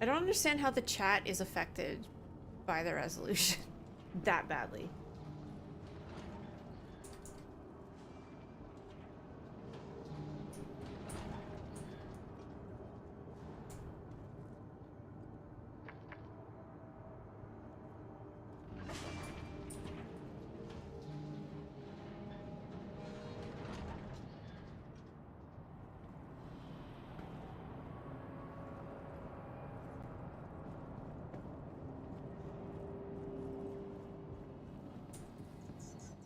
I don't understand how the chat is affected by the resolution that badly.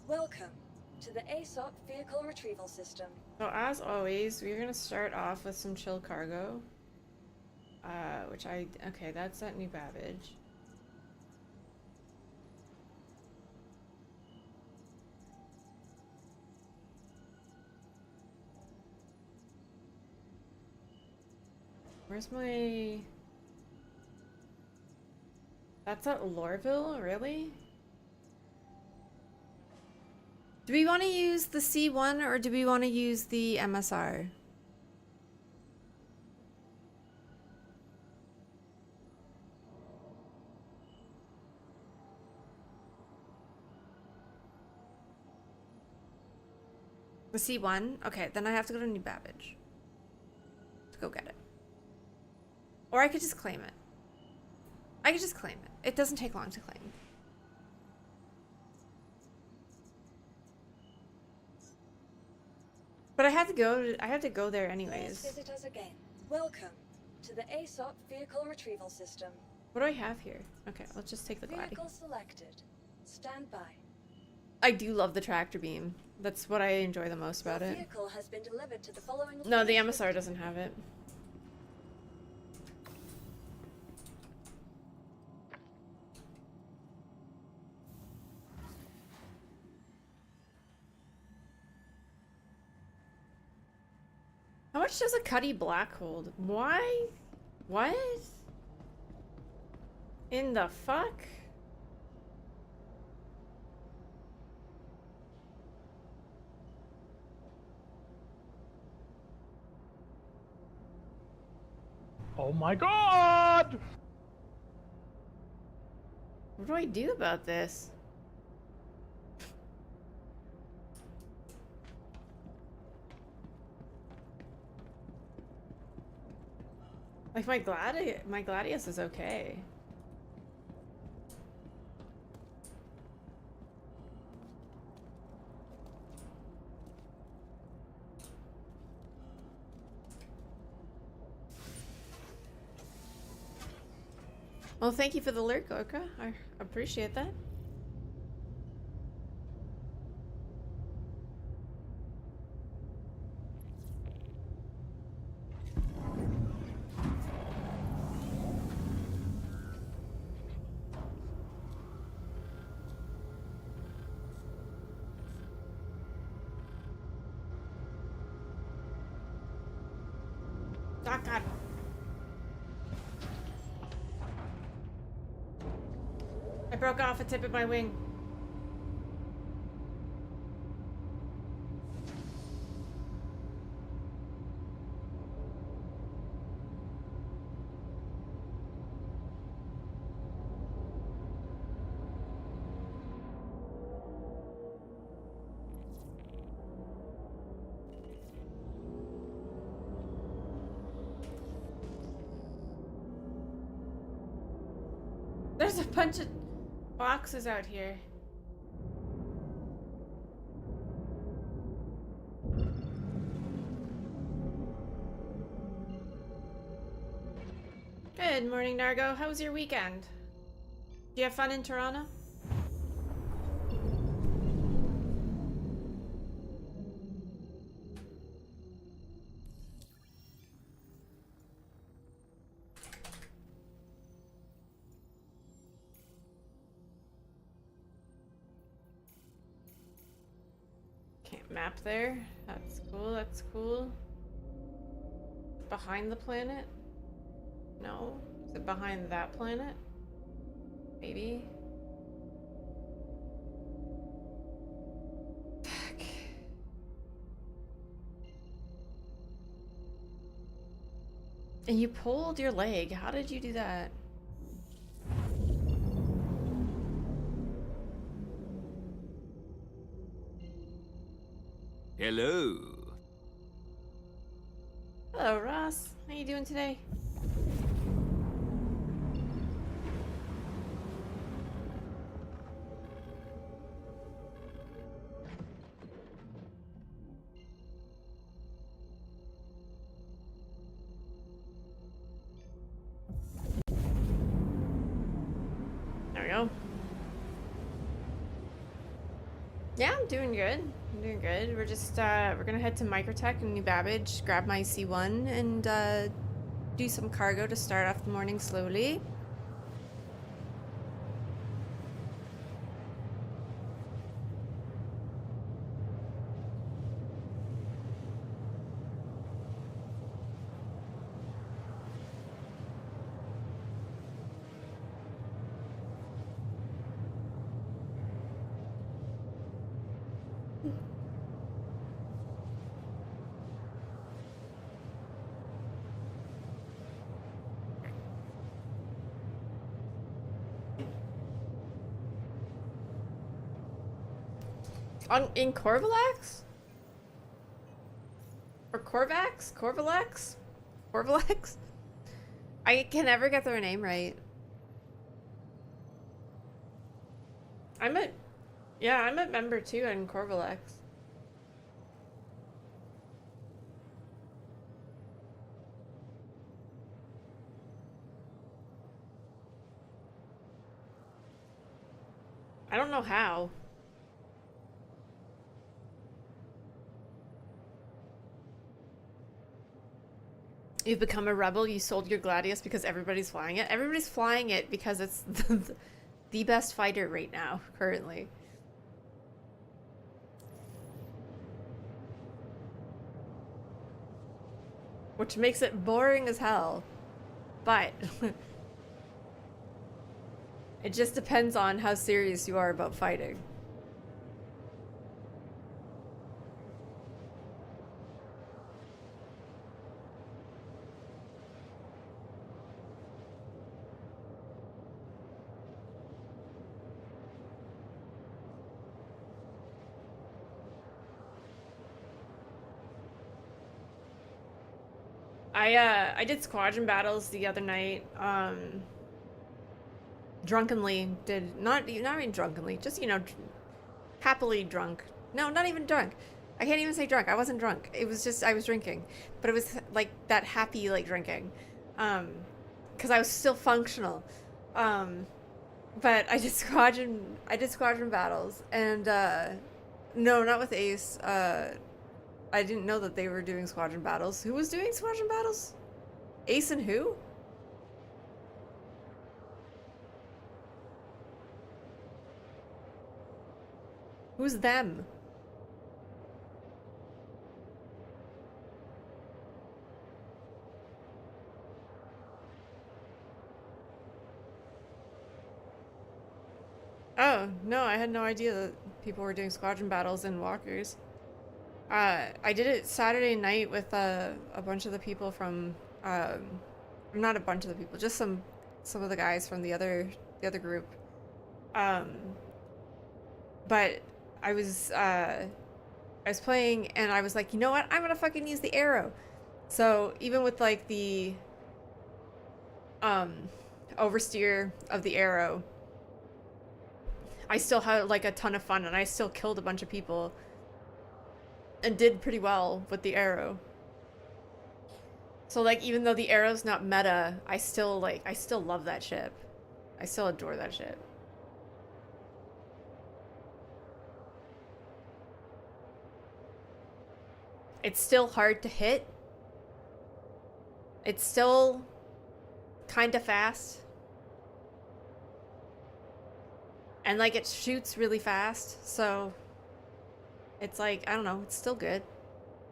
Welcome to the ASOP Vehicle Retrieval System. So as always, we're gonna start off with some chill cargo. Okay, that's at New Babbage. Where's my... That's at Lorville, really? Do we want to use the C1 or do we want to use the MSR? The C1? Okay, then I have to go to New Babbage to go get it. Or I could just claim it. I could just claim it. It doesn't take long to claim. But I have to go there anyways. Please visit us again. Welcome to the ASOP Vehicle Retrieval System. What do I have here? Okay, let's just take the Gladdy. Vehicle selected. Stand by. I do love the tractor beam. That's what I enjoy the most about it. Vehicle has been delivered to the following. No, the MSR doesn't have it. How much does a Cuddy Black hold? Why? What? In the fuck? Oh my god! What do I do about this? Like my Gladius is okay. Well, thank you for the alert, Gorka. I appreciate that. Oh, God. I broke off a tip of my wing. There's a bunch of boxes out here. Good morning, Nargo. How was your weekend? Do you have fun in Toronto? Map there. That's cool, that's cool. Behind the planet? No? Is it behind that planet? Maybe? Fuck. And you pulled your leg. How did you do that? Hello. Hello, Ross. How you doing today? There we go. Yeah, I'm doing good. I'm doing good. We're just we're gonna head to Microtech in New Babbage, grab my C1, and do some cargo to start off the morning slowly. In Corvilax? Or Corvax? Corvilax? Corvilax? I can never get their name right. I'm a member too in Corvilax. I don't know how. You've become a rebel, you sold your Gladius because everybody's flying it. Everybody's flying it because it's the best fighter right now, currently. Which makes it boring as hell. But it just depends on how serious you are about fighting. I did squadron battles the other night. Drunkenly did not even drunkenly, just happily drunk. No, not even drunk. I can't even say drunk. I wasn't drunk. It was just I was drinking, but it was like that happy like drinking, because I was still functional. But I did squadron battles, and no, not with Ace. I didn't know that they were doing squadron battles. Who was doing squadron battles? Ace and who? Who's them? Oh, no, I had no idea that people were doing squadron battles in walkers. I did it Saturday night with a bunch of the people from not a bunch of the people, just some of the guys from the other group. But I was playing and I was like, you know what? I'm gonna fucking use the arrow. So even with like the oversteer of the arrow, I still had like a ton of fun and I still killed a bunch of people and did pretty well with the arrow. So like even though the arrow's not meta, I still love that ship. I still adore that ship. It's still hard to hit. It's still kind of fast. And like it shoots really fast, so it's like, I don't know, it's still good.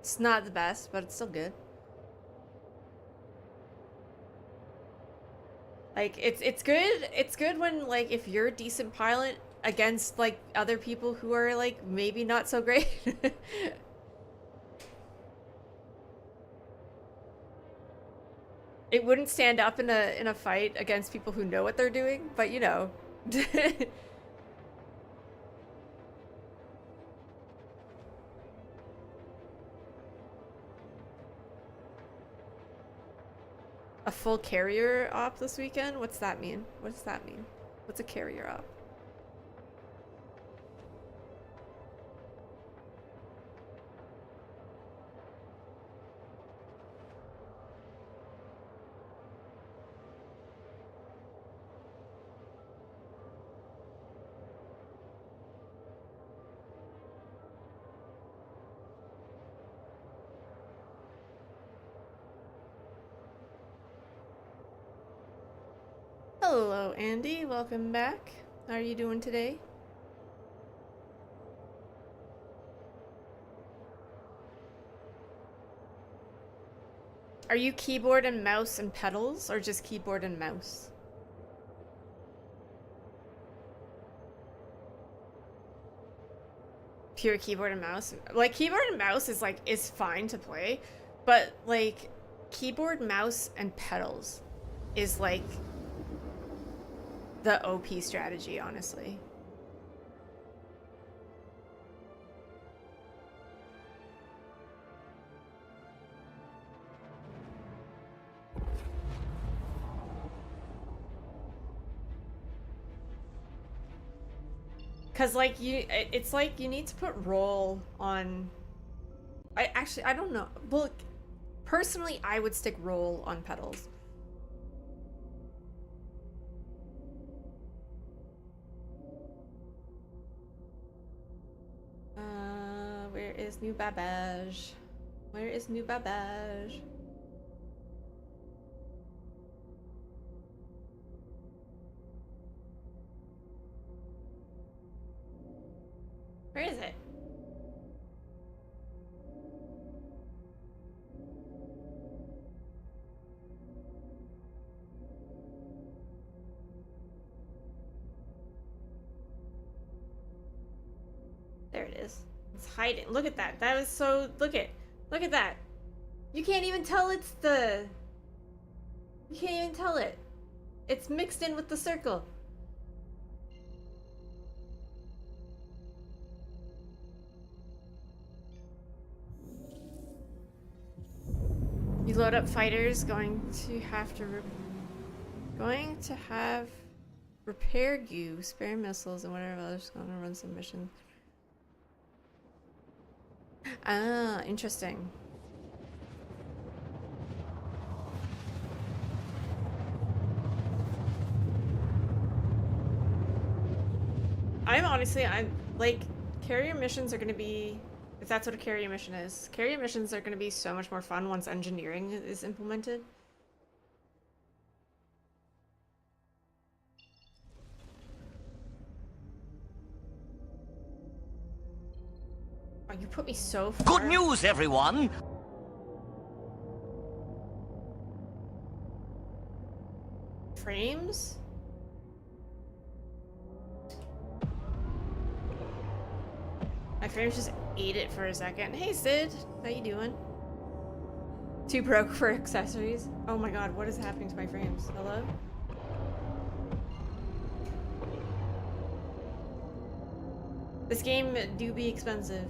It's not the best, but it's still good. Like it's good when like if you're a decent pilot against like other people who are like maybe not so great. It wouldn't stand up in a fight against people who know what they're doing, but you know. A full carrier op this weekend? What's that mean? What does that mean? What's a carrier op? Hello, Andy. Welcome back. How are you doing today? Are you keyboard and mouse and pedals, or just keyboard and mouse? Pure keyboard and mouse? Like, keyboard and mouse is fine to play, but like, keyboard, mouse, and pedals is like the OP strategy, honestly. Cause like it's like you need to put roll on. I don't know. Look, personally, I would stick roll on pedals. Where is New Babbage? Where is New Babbage? Where is it? There it is. It's hiding. Look at that. That was so... Look at that. You can't even tell it's the... You can't even tell it. It's mixed in with the circle. You load up fighters, going to have repair goo, spare missiles, and whatever else. Going to run some missions. Ah, interesting. I'm like, carrier missions are gonna be, if that's what a carrier mission is, carrier missions are gonna be so much more fun once engineering is implemented. Oh, you put me so far. Good news, everyone! Frames? My frames just ate it for a second. Hey Sid, how you doing? Too broke for accessories. Oh my god, what is happening to my frames? Hello? This game do be expensive.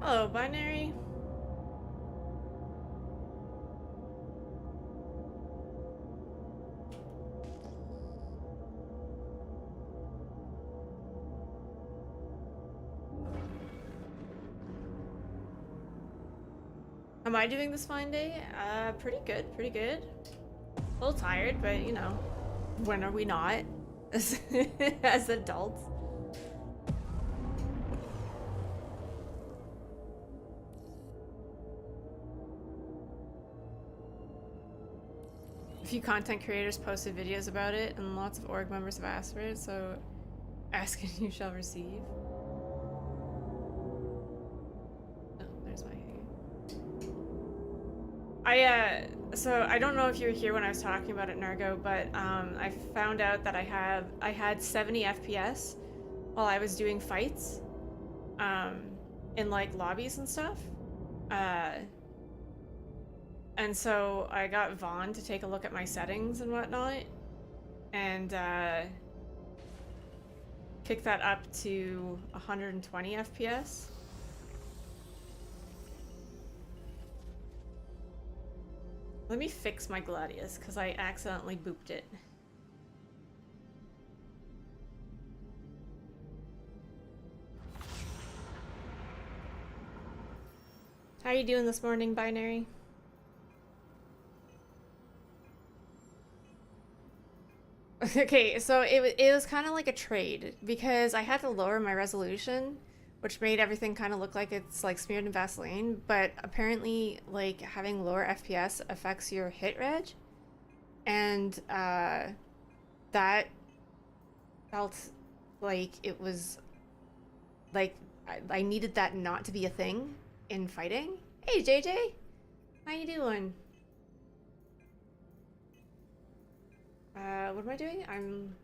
Hello, binary. Am I doing this fine day? Pretty good, pretty good. A little tired, but you know, when are we not? As adults. A few content creators posted videos about it, and lots of org members have asked for it, so ask and you shall receive. Oh, there's my So I don't know if you were here when I was talking about it, Nargo, but I found out that I had 70 FPS while I was doing fights, um, in like lobbies and stuff. Uh, and so I got Vaughn to take a look at my settings and whatnot, and kick that up to 120 FPS. Let me fix my Gladius, because I accidentally booped it. How are you doing this morning, Binary? Okay, so it was kind of like a trade, because I had to lower my resolution, which made everything kind of look like it's like smeared in Vaseline, but apparently like having lower FPS affects your hit reg, and that felt like it was like I needed that not to be a thing in fighting. Hey JJ, how you doing? What am I doing? I'm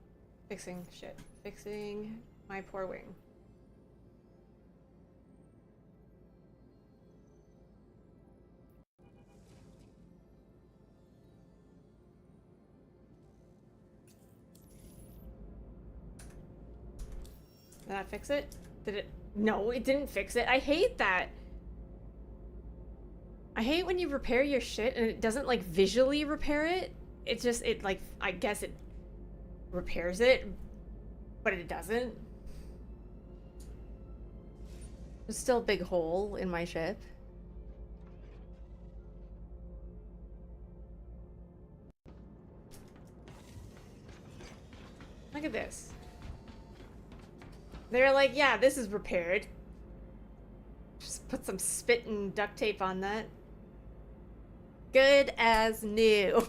fixing shit. Fixing my poor wing. Did that fix it? Did it? No, it didn't fix it. I hate that. I hate when you repair your shit and it doesn't like visually repair it. It just, it like, I guess it repairs it, but it doesn't. There's still a big hole in my ship. Look at this. They're like, yeah, this is repaired. Just put some spit and duct tape on that. Good as new.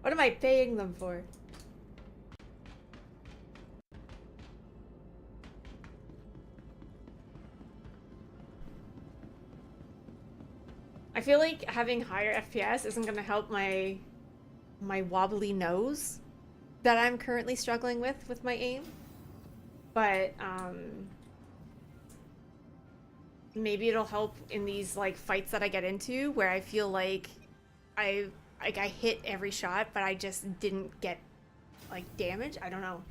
What am I paying them for? I feel like having higher FPS isn't gonna help my wobbly nose that I'm currently struggling with my aim. But maybe it'll help in these like fights that I get into where I feel like I hit every shot but I just didn't get like damage. I don't know.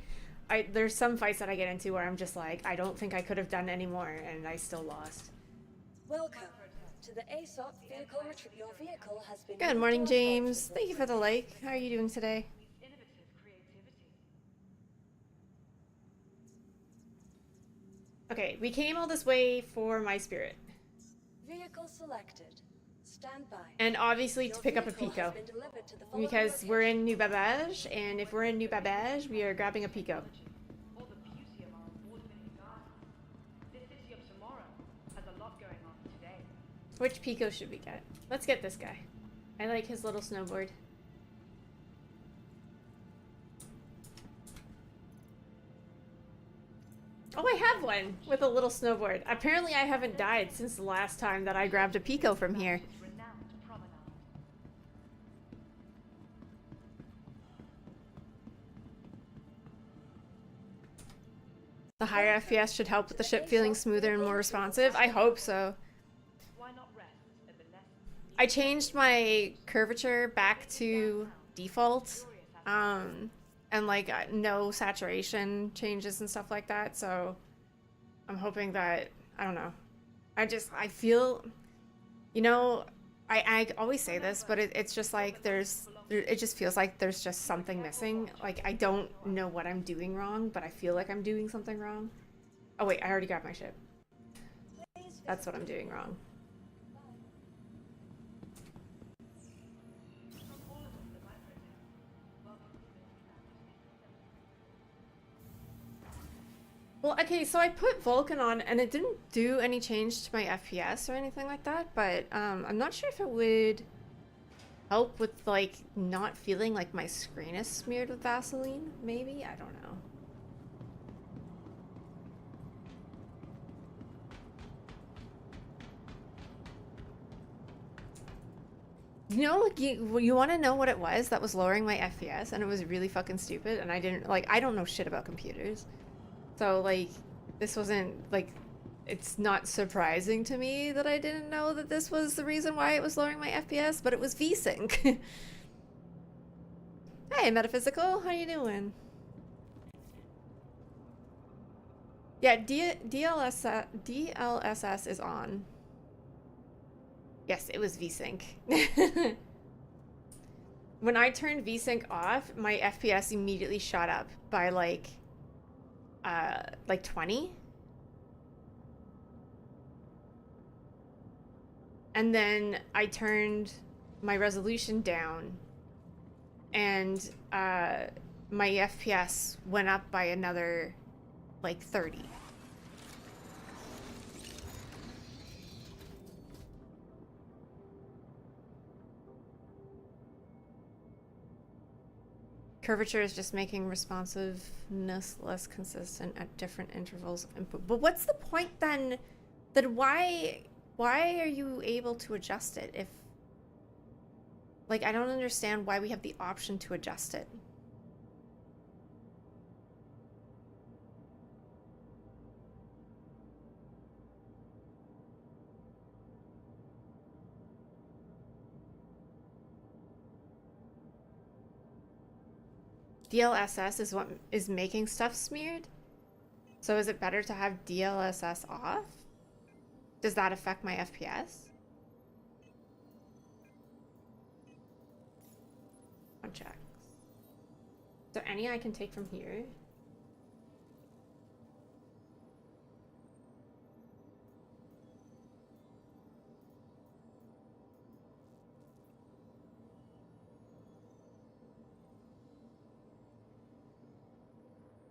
There's some fights that I get into where I'm just like, I don't think I could have done any more and I still lost. Welcome to the ASOP vehicle retrieval. Your vehicle has been. Good morning, James. Thank you for the like. How are you doing today? Okay, we came all this way for my spirit. Vehicle selected. Stand by. And obviously to pick up a Pico. Because we're in New Babbage, and if we're in New Babbage, we are grabbing a Pico. Which Pico should we get? Let's get this guy. I like his little snowboard. Oh, I have one with a little snowboard. Apparently I haven't died since the last time that I grabbed a Pico from here. The higher FPS should help with the ship feeling smoother and more responsive. I hope so. I changed my curvature back to default, and like no saturation changes and stuff like that, so I'm hoping that, I don't know. I feel, you know, I always say this, but it's just like it just feels like there's just something missing. Like, I don't know what I'm doing wrong, but I feel like I'm doing something wrong. Oh wait, I already grabbed my ship. That's what I'm doing wrong. Well, okay, so I put Vulcan on and it didn't do any change to my FPS or anything like that, but I'm not sure if it would help with like not feeling like my screen is smeared with Vaseline, maybe? I don't know. know, like, you want to know what it was that was lowering my FPS, and it was really fucking stupid, and I didn't, like, I don't know shit about computers. So, like, this wasn't, like, it's not surprising to me that I didn't know that this was the reason why it was lowering my FPS, but it was VSync. Hey, Metaphysical, how you doing? Yeah, DLSS is on. Yes, it was VSync. When I turned VSync off, my FPS immediately shot up by like 20. And then I turned my resolution down and my FPS went up by another like 30. Curvature is just making responsiveness less consistent at different intervals of input. But what's the point then? Then why are you able to adjust it if, like, I don't understand why we have the option to adjust it. DLSS is what is making stuff smeared? So is it better to have DLSS off? Does that affect my FPS? One checks. Is there any I can take from here?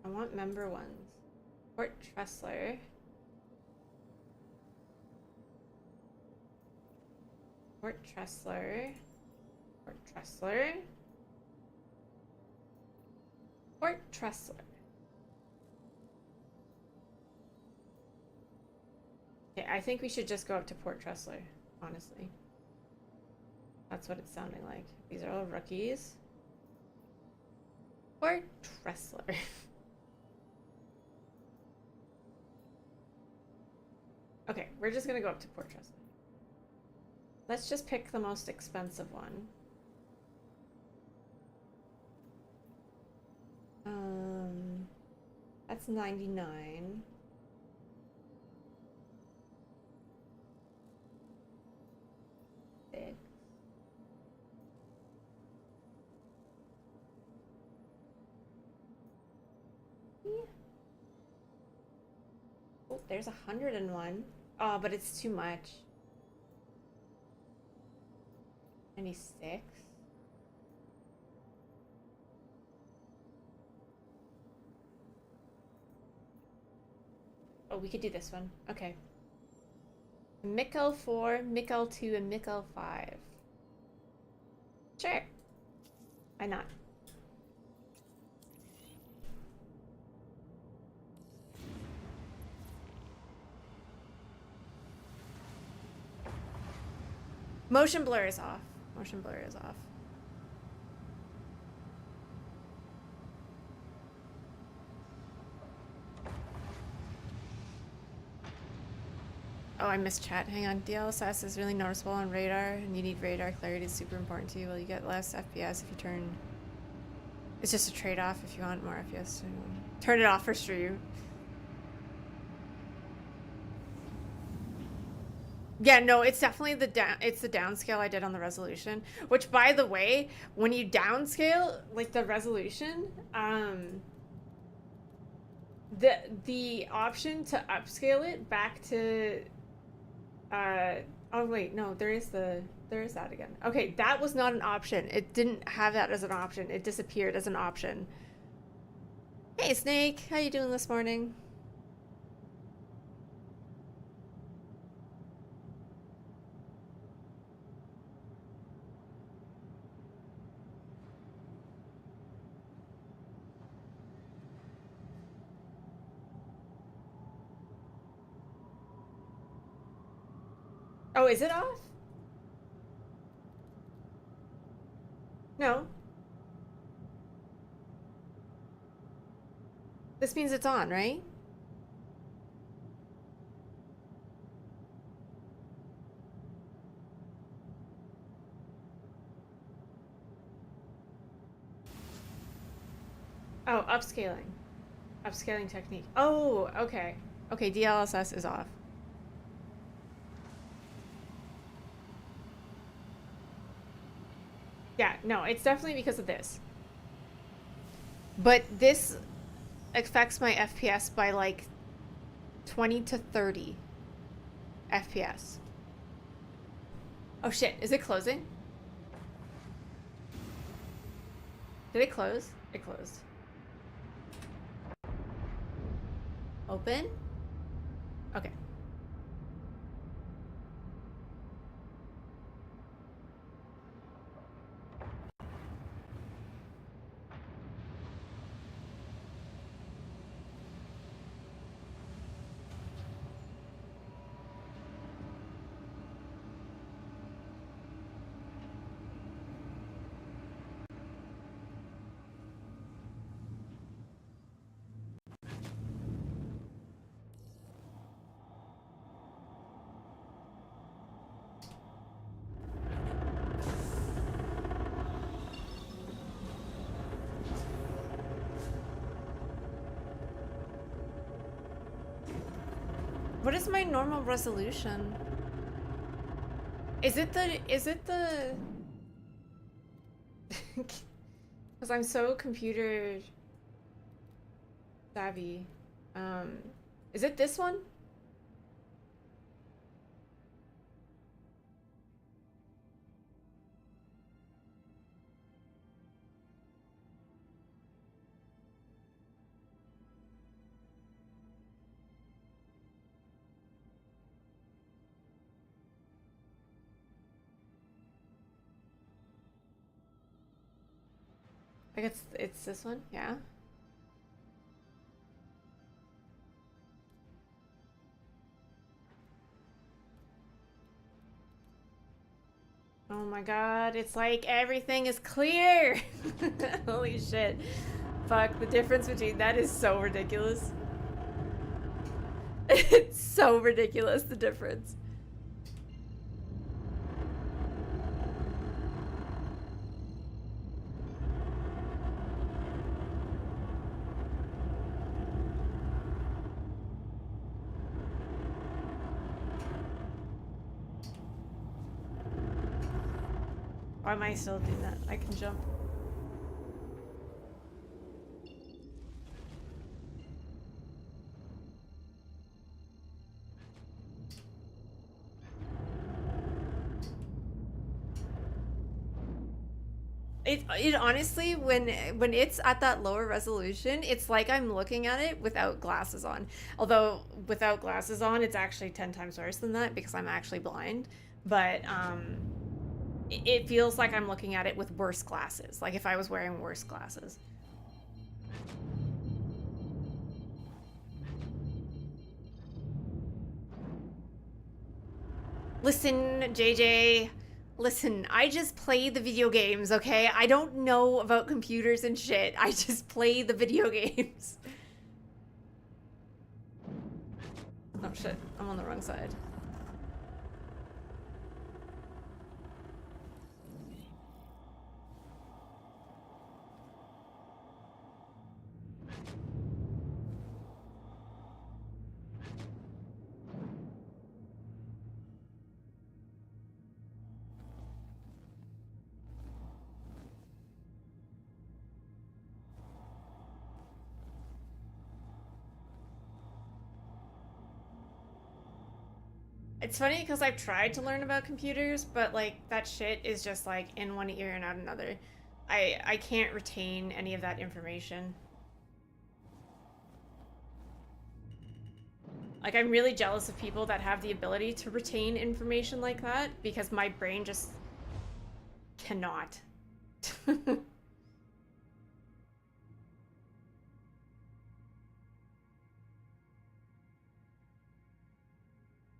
I want member ones. Fort Tressler. Fort Tressler. Fort Tressler. Fort Tressler. Okay, I think we should just go up to Port Tressler, honestly. That's what it's sounding like. These are all rookies. Port Tressler. Okay, we're just gonna go up to Port Tressler. Let's just pick the most expensive one. That's 99. Six. Oh, there's 101. Oh, but it's too much. 96. Oh, we could do this one. Okay. Mikkel 4, Mikkel 2, and Mikkel 5. Sure. Why not? Motion blur is off. Motion blur is off. Oh, I missed chat. Hang on. DLSS is really noticeable on radar, and you need radar clarity. It's super important to you. Well, you get less FPS if you turn... It's just a trade-off if you want more FPS. Turn it off for stream. Yeah, no, it's definitely the downscale I did on the resolution. Which, by the way, when you downscale, like, the resolution, the option to upscale it back to... oh wait, no, there is that again. Okay, that was not an option. It didn't have that as an option. It disappeared as an option. Hey Snake, how you doing this morning? Oh, is it off? No. This means it's on, right? Oh, upscaling. Upscaling technique. Oh, okay. Okay, DLSS is off. Yeah, no, it's definitely because of this. But this affects my FPS by like 20 to 30 FPS. Oh shit, is it closing? Did it close? It closed. Open? Okay. What is my normal resolution? Is it the because I'm so computer savvy. Is it this one? I guess it's this one, yeah. Oh my god, it's like everything is clear! Holy shit. Fuck, the difference between that is so ridiculous. It's so ridiculous, the difference. Why am I still doing that? I can jump. It honestly, when it's at that lower resolution, it's like I'm looking at it without glasses on. Although without glasses on, it's actually 10 times worse than that because I'm actually blind. But it feels like I'm looking at it with worse glasses. Like if I was wearing worse glasses. Listen, JJ. Listen, I just play the video games, okay? I don't know about computers and shit. I just play the video games. Oh shit, I'm on the wrong side. It's funny because I've tried to learn about computers, but like that shit is just like in one ear and out another. I can't retain any of that information. Like I'm really jealous of people that have the ability to retain information like that because my brain just cannot.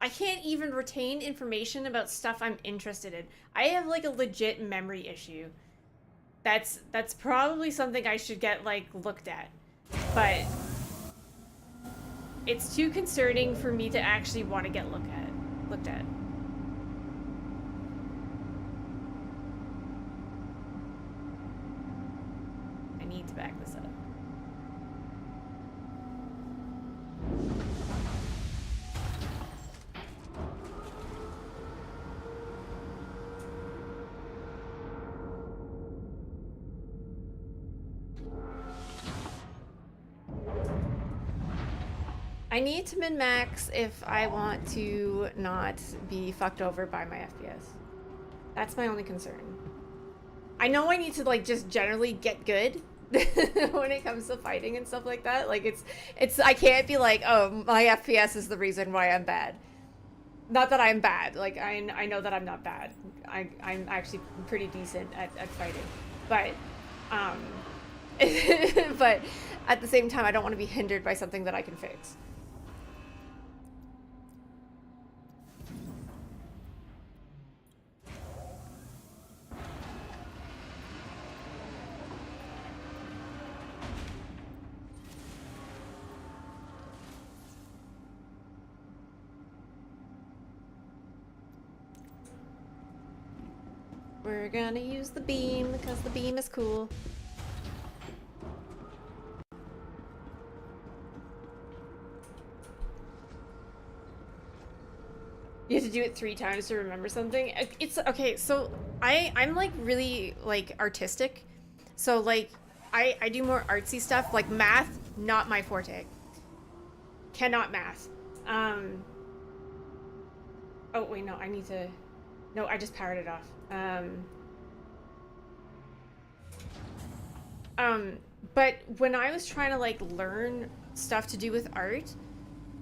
I can't even retain information about stuff I'm interested in. I have like a legit memory issue. That's probably something I should get like looked at. But it's too concerning for me to actually want to get looked at. I need to back this up. I need to min-max if I want to not be fucked over by my FPS. That's my only concern. I know I need to like just generally get good when it comes to fighting and stuff like that. Like it's I can't be like, oh, my FPS is the reason why I'm bad. Not that I'm bad. Like I know that I'm not bad. I'm actually pretty decent at fighting. But but at the same time I don't want to be hindered by something that I can fix. We're gonna use the beam because the beam is cool. You have to do it 3 times to remember something. It's okay. So I'm like really like artistic. So like I do more artsy stuff. Like math, not my forte. Cannot math. Oh wait, no, I need to. No, I just powered it off. But when I was trying to like learn stuff to do with art,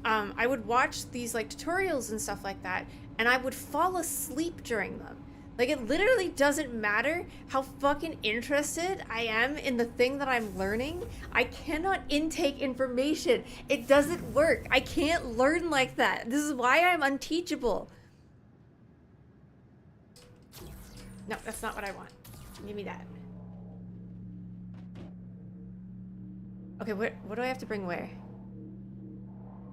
I would watch these like tutorials and stuff like that, and I would fall asleep during them. Like it literally doesn't matter how fucking interested I am in the thing that I'm learning. I cannot intake information. It doesn't work. I can't learn like that. This is why I'm unteachable. No, that's not what I want. Give me that. Okay, what do I have to bring where?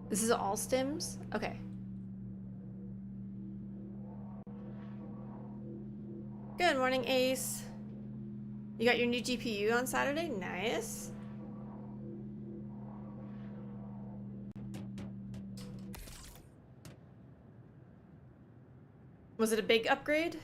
This is all stims? Okay. Good morning, Ace. You got your new GPU on Saturday? Nice. Was it a big upgrade?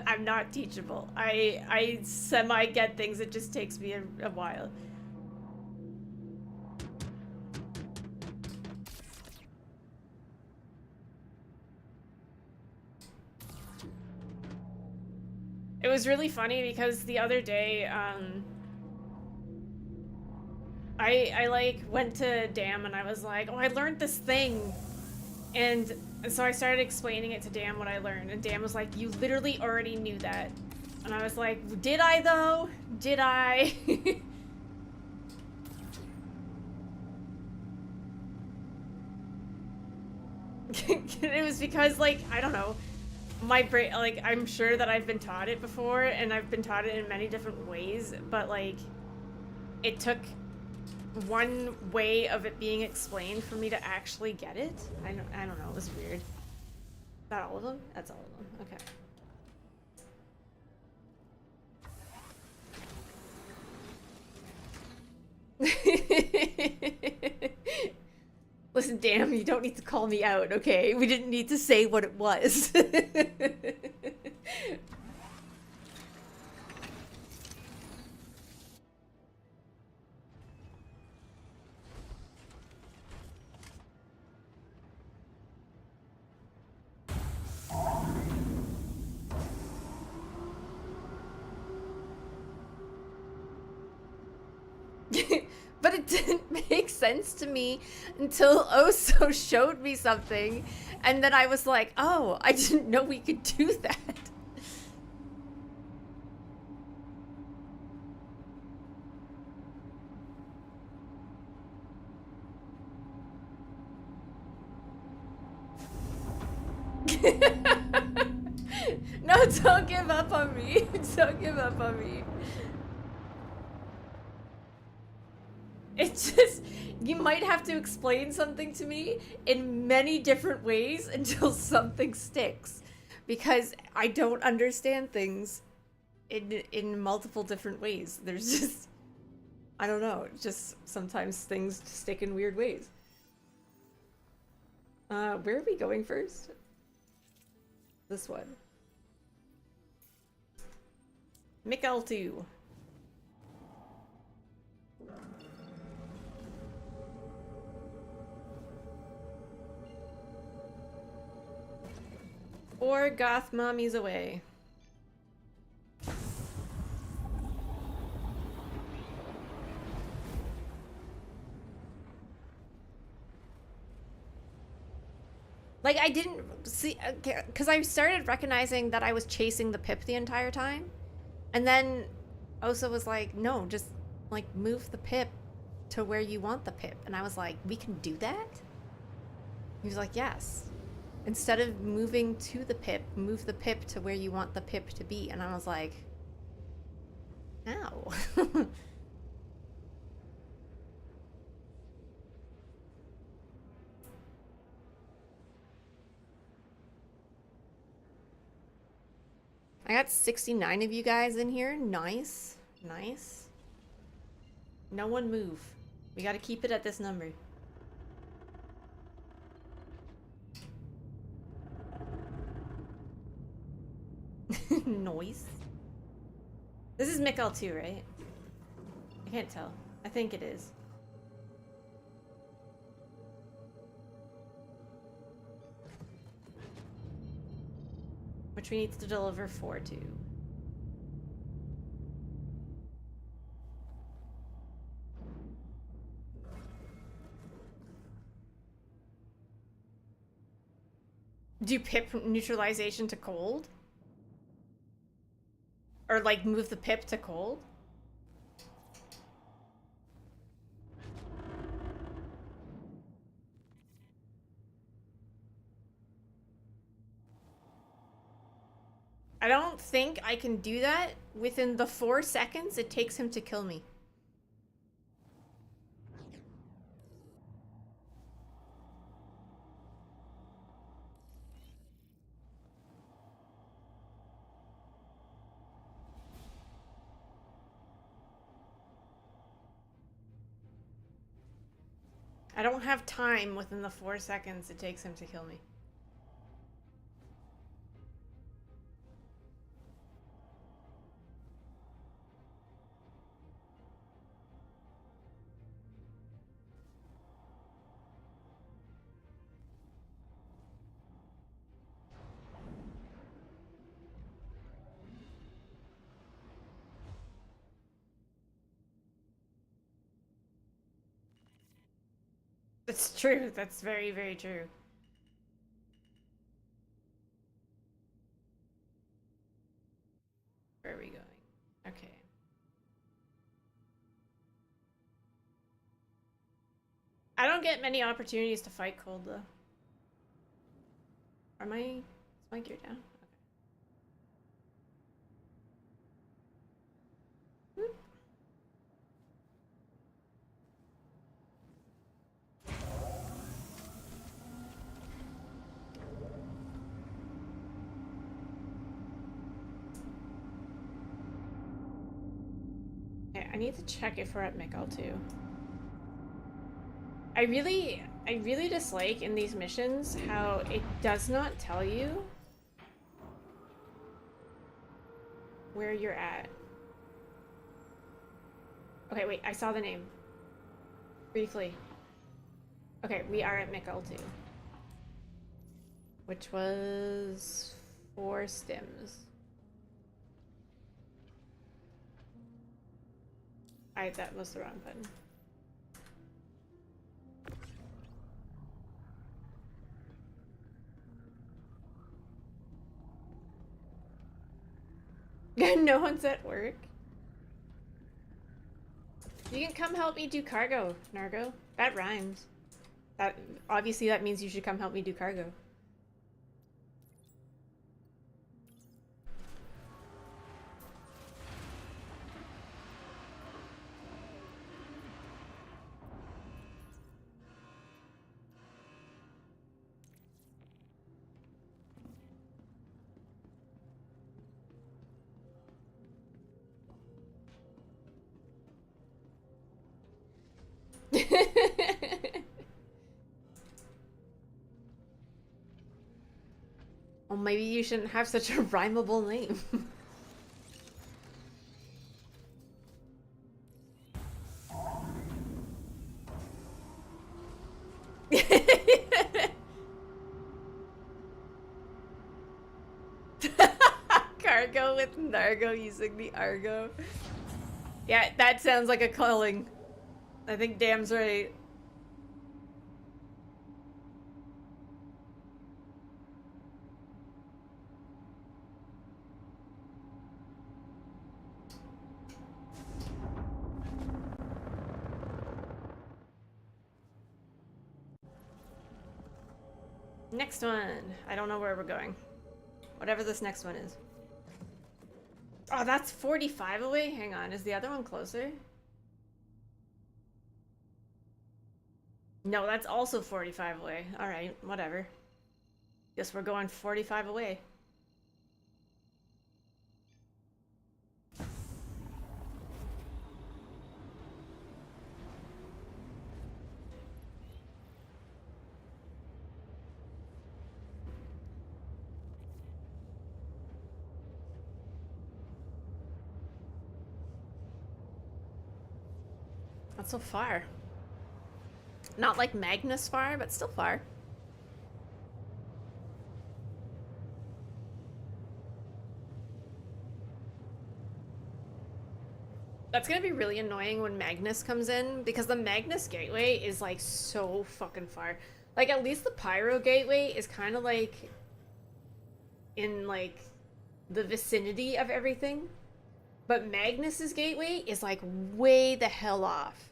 I'm not teachable. I semi get things. It just takes me a while. It was really funny because the other day, I like went to Dam and I was like, oh, I learned this thing. And so I started explaining it to Dan what I learned, and Dan was like, you literally already knew that. And I was like, did I though? Did I? It was because, like, I don't know, my brain, like, I'm sure that I've been taught it before, and I've been taught it in many different ways, but, like, it took one way of it being explained for me to actually get it. I don't know, it was weird. Is that all of them? That's all of them. Okay. Listen, damn, you don't need to call me out, okay? We didn't need to say what it was. But it didn't make sense to me until Oso showed me something, and then I was like, oh, I didn't know we could do that. No, don't give up on me. Don't give up on me. It's just, you might have to explain something to me in many different ways until something sticks. Because I don't understand things in multiple different ways. There's just, I don't know, just sometimes things stick in weird ways. Where are we going first? This one. Mikaltu. Or goth mommy's away. Like, I didn't see, because I started recognizing that I was chasing the pip the entire time. And then Osa was like, no, just, like, move the pip to where you want the pip. And I was like, we can do that? He was like, yes. Instead of moving to the pip, move the pip to where you want the pip to be. And I was like, ow. I got 69 of you guys in here. Nice. Nice. No one move. We gotta keep it at this number. Noise. This is Mikkel too, right? I can't tell. I think it is. Which we need to deliver 4 to. Do pip neutralization to cold? Or like move the pip to cold? I don't think I can do that within the 4 seconds it takes him to kill me. I don't have time within the 4 seconds it takes him to kill me. That's true. That's very, very true. Where are we going? Okay. I don't get many opportunities to fight cold though. Is my gear down? Okay. Whoop. Okay, I need to check if we're at Mikkel too. I really dislike in these missions how it does not tell you where you're at. Okay, wait, I saw the name. Briefly. Okay, we are at Mikkel too. Which was 4 stims. That was the wrong button. No one's at work. You can come help me do cargo, Nargo. That rhymes. Obviously that means you should come help me do cargo. Well, maybe you shouldn't have such a rhymable name. Cargo with Nargo using the Argo. Yeah, that sounds like a calling. I think Dam's right. Next one. I don't know where we're going. Whatever this next one is. Oh, that's 45 away? Hang on, is the other one closer? No, that's also 45 away. Alright, whatever. Guess we're going 45 away. That's so far. Not like Magnus far, but still far. That's gonna be really annoying when Magnus comes in, because the Magnus gateway is like so fucking far. Like, at least the Pyro gateway is kind of like in like the vicinity of everything. But Magnus's gateway is like way the hell off.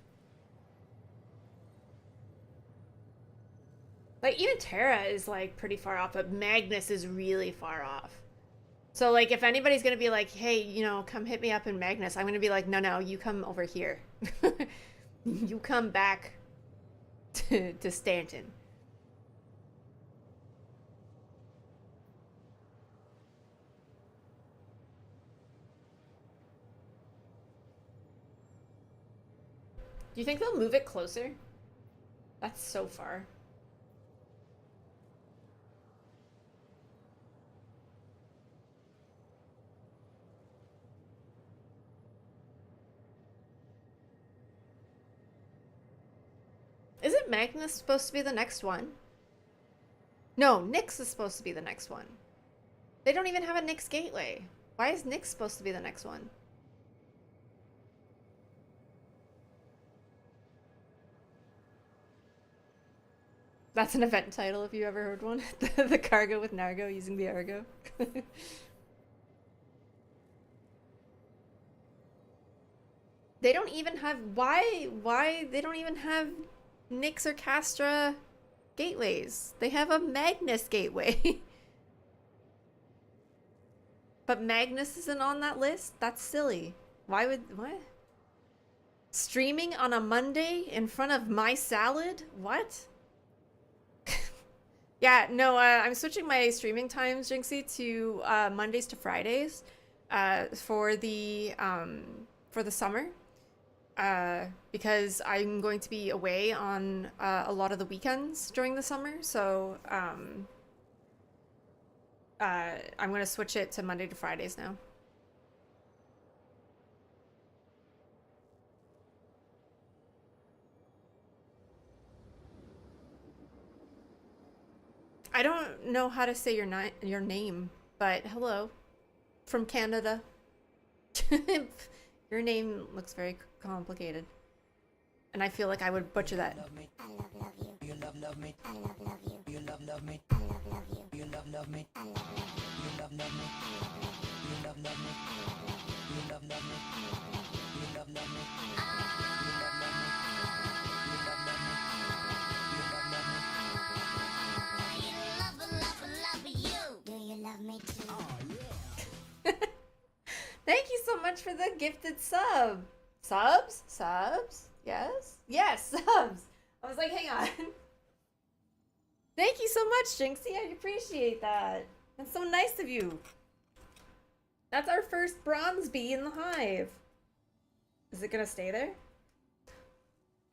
Like, even Terra is like pretty far off, but Magnus is really far off. So like, if anybody's gonna be like, hey, you know, come hit me up in Magnus, I'm gonna be like, no, you come over here. You come back to Stanton. Do you think they'll move it closer? That's so far. Isn't Magnus supposed to be the next one? No, Nyx is supposed to be the next one. They don't even have a Nyx gateway. Why is Nyx supposed to be the next one? That's an event title if you ever heard one. The cargo with Nargo using the Argo. They don't even have... Why? They don't even have Nyx or Castra gateways. They have a Magnus gateway. But Magnus isn't on that list? That's silly. Why would... What? Streaming on a Monday in front of my salad? What? Yeah, no, I'm switching my streaming times, Jinxie, to Mondays to Fridays for the summer. Because I'm going to be away on a lot of the weekends during the summer, so I'm going to switch it to Monday to Fridays now. I don't know how to say your name, but hello, from Canada. Your name looks very complicated, and I feel like I would butcher that. I love you. You love me. I love you. You love me. I love you. You love me. I love you. You love me. You love me. You love me. You love me. Love me too. Oh, yeah. Thank you so much for the gifted sub. Subs? Yes? Yes, subs. I was like, hang on. Thank you so much, Jinxie. I appreciate that. That's so nice of you. That's our first bronze bee in the hive. Is it gonna stay there?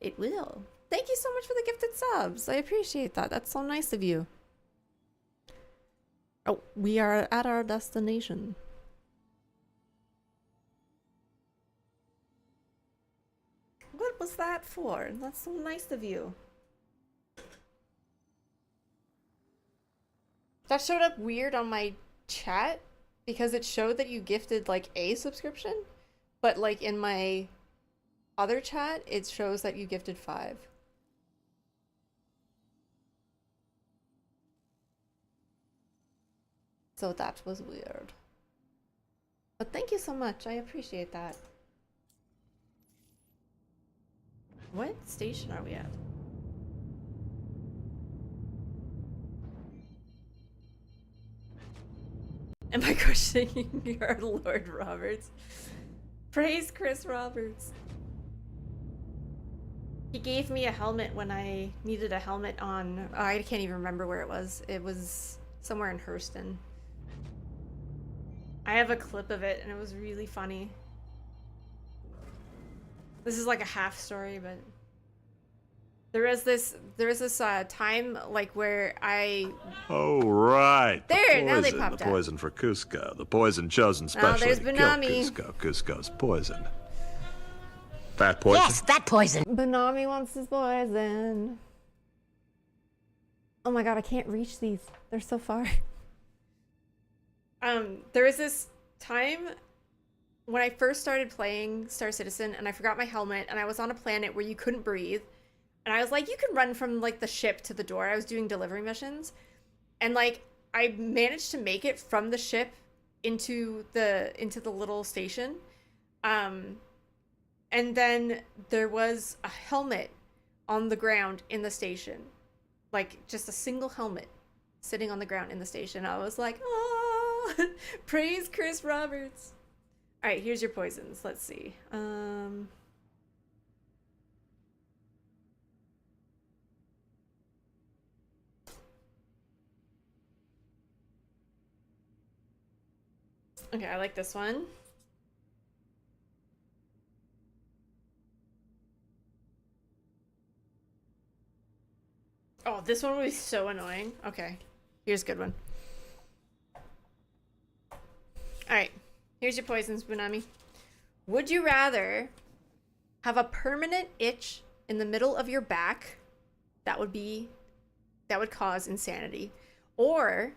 It will. Thank you so much for the gifted subs. I appreciate that. That's so nice of you. Oh, we are at our destination. What was that for? That's so nice of you. That showed up weird on my chat because it showed that you gifted like a subscription, but like in my other chat, it shows that you gifted 5. So that was weird. But thank you so much. I appreciate that. What station are we at? Am I questioning your Lord Roberts? Praise Chris Roberts. He gave me a helmet when I needed a helmet on... Oh, I can't even remember where it was. It was somewhere in Hurston. I have a clip of it, and it was really funny. This is like a half story, but... There was this time, like, where I... Oh, right. There, now they Poison, popped the up. poison for Cusco. The poison chosen specially there's to kill Benami. Cusco. Cusco's poison. That poison? Yes, that poison. Benami wants his poison. Oh my god, I can't reach these. They're so far. There was this time when I first started playing Star Citizen and I forgot my helmet and I was on a planet where you couldn't breathe. And I was like, you can run from like the ship to the door. I was doing delivery missions. And like I managed to make it from the ship into the little station. And then there was a helmet on the ground in the station. Like just a single helmet sitting on the ground in the station. I was like, oh, praise Chris Roberts. All right, here's your poisons. Let's see. Okay, I like this one. Oh, this one would be so annoying. Okay, here's a good one. Alright, here's your poisons, Bunami. Would you rather have a permanent itch in the middle of your back that would cause insanity, or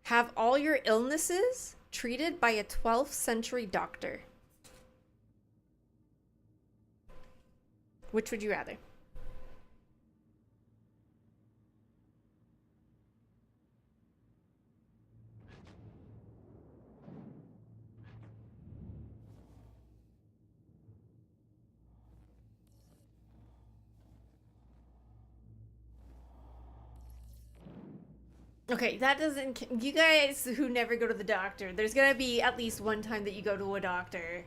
have all your illnesses treated by a 12th century doctor? Which would you rather? Okay, that doesn't... You guys who never go to the doctor, there's gonna be at least one time that you go to a doctor.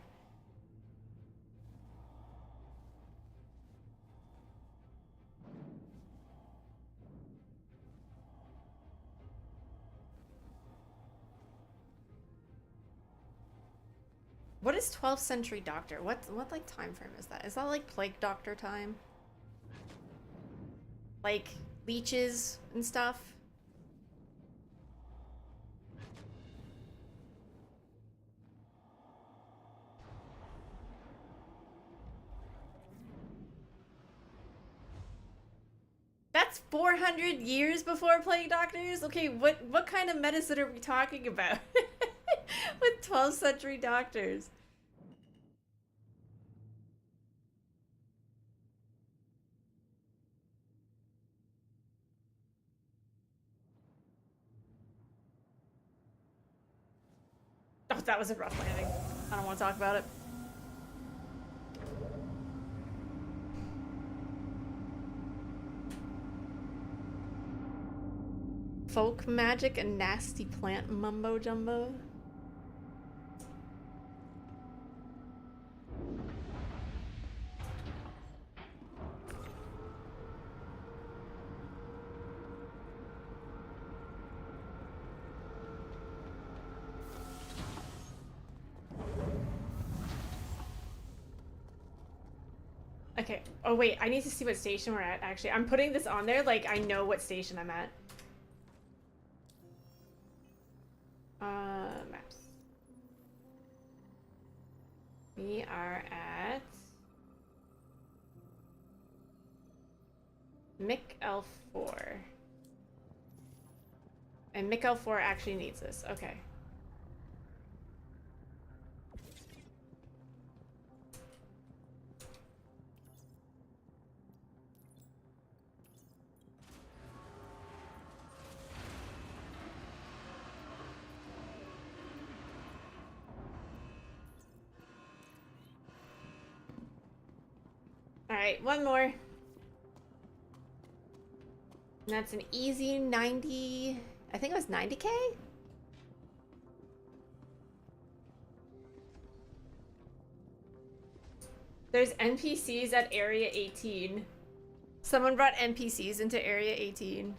What is 12th century doctor? What like time frame is that? Is that like plague doctor time? Like leeches and stuff? That's 400 years before plague doctors? Okay, what kind of medicine are we talking about? With 12th century doctors. Oh, that was a rough landing. I don't want to talk about it. Folk magic and nasty plant mumbo jumbo. Okay. Oh wait, I need to see what station we're at, actually. I'm putting this on there like I know what station I'm at. We are at Mick L4. And Mick L4 actually needs this. Okay. Alright, one more. And that's an easy 90... I think it was 90k? There's NPCs at Area 18. Someone brought NPCs into Area 18.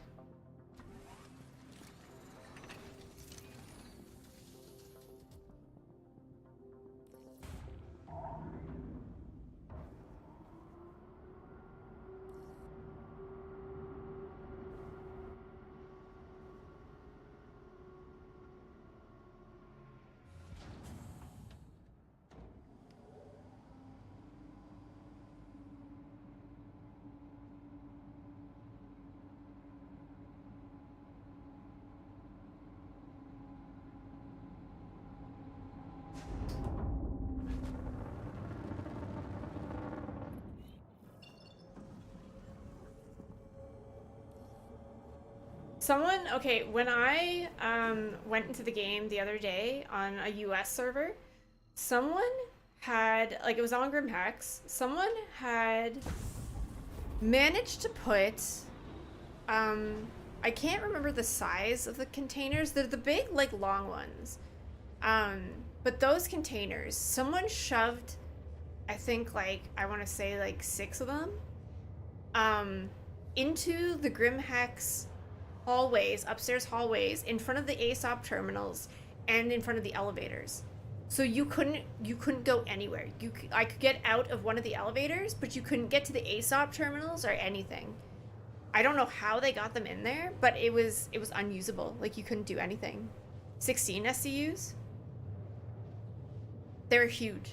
Someone, okay, when I went into the game the other day on a US server, someone had, like, it was on Grimhex, someone had managed to put, I can't remember the size of the containers. They're the big, like, long ones. But those containers, someone shoved, I think, like, I want to say, like, 6 of them, into the Grimhex hallways, upstairs hallways, in front of the ASOP terminals and in front of the elevators. So you couldn't go anywhere. I could get out of one of the elevators, but you couldn't get to the ASOP terminals or anything. I don't know how they got them in there, but it was unusable. Like, you couldn't do anything. 16 SCUs? They're huge.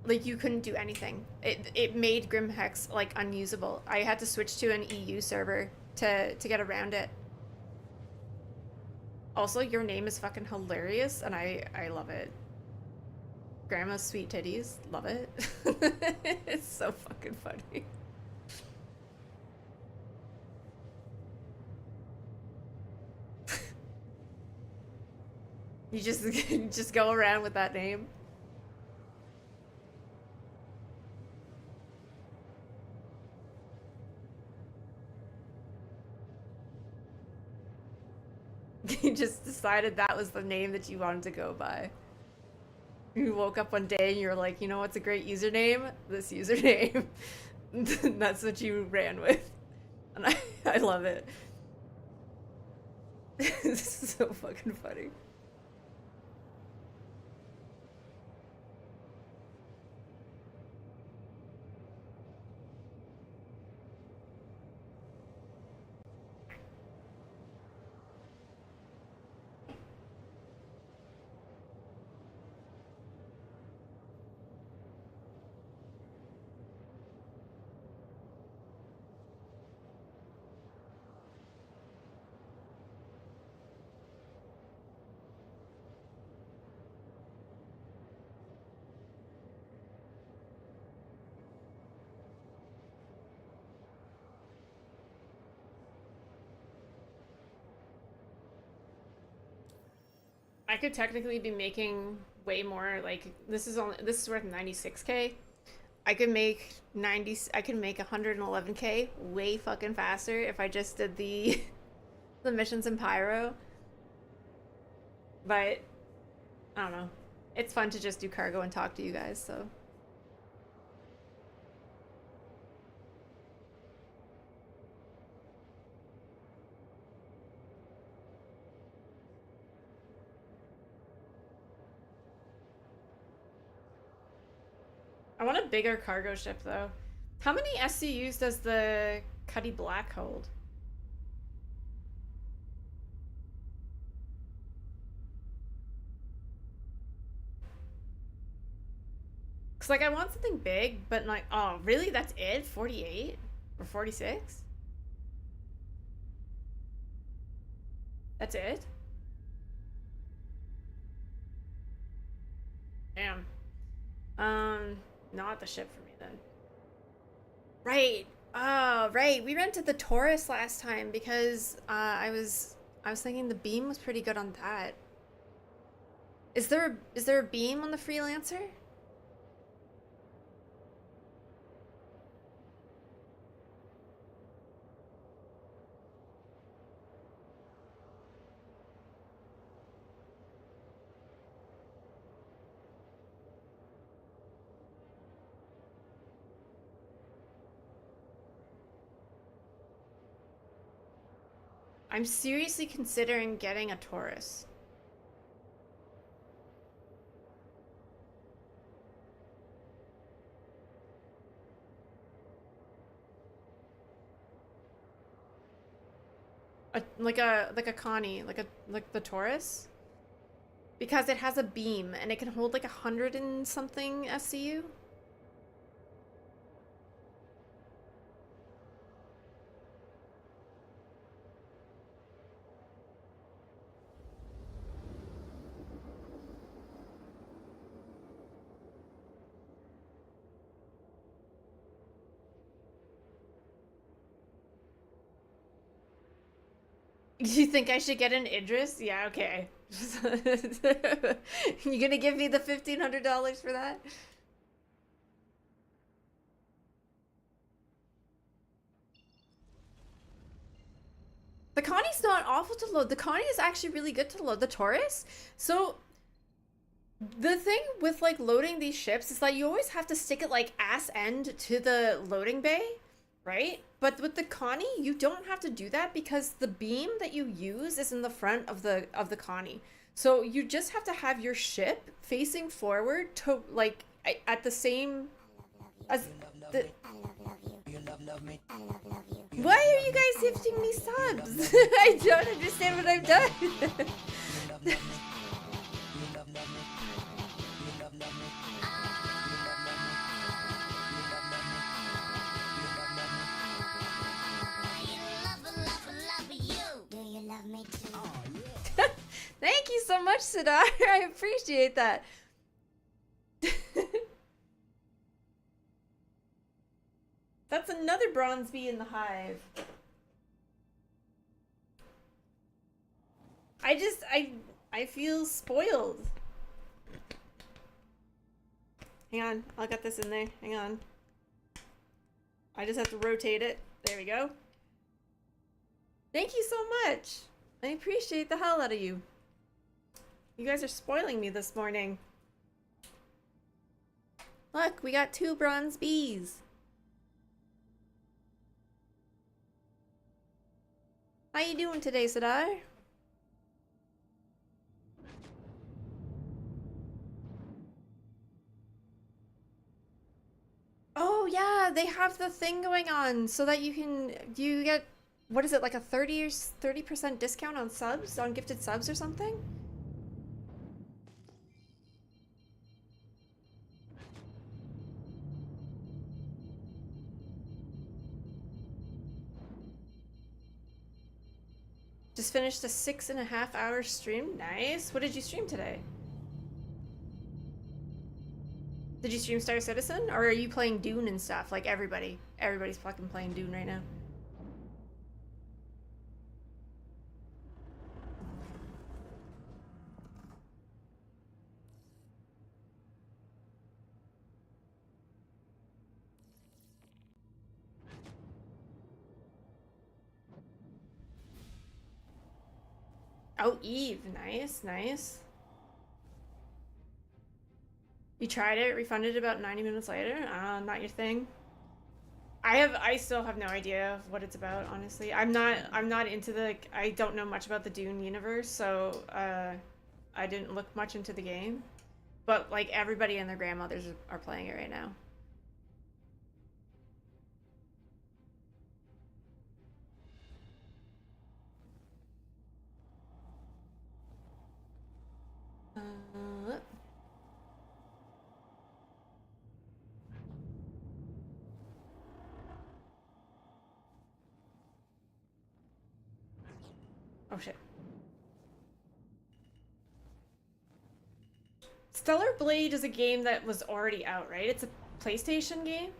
Like, you couldn't do anything. It made Grimhex, like, unusable. I had to switch to an EU server to get around it. Also, your name is fucking hilarious, and I love it. Grandma's sweet titties, love it. It's so fucking funny. You just go around with that name. You just decided that was the name that you wanted to go by. You woke up one day and you're like, you know what's a great username? This username. That's what you ran with. And I love it. This is so fucking funny. I could technically be making way more, like, this is worth 96k. I could make 111k way fucking faster if I just did the the missions in Pyro. But I don't know. It's fun to just do cargo and talk to you guys, so. I want a bigger cargo ship, though. How many SCUs does the Cuddy Black hold? Because like I want something big, but like, oh, really? That's it? 48 or 46? That's it? Damn. Not the ship for me then. Right. Oh, right. We rented the Taurus last time because I was thinking the beam was pretty good on that. Is there a beam on the Freelancer? I'm seriously considering getting a Taurus. Like a Connie, like the Taurus, because it has a beam and it can hold like 100 and something SCU. You think I should get an Idris? Yeah, okay. You gonna give me the $1,500 for that? The Connie's not awful to load. The Connie is actually really good to load. The Taurus. So the thing with like loading these ships is that you always have to stick it like ass end to the loading bay, right? But with the Connie, you don't have to do that because the beam that you use is in the front of the Connie. So you just have to have your ship facing forward to like at the same as the. Why are you guys gifting me subs? I don't understand what I've done. Thank you so much, Sidar. I appreciate that. That's another bronze bee in the hive. I feel spoiled. Hang on, I'll get this in there. Hang on. I just have to rotate it. There we go. Thank you so much. I appreciate the hell out of you. You guys are spoiling me this morning. Look, we got 2 bronze bees. How you doing today, Sadar? Oh yeah, they have the thing going on so that you get, what is it, like a 30% discount on subs, on gifted subs or something? Just finished a 6.5-hour stream. Nice. What did you stream today? Did you stream Star Citizen? Or are you playing Dune and stuff? Like everybody. Everybody's fucking playing Dune right now. Oh, Eve. Nice, nice. You tried it, refunded about 90 minutes later? Not your thing. I still have no idea what it's about, honestly. I'm not into the, I don't know much about the Dune universe, so I didn't look much into the game. But like everybody and their grandmothers are playing it right now. Oh shit. Stellar Blade is a game that was already out, right? It's a PlayStation game?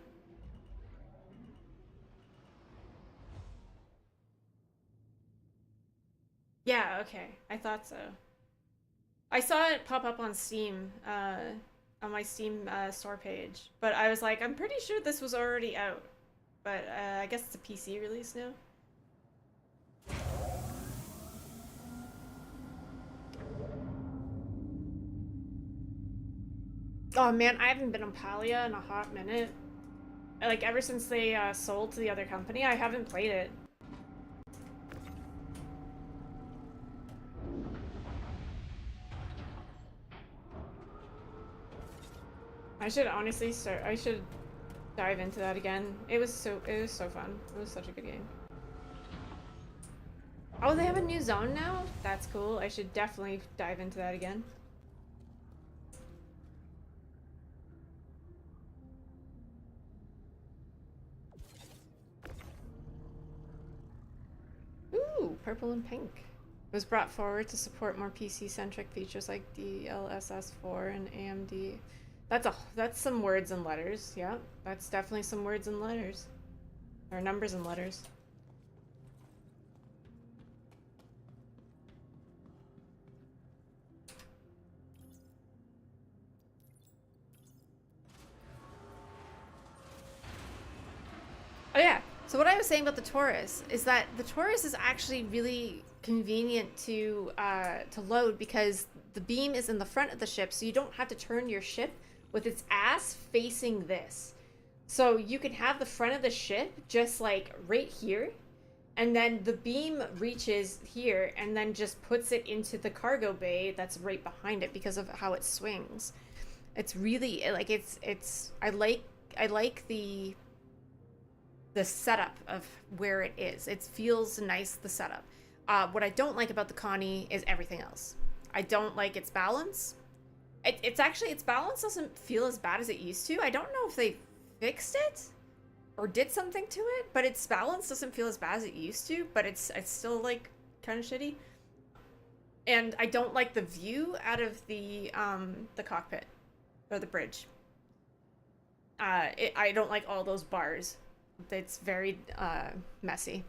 Yeah, okay. I thought so. I saw it pop up on Steam, on my Steam store page, but I was like, I'm pretty sure this was already out. But I guess it's a PC release now. Oh man, I haven't been on Palia in a hot minute. Like, ever since they sold to the other company, I haven't played it. I should honestly start. I should dive into that again. It was so fun. It was such a good game. Oh, they have a new zone now? That's cool. I should definitely dive into that again. Ooh, purple and pink. It was brought forward to support more PC-centric features like DLSS4 and AMD. That's some words and letters. Yeah, that's definitely some words and letters. Or numbers and letters. Oh yeah. So what I was saying about the Taurus is that the Taurus is actually really convenient to load because the beam is in the front of the ship, so you don't have to turn your ship with its ass facing this. So you can have the front of the ship just like right here, and then the beam reaches here and then just puts it into the cargo bay that's right behind it because of how it swings. It's really like it's I like the setup of where it is. It feels nice, the setup. What I don't like about the Connie is everything else. I don't like its balance. It's actually, its balance doesn't feel as bad as it used to. I don't know if they fixed it or did something to it, but its balance doesn't feel as bad as it used to, but it's still like kind of shitty. And I don't like the view out of the cockpit or the bridge. I don't like all those bars. It's very messy.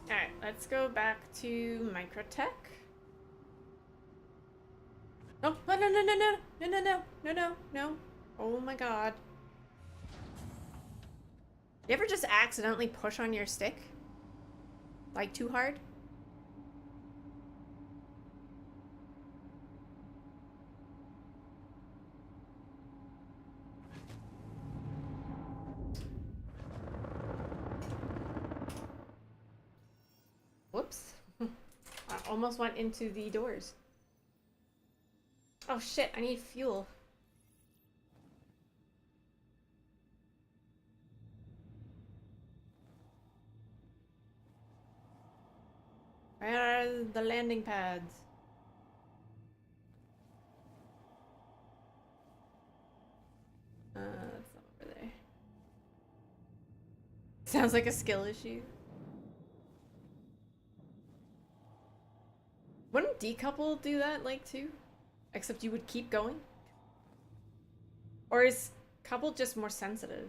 Alright, let's go back to Microtech. Oh, no, no, no, no, no, no, no, no, no, no, no. Oh my god. You ever just accidentally push on your stick? Like, too hard? Whoops. I almost went into the doors. Oh shit, I need fuel. Where are the landing pads? That's not over there. Sounds like a skill issue. Wouldn't decouple do that, like, too? Except you would keep going? Or is couple just more sensitive?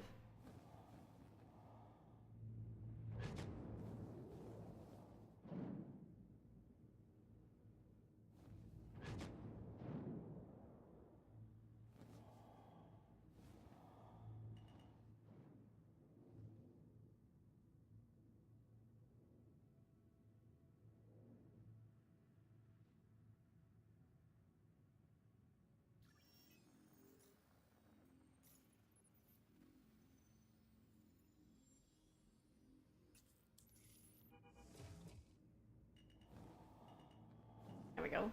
go.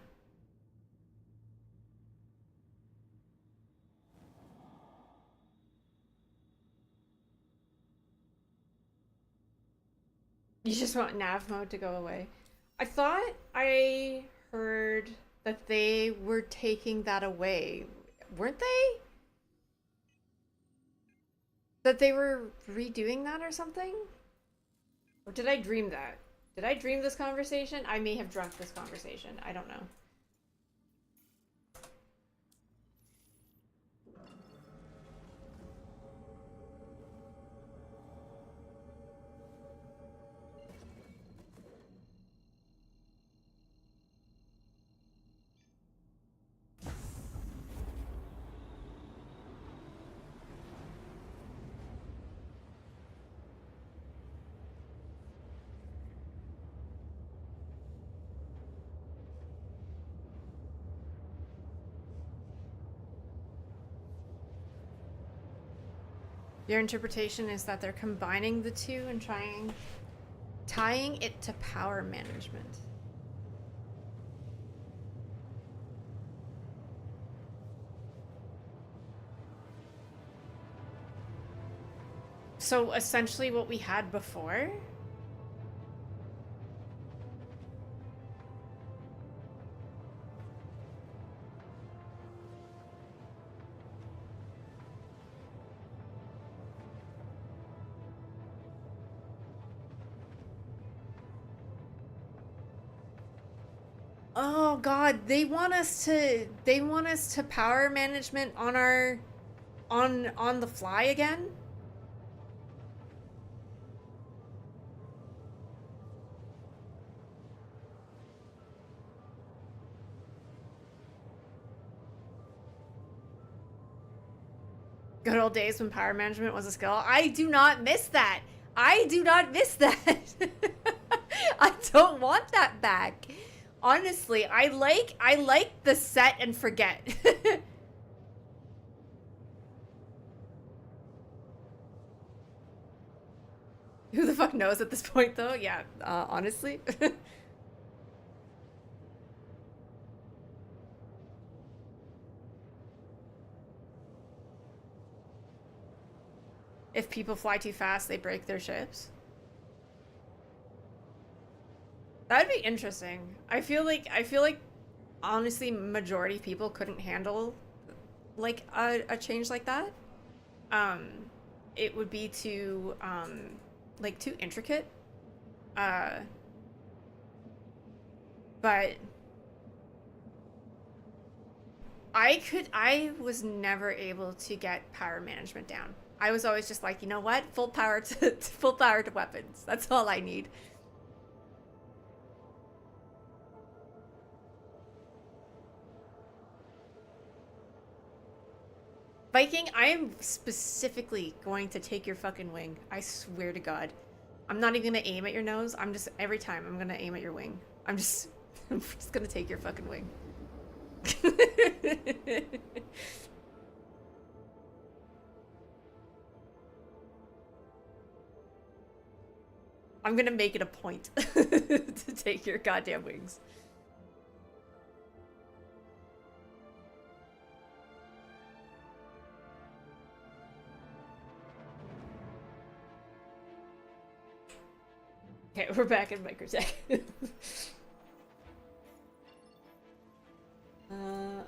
You just want nav mode to go away. I thought I heard that they were taking that away. Weren't they? That they were redoing that or something? Or did I dream that? Did I dream this conversation? I may have drunk this conversation. I don't know. Your interpretation is that they're combining the two and tying it to power management. So essentially what we had before? Oh god, they want us to power management on our on the fly again? Good old days when power management was a skill. I do not miss that. I do not miss that. I don't want that back. Honestly, I like the set and forget. Who the fuck knows at this point though? Yeah, honestly. If people fly too fast, they break their ships. That'd be interesting. I feel like honestly majority of people couldn't handle like a change like that. It would be too like too intricate. But I was never able to get power management down. I was always just like, you know what? Full power to full power to weapons. That's all I need. Viking, I am specifically going to take your fucking wing. I swear to God. I'm not even gonna aim at your nose. I'm just, every time I'm gonna aim at your wing. I'm just gonna take your fucking wing. I'm gonna make it a point to take your goddamn wings. Okay, we're back in microtech.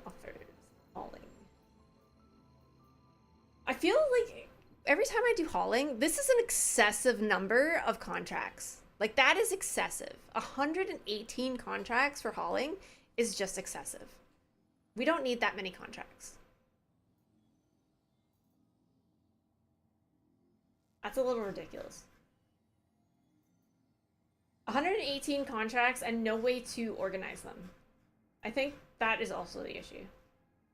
Offers. Hauling. I feel like every time I do hauling, this is an excessive number of contracts. Like, that is excessive. 118 contracts for hauling is just excessive. We don't need that many contracts. That's a little ridiculous. 118 contracts and no way to organize them. I think that is also the issue.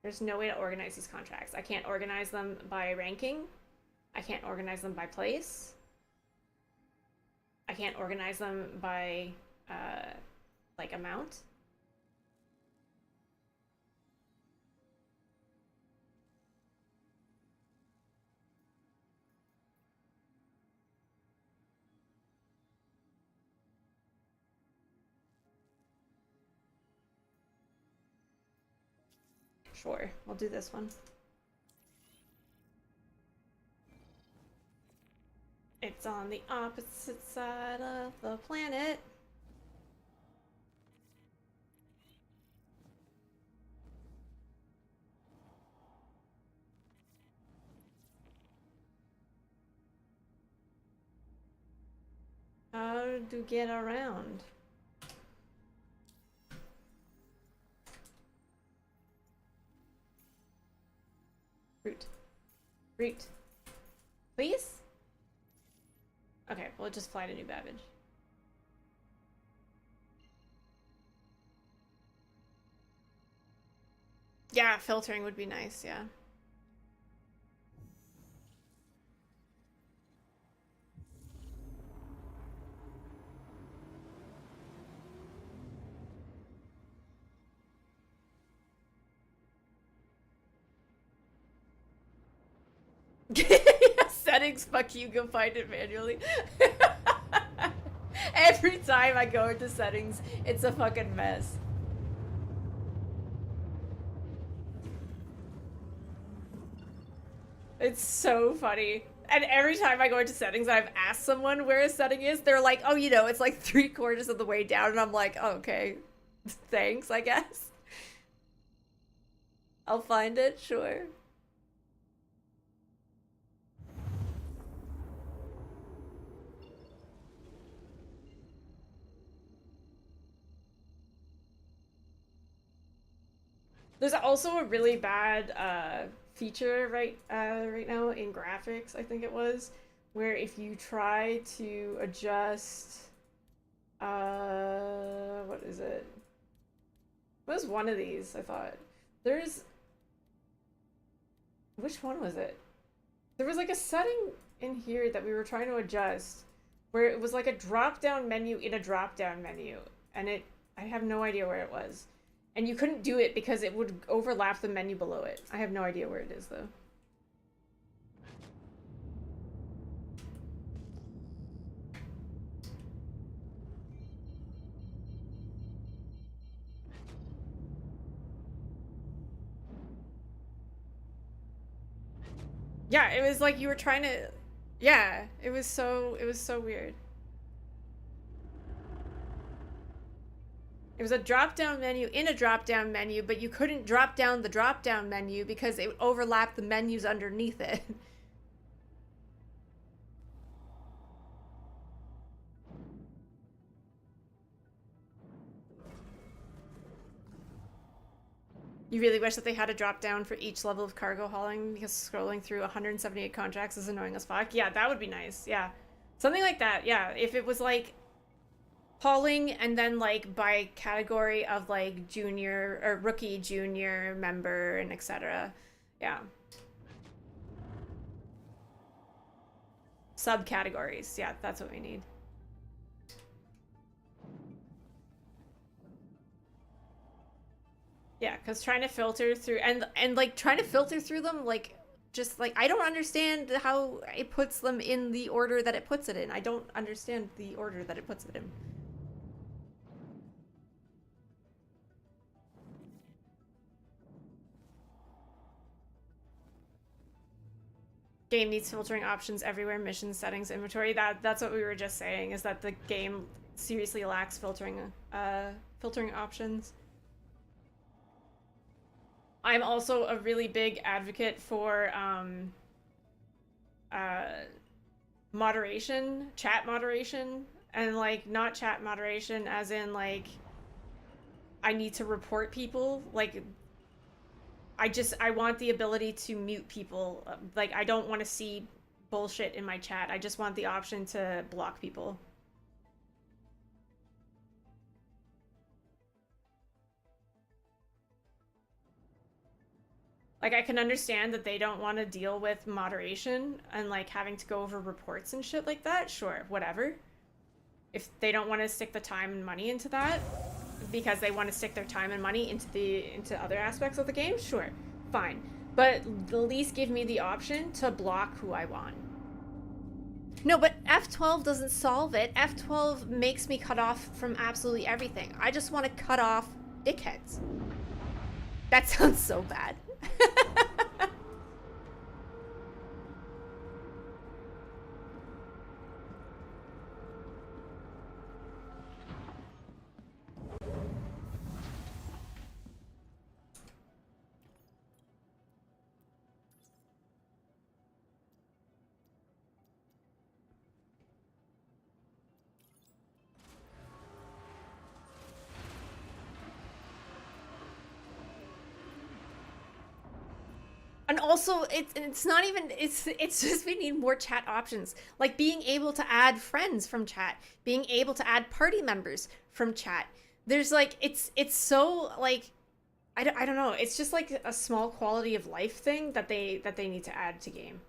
There's no way to organize these contracts. I can't organize them by ranking. I can't organize them by place. I can't organize them by, like, amount. Sure, we'll do this one. It's on the opposite side of the planet. How to get around? Root. Root. Please? Okay, we'll just fly to New Babbage. Yeah, filtering would be nice, yeah. Settings, fuck you, go find it manually. Every time I go into settings, it's a fucking mess. It's so funny. And every time I go into settings, I've asked someone where a setting is, they're like, oh, you know, it's like 3/4 of the way down, and I'm like, oh, okay, thanks, I guess. I'll find it, sure. There's also a really bad feature right now in graphics, I think it was, where if you try to adjust what is it? What was one of these, I thought? Which one was it? There was like a setting in here that we were trying to adjust where it was like a drop-down menu in a drop-down menu, and I have no idea where it was. And you couldn't do it because it would overlap the menu below it. I have no idea where it is, though. Yeah, it was like you were trying to... Yeah, it was so weird. It was a drop-down menu in a drop-down menu, but you couldn't drop down the drop-down menu because it overlapped the menus underneath it. You really wish that they had a drop-down for each level of cargo hauling, because scrolling through 178 contracts is annoying as fuck. Yeah, that would be nice. Yeah. Something like that, yeah. If it was like hauling and then like by category of like junior or rookie, junior, member, and etc. Yeah. Subcategories. Yeah, that's what we need. Yeah, because trying to filter through and like trying to filter through them, like just like I don't understand how it puts them in the order that it puts it in. I don't understand the order that it puts it in. Game needs filtering options everywhere, mission settings, inventory. That's what we were just saying, is that the game seriously lacks filtering options. I'm also a really big advocate for moderation, chat moderation, and like not chat moderation as in like I need to report people. Like I want the ability to mute people. Like I don't want to see bullshit in my chat. I just want the option to block people. Like, I can understand that they don't want to deal with moderation and, like, having to go over reports and shit like that. Sure, whatever. If they don't want to stick the time and money into that, because they want to stick their time and money into other aspects of the game, sure, fine. But at least give me the option to block who I want. No, but F12 doesn't solve it. F12 makes me cut off from absolutely everything. I just want to cut off dickheads. That sounds so bad. And also, it's not even, it's just we need more chat options. Like being able to add friends from chat, being able to add party members from chat. There's like, it's so like, I don't know. It's just like a small quality of life thing that they need to add to game.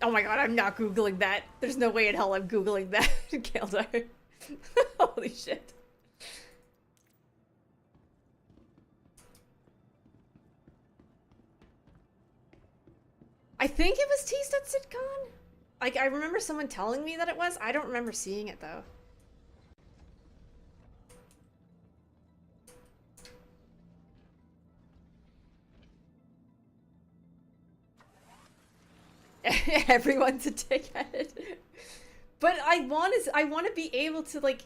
Oh my god, I'm not Googling that. There's no way in hell I'm Googling that, Galdar. Holy shit. I think it was T.SitCon? Like, I remember someone telling me that it was. I don't remember seeing it, though. Everyone's a dickhead. But I want to be able to like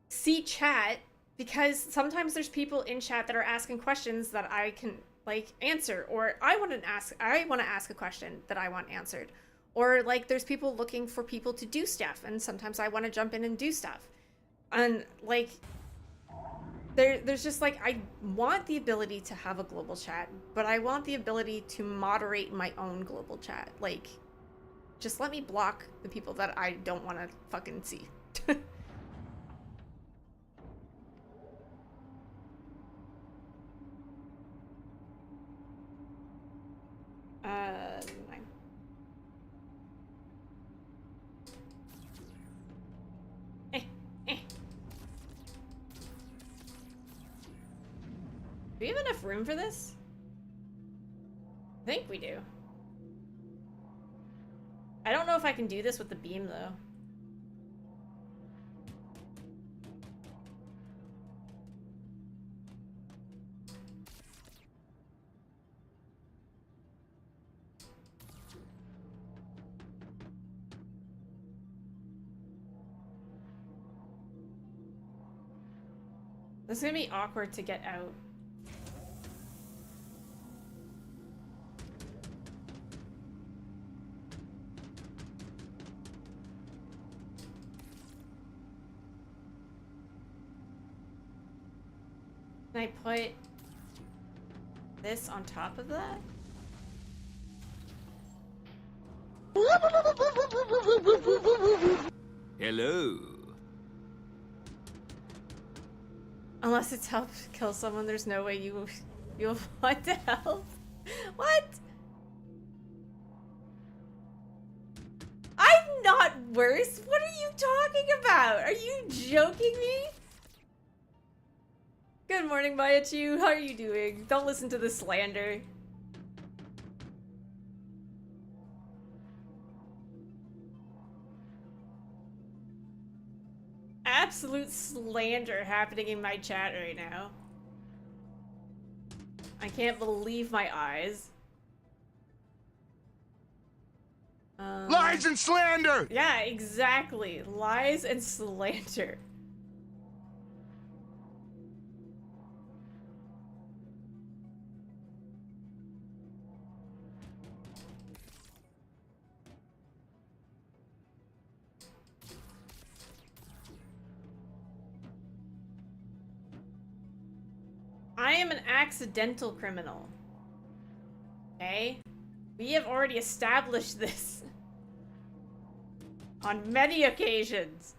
see chat, because sometimes there's people in chat that are asking questions that I can like answer, or I want to ask a question that I want answered, or like there's people looking for people to do stuff, and sometimes I want to jump in and do stuff, and like there's just like, I want the ability to have a global chat, but I want the ability to moderate my own global chat. Like, just let me block the people that I don't want to fucking see. Nine. Do we have enough room for this? I think we do. I don't know if I can do this with the beam, though. This is gonna be awkward to get out. Can I put this on top of that? Hello. Unless it's help kill someone, there's no way you'll want to help. What? I'm not worse. What are you talking about? Are you joking me? Good morning, Mayachu. How are you doing? Don't listen to the slander. Absolute slander happening in my chat right now. I can't believe my eyes. Lies and slander! Yeah, exactly. Lies and slander. I am an accidental criminal. Okay? We have already established this on many occasions.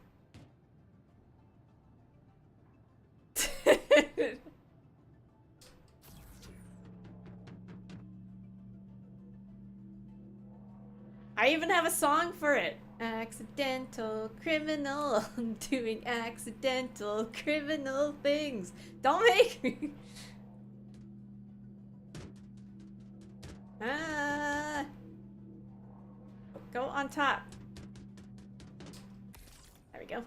I even have a song for it. Accidental criminal, doing accidental criminal things. Don't make me. Ah. Go on top. There we go.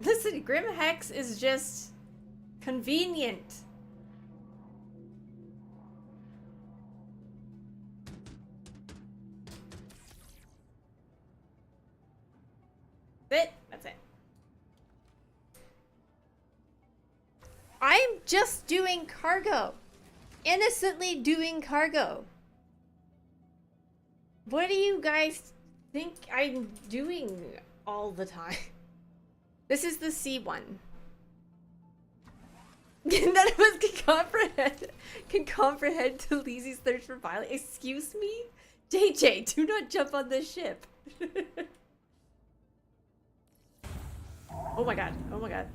Listen, Grim Hex is just convenient. That's it. I'm just doing cargo. Innocently doing cargo. What do you guys think I'm doing all the time? This is the C1. None of us can comprehend Talisi's thirst for violence. Excuse me? JJ, do not jump on this ship. Oh my god. Oh my god.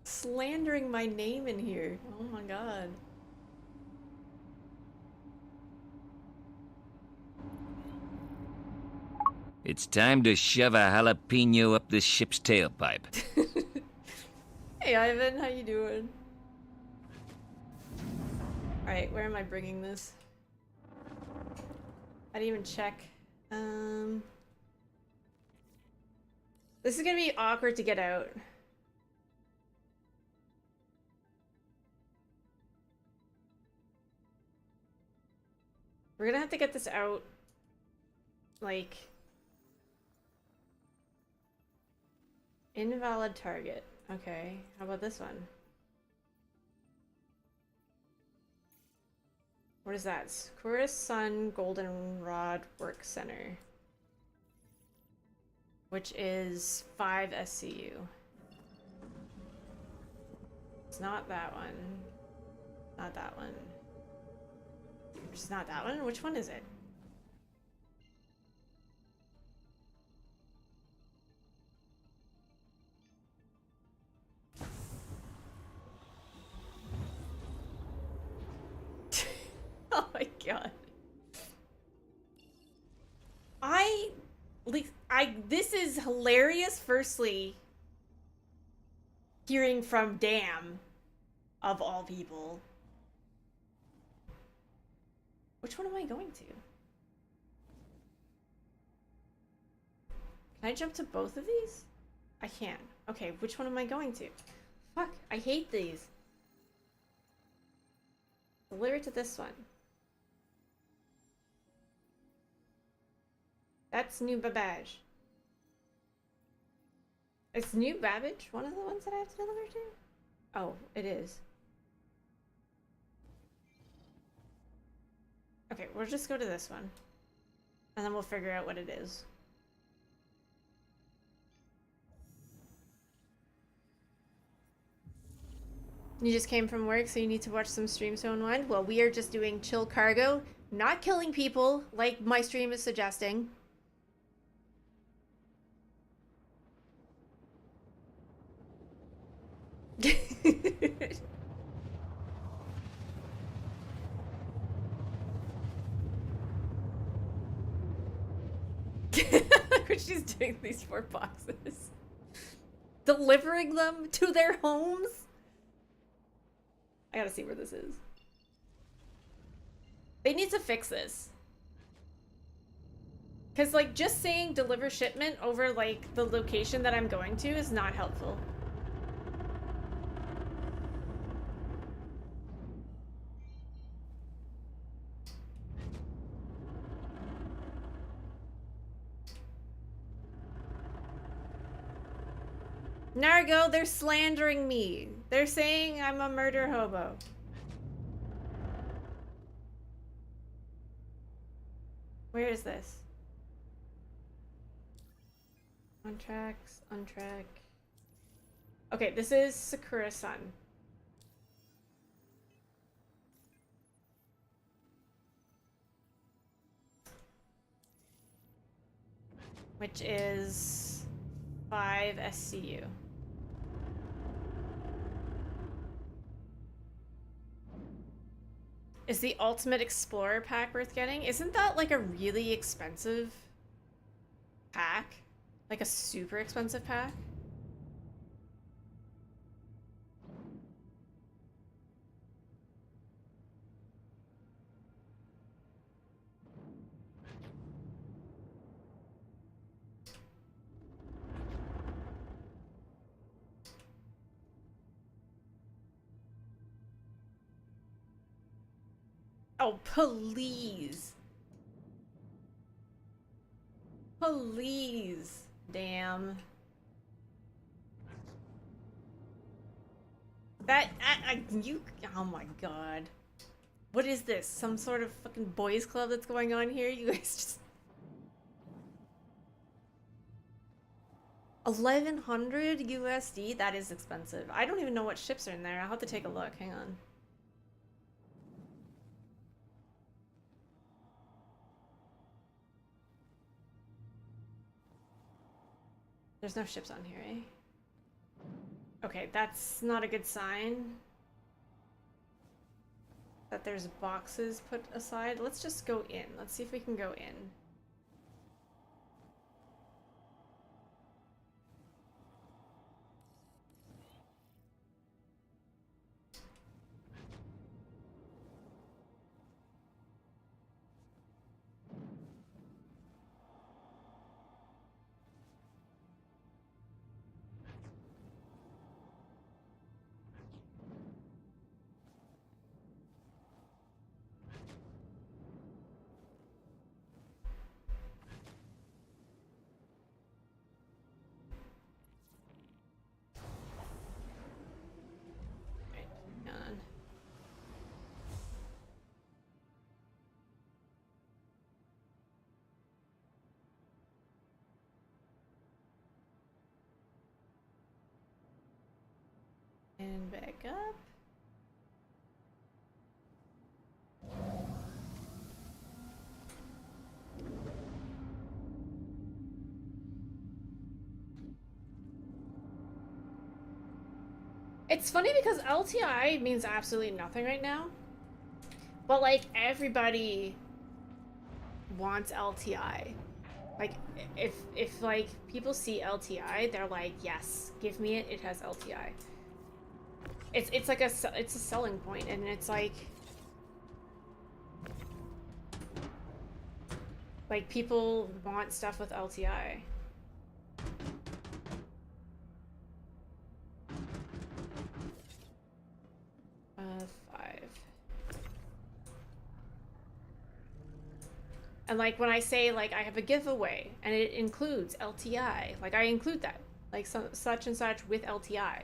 Slandering my name in here. Oh my god. It's time to shove a jalapeno up this ship's tailpipe. Hey Ivan, how you doing? Alright, where am I bringing this? I didn't even check. This is gonna be awkward to get out. We're gonna have to get this out, like, invalid target. Okay, how about this one? What is that? Chorus Sun Goldenrod Work Center, which is 5 SCU. It's not that one. Not that one. It's not that one? Which one is it? Oh my god. This is hilarious, firstly. Hearing from Dam, of all people. Which one am I going to? Can I jump to both of these? I can. Okay, which one am I going to? Fuck, I hate these. Deliver to this one. That's New Babbage. Is New Babbage one of the ones that I have to deliver to? Oh, it is. Okay, we'll just go to this one. And then we'll figure out what it is. You just came from work, so you need to watch some streams to unwind? Well, we are just doing chill cargo, not killing people, like my stream is suggesting. She's doing these 4 boxes. Delivering them to their homes? I gotta see where this is. They need to fix this. Because, like, just saying deliver shipment over, like, the location that I'm going to is not helpful. Nargo, they're slandering me. They're saying I'm a murder hobo. Where is this? On tracks, on track. Okay, this is Sakura Sun. Which is 5 SCU. Is the Ultimate Explorer pack worth getting? Isn't that like a really expensive pack? Like a super expensive pack? Oh, please. Please. Damn. You, oh my god. What is this? Some sort of fucking boys club that's going on here? You guys just... 1100 USD? That is expensive. I don't even know what ships are in there. I'll have to take a look. Hang on. There's no ships on here, eh? Okay, that's not a good sign. That there's boxes put aside. Let's just go in. Let's see if we can go in. And back up. It's funny because LTI means absolutely nothing right now. But like everybody wants LTI. Like if like people see LTI, they're like, yes, give me it. It has LTI. It's like it's a selling point, and it's like people want stuff with LTI. Five. And like when I say like I have a giveaway and it includes LTI, like I include that, like such and such with LTI.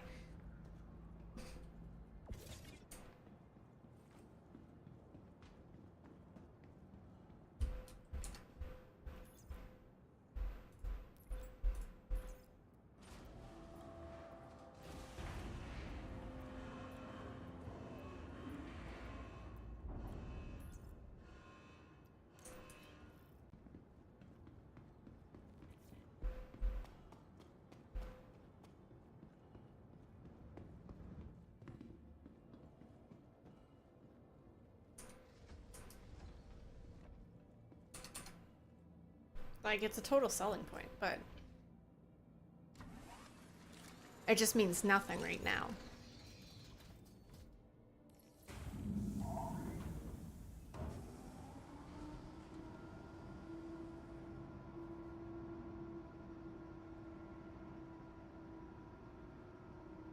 Like, it's a total selling point, but it just means nothing right now.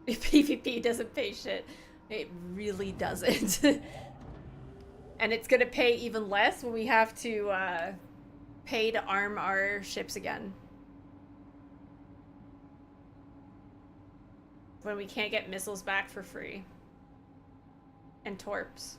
PvP doesn't pay shit. It really doesn't. And it's gonna pay even less when we have to, pay to arm our ships again. When we can't get missiles back for free. And torps.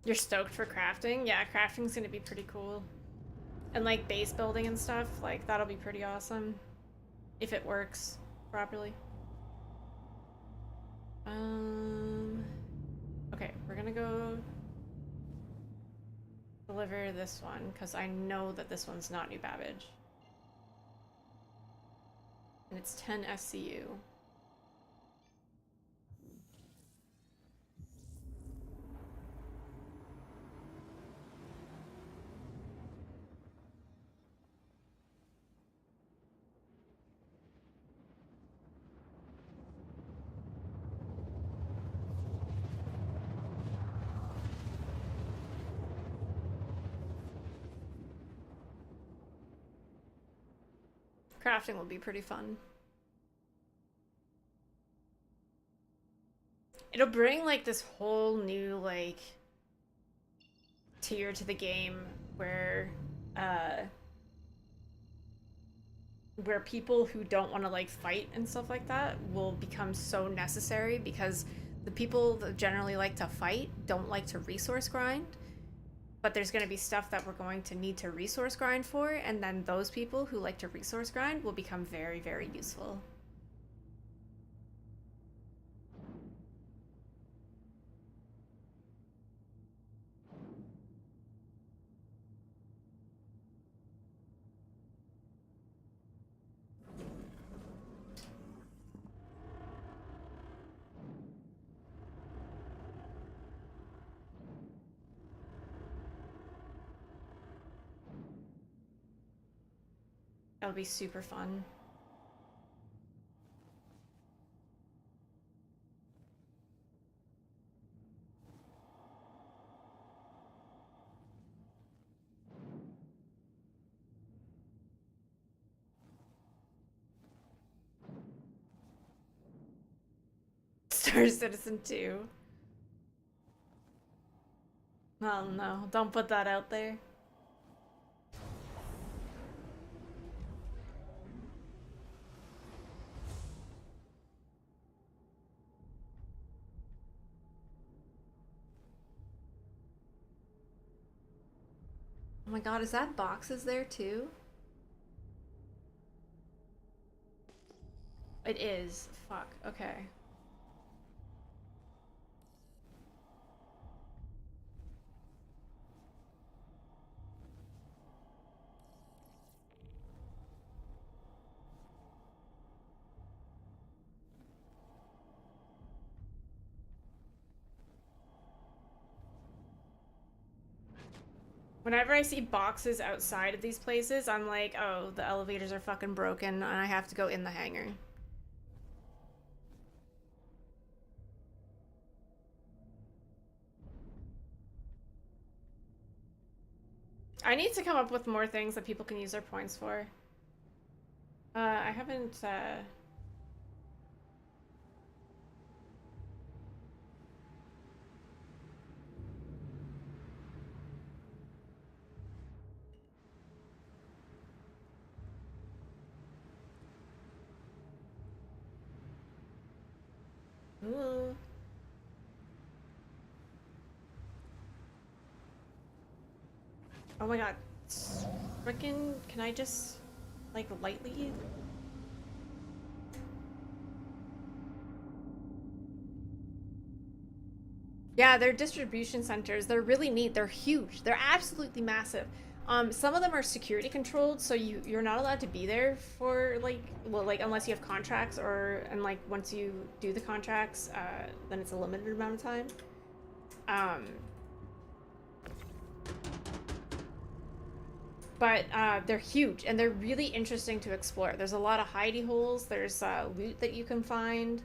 You're stoked for crafting? Yeah, crafting's gonna be pretty cool. And like base building and stuff, like that'll be pretty awesome. If it works properly. Okay, we're gonna go deliver this one, because I know that this one's not New Babbage. And it's 10 SCU. Crafting will be pretty fun. It'll bring like this whole new like tier to the game where people who don't want to like fight and stuff like that will become so necessary, because the people that generally like to fight don't like to resource grind. But there's going to be stuff that we're going to need to resource grind for, and then those people who like to resource grind will become very, very useful. That'll be super fun. Star Citizen 2. Oh no, don't put that out there. Oh my god, is that boxes there too? It is. Fuck. Okay. Whenever I see boxes outside of these places, I'm like, oh, the elevators are fucking broken and I have to go in the hangar. I need to come up with more things that people can use their points for. I haven't, Ooh. Oh my god. Frickin', can I just, like, lightly? Yeah, they're distribution centers. They're really neat. They're huge. They're absolutely massive. Some of them are security controlled, so you're not allowed to be there for like, well, like unless you have contracts, or and like once you do the contracts, then it's a limited amount of time. But they're huge and they're really interesting to explore. There's a lot of hidey holes. There's loot that you can find.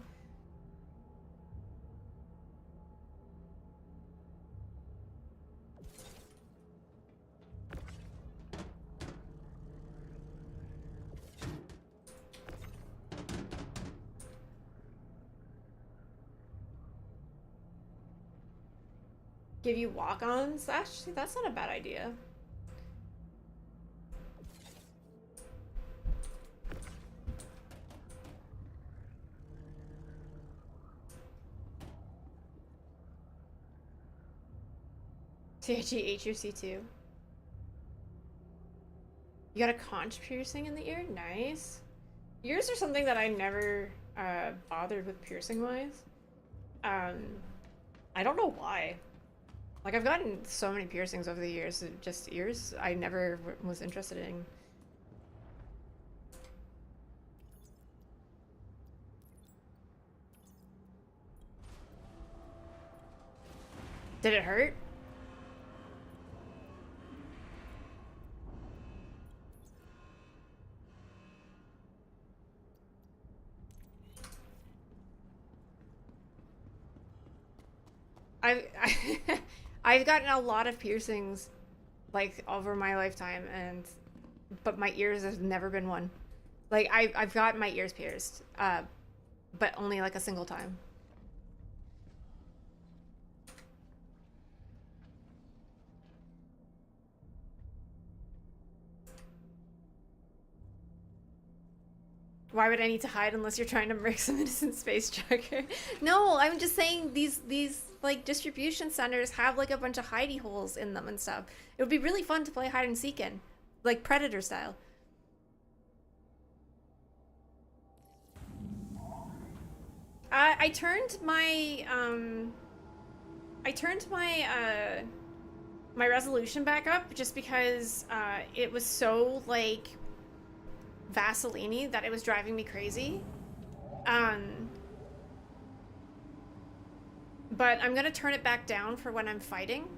Give you walk-ons? Actually, that's not a bad idea. THC too. You got a conch piercing in the ear? Nice. Ears are something that I never bothered with piercing wise. I don't know why. Like, I've gotten so many piercings over the years, just ears I never was interested in. Did it hurt? I've gotten a lot of piercings, like, over my lifetime, but my ears have never been one. Like, I've got my ears pierced, but only like a single time. Why would I need to hide unless you're trying to murk some innocent space trucker? No, I'm just saying these like distribution centers have like a bunch of hidey holes in them and stuff. It would be really fun to play hide and seek in, like Predator style. I turned my resolution back up just because it was so like Vaseline-y that it was driving me crazy. But I'm gonna turn it back down for when I'm fighting.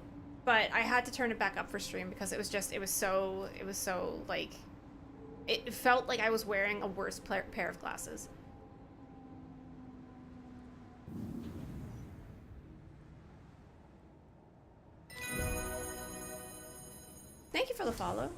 But I had to turn it back up for stream because it was so like, it felt like I was wearing a worse pair of glasses. Thank you for the follow.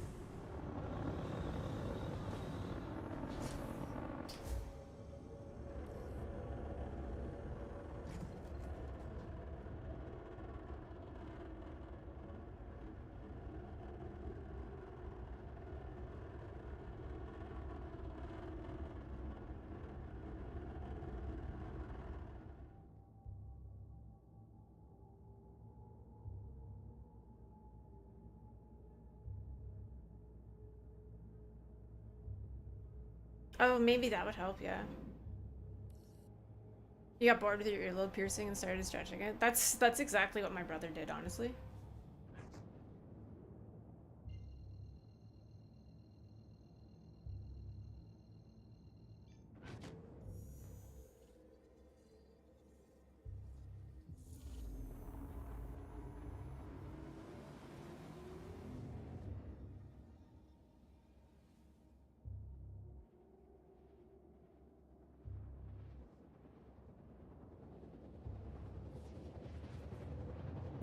Oh, maybe that would help, yeah. You got bored with your earlobe piercing and started stretching it? That's exactly what my brother did, honestly.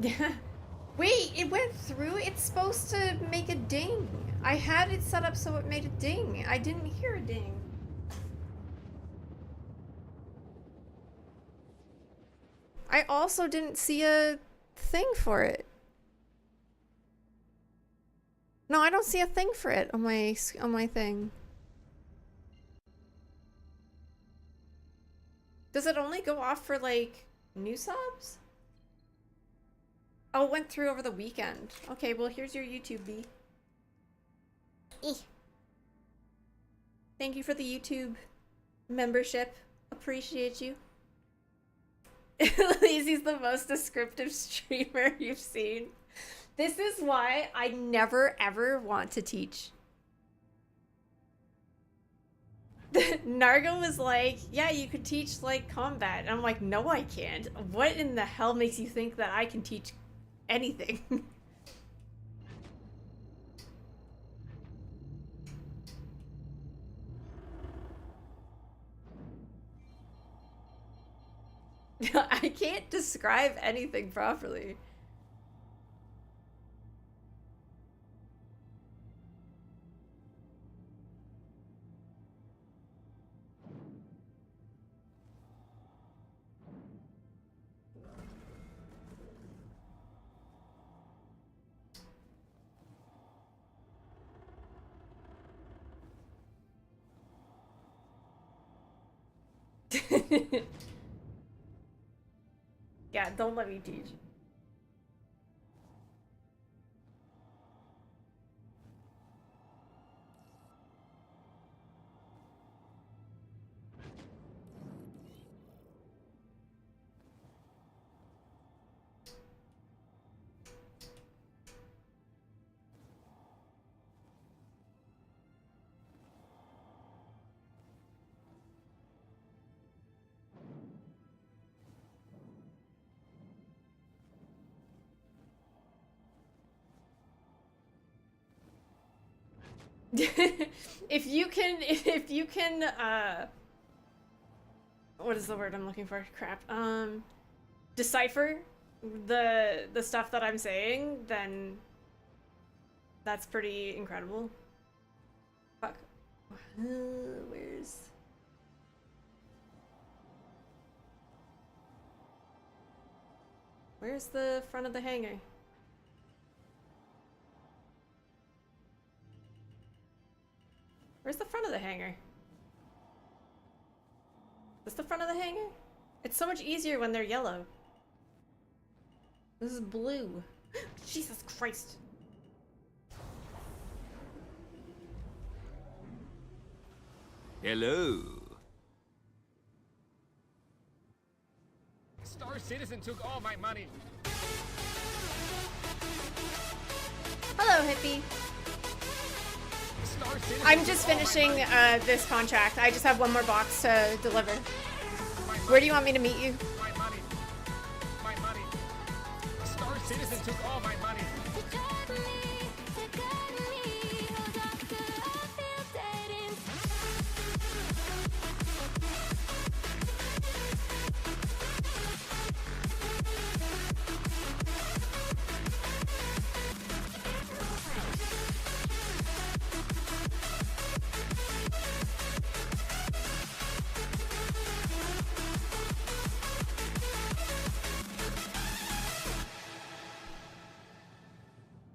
Yeah. Wait, it went through? It's supposed to make a ding. I had it set up so it made a ding. I didn't hear a ding. I also didn't see a thing for it. No, I don't see a thing for it on my thing. Does it only go off for like new subs? Oh, it went through over the weekend. Okay, well, here's your YouTube, B. Thank you for the YouTube membership. Appreciate you. Lazy's the most descriptive streamer you've seen. This is why I never, ever want to teach. Nargo was like, yeah, you could teach, like, combat. And I'm like, no, I can't. What in the hell makes you think that I can teach anything? I can't describe anything properly. Yeah, don't let me teach. if you can, what is the word I'm looking for? Crap. Decipher the stuff that I'm saying, then that's pretty incredible. Fuck. Where's the front of the hangar? Where's the front of the hangar? Is this the front of the hangar? It's so much easier when they're yellow. This is blue. Jesus Christ. Hello. Star Citizen took all my money. Hello, hippie. Star Citizen I'm just took all my finishing money. this contract. I just have one more box to deliver. My Where do you want me to meet you? My money. My money. Star Citizen took all my money.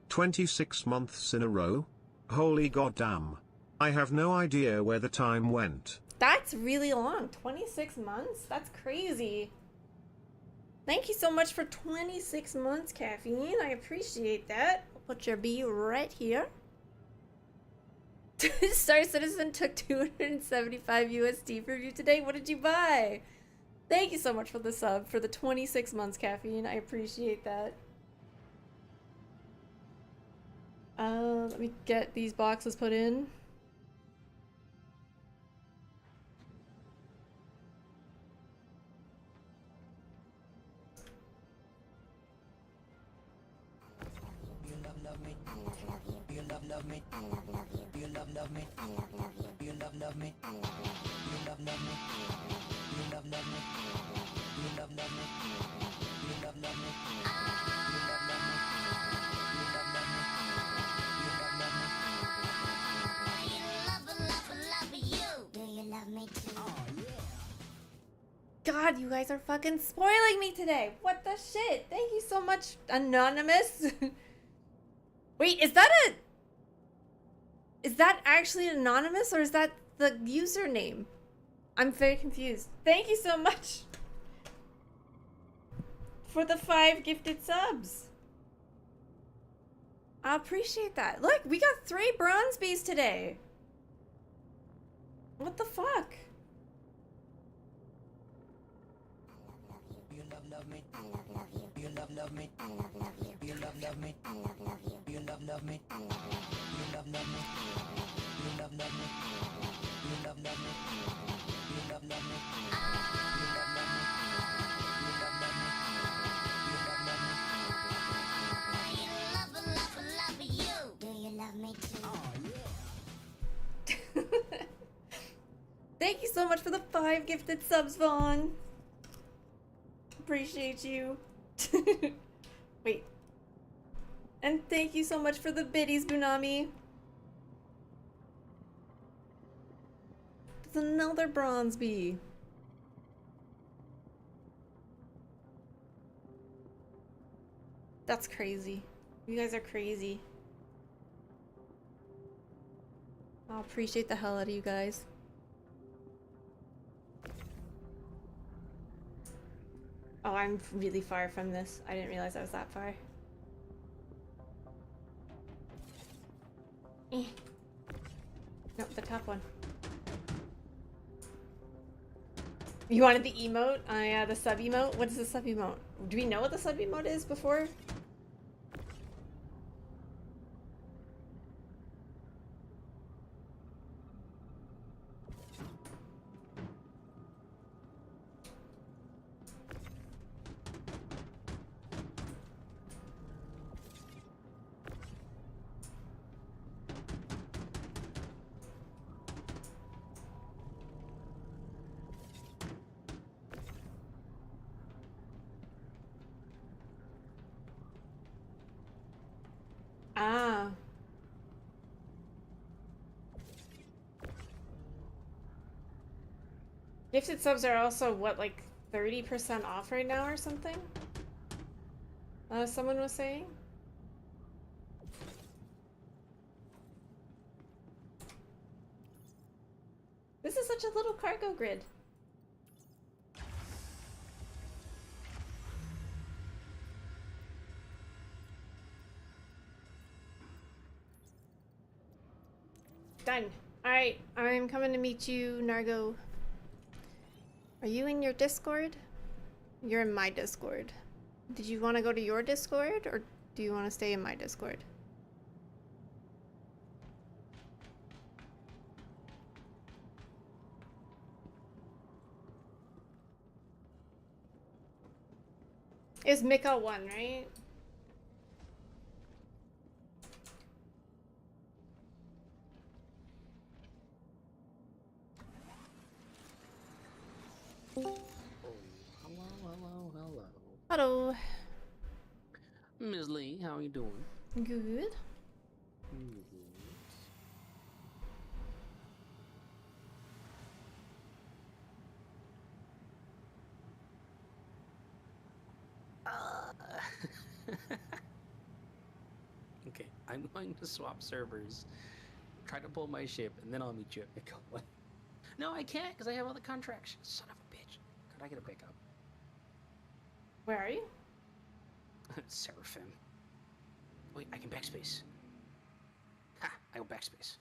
"26 months in a row? Holy goddamn. I have no idea where the time went." That's really long. 26 months? That's crazy. Thank you so much for 26 months, Caffeine. I appreciate that. I'll put your B right here. Star Citizen took 275 USD for you today. What did you buy? Thank you so much for the sub, for the 26 months, Caffeine. I appreciate that. Let me get these boxes put in. God, you guys are fucking spoiling me today. What the shit? Thank you so much, Anonymous. Wait, is that actually anonymous, or is that the username? I'm very confused. Thank you so much for the 5 gifted subs. I appreciate that. Look, we got 3 bronze bees today. What the fuck? Thank you so much for the 5 gifted subs, Vaughn. Appreciate you. Wait. And thank you so much for the biddies, Bunami. There's another bronze bee. That's crazy. You guys are crazy. I'll appreciate the hell out of you guys. Oh, I'm really far from this. I didn't realize I was that far. Nope, the top one. You wanted the emote? Yeah, the sub emote? What is the sub emote? Do we know what the sub emote is before? Ah. Gifted subs are also, what, like 30% off right now or something? Someone was saying? This is such a little cargo grid. Done. Alright, I'm coming to meet you, Nargo. Are you in your Discord? You're in my Discord. Did you want to go to your Discord, or do you want to stay in my Discord? It's Mika 1, right? Hello. Hello. Ms. Lee, how are you doing? Good. Okay, I'm going to swap servers, try to pull my ship, and then I'll meet you at pickup. No, I can't because I have all the contracts. Son of a bitch. Could I get a pickup? Where are you? Seraphim. Wait, I can backspace. Ha! I go backspace.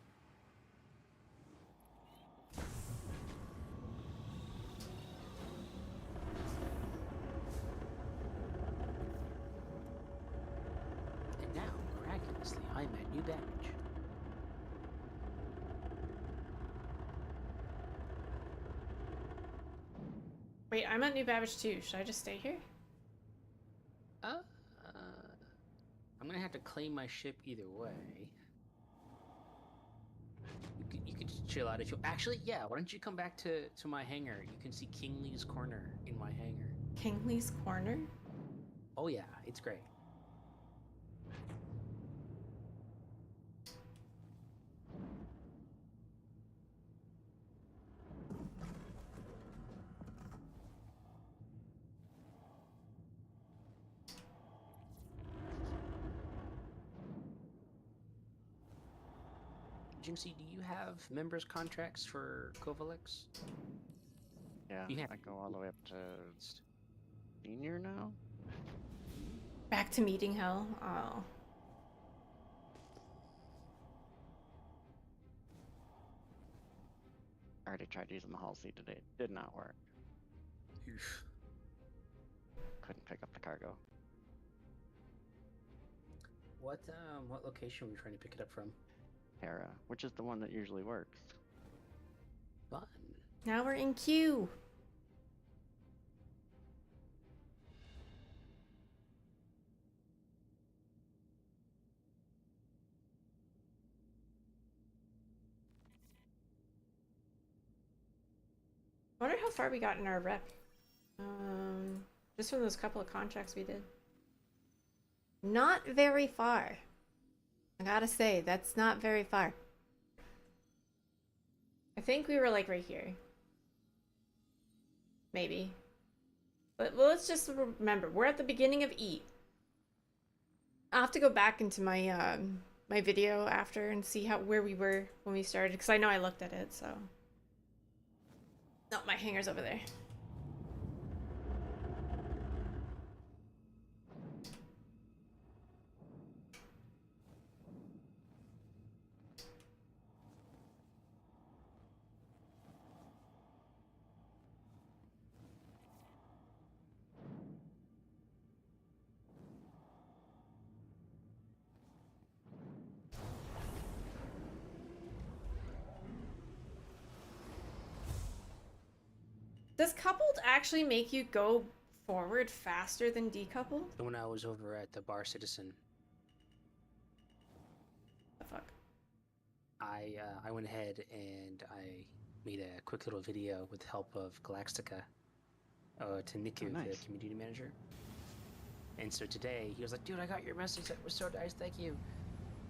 And now, miraculously, I'm at New Babbage. Wait, I'm at New Babbage too. Should I just stay here? I'm gonna have to claim my ship either way. You could just chill out if you actually. Yeah, why don't you come back to my hangar? You can see Kingsley's Corner in my hangar. Kingsley's Corner? Oh yeah, it's great. Jinxie, do you have members contracts for Kovalex? Yeah, You have- I go all the way up to senior now. Back to meeting hell? Oh. I already tried using the hall seat today. It did not work. Oof. Couldn't pick up the cargo. What location were you trying to pick it up from? Hera, which is the one that usually works. Fun. Now we're in queue. I wonder how far we got in our rep. Just from those couple of contracts we did. Not very far. I gotta say, that's not very far. I think we were like right here. Maybe. But well, let's just remember, we're at the beginning of E. I'll have to go back into my my video after and see where we were when we started, because I know I looked at it, so. No, my hanger's over there. Does coupled actually make you go forward faster than decoupled? When I was over at the Bar Citizen, The fuck? I went ahead and I made a quick little video with the help of Galactica to Niku, nice. the community manager. And so today he was like, "Dude, I got your message. That was so nice. Thank you."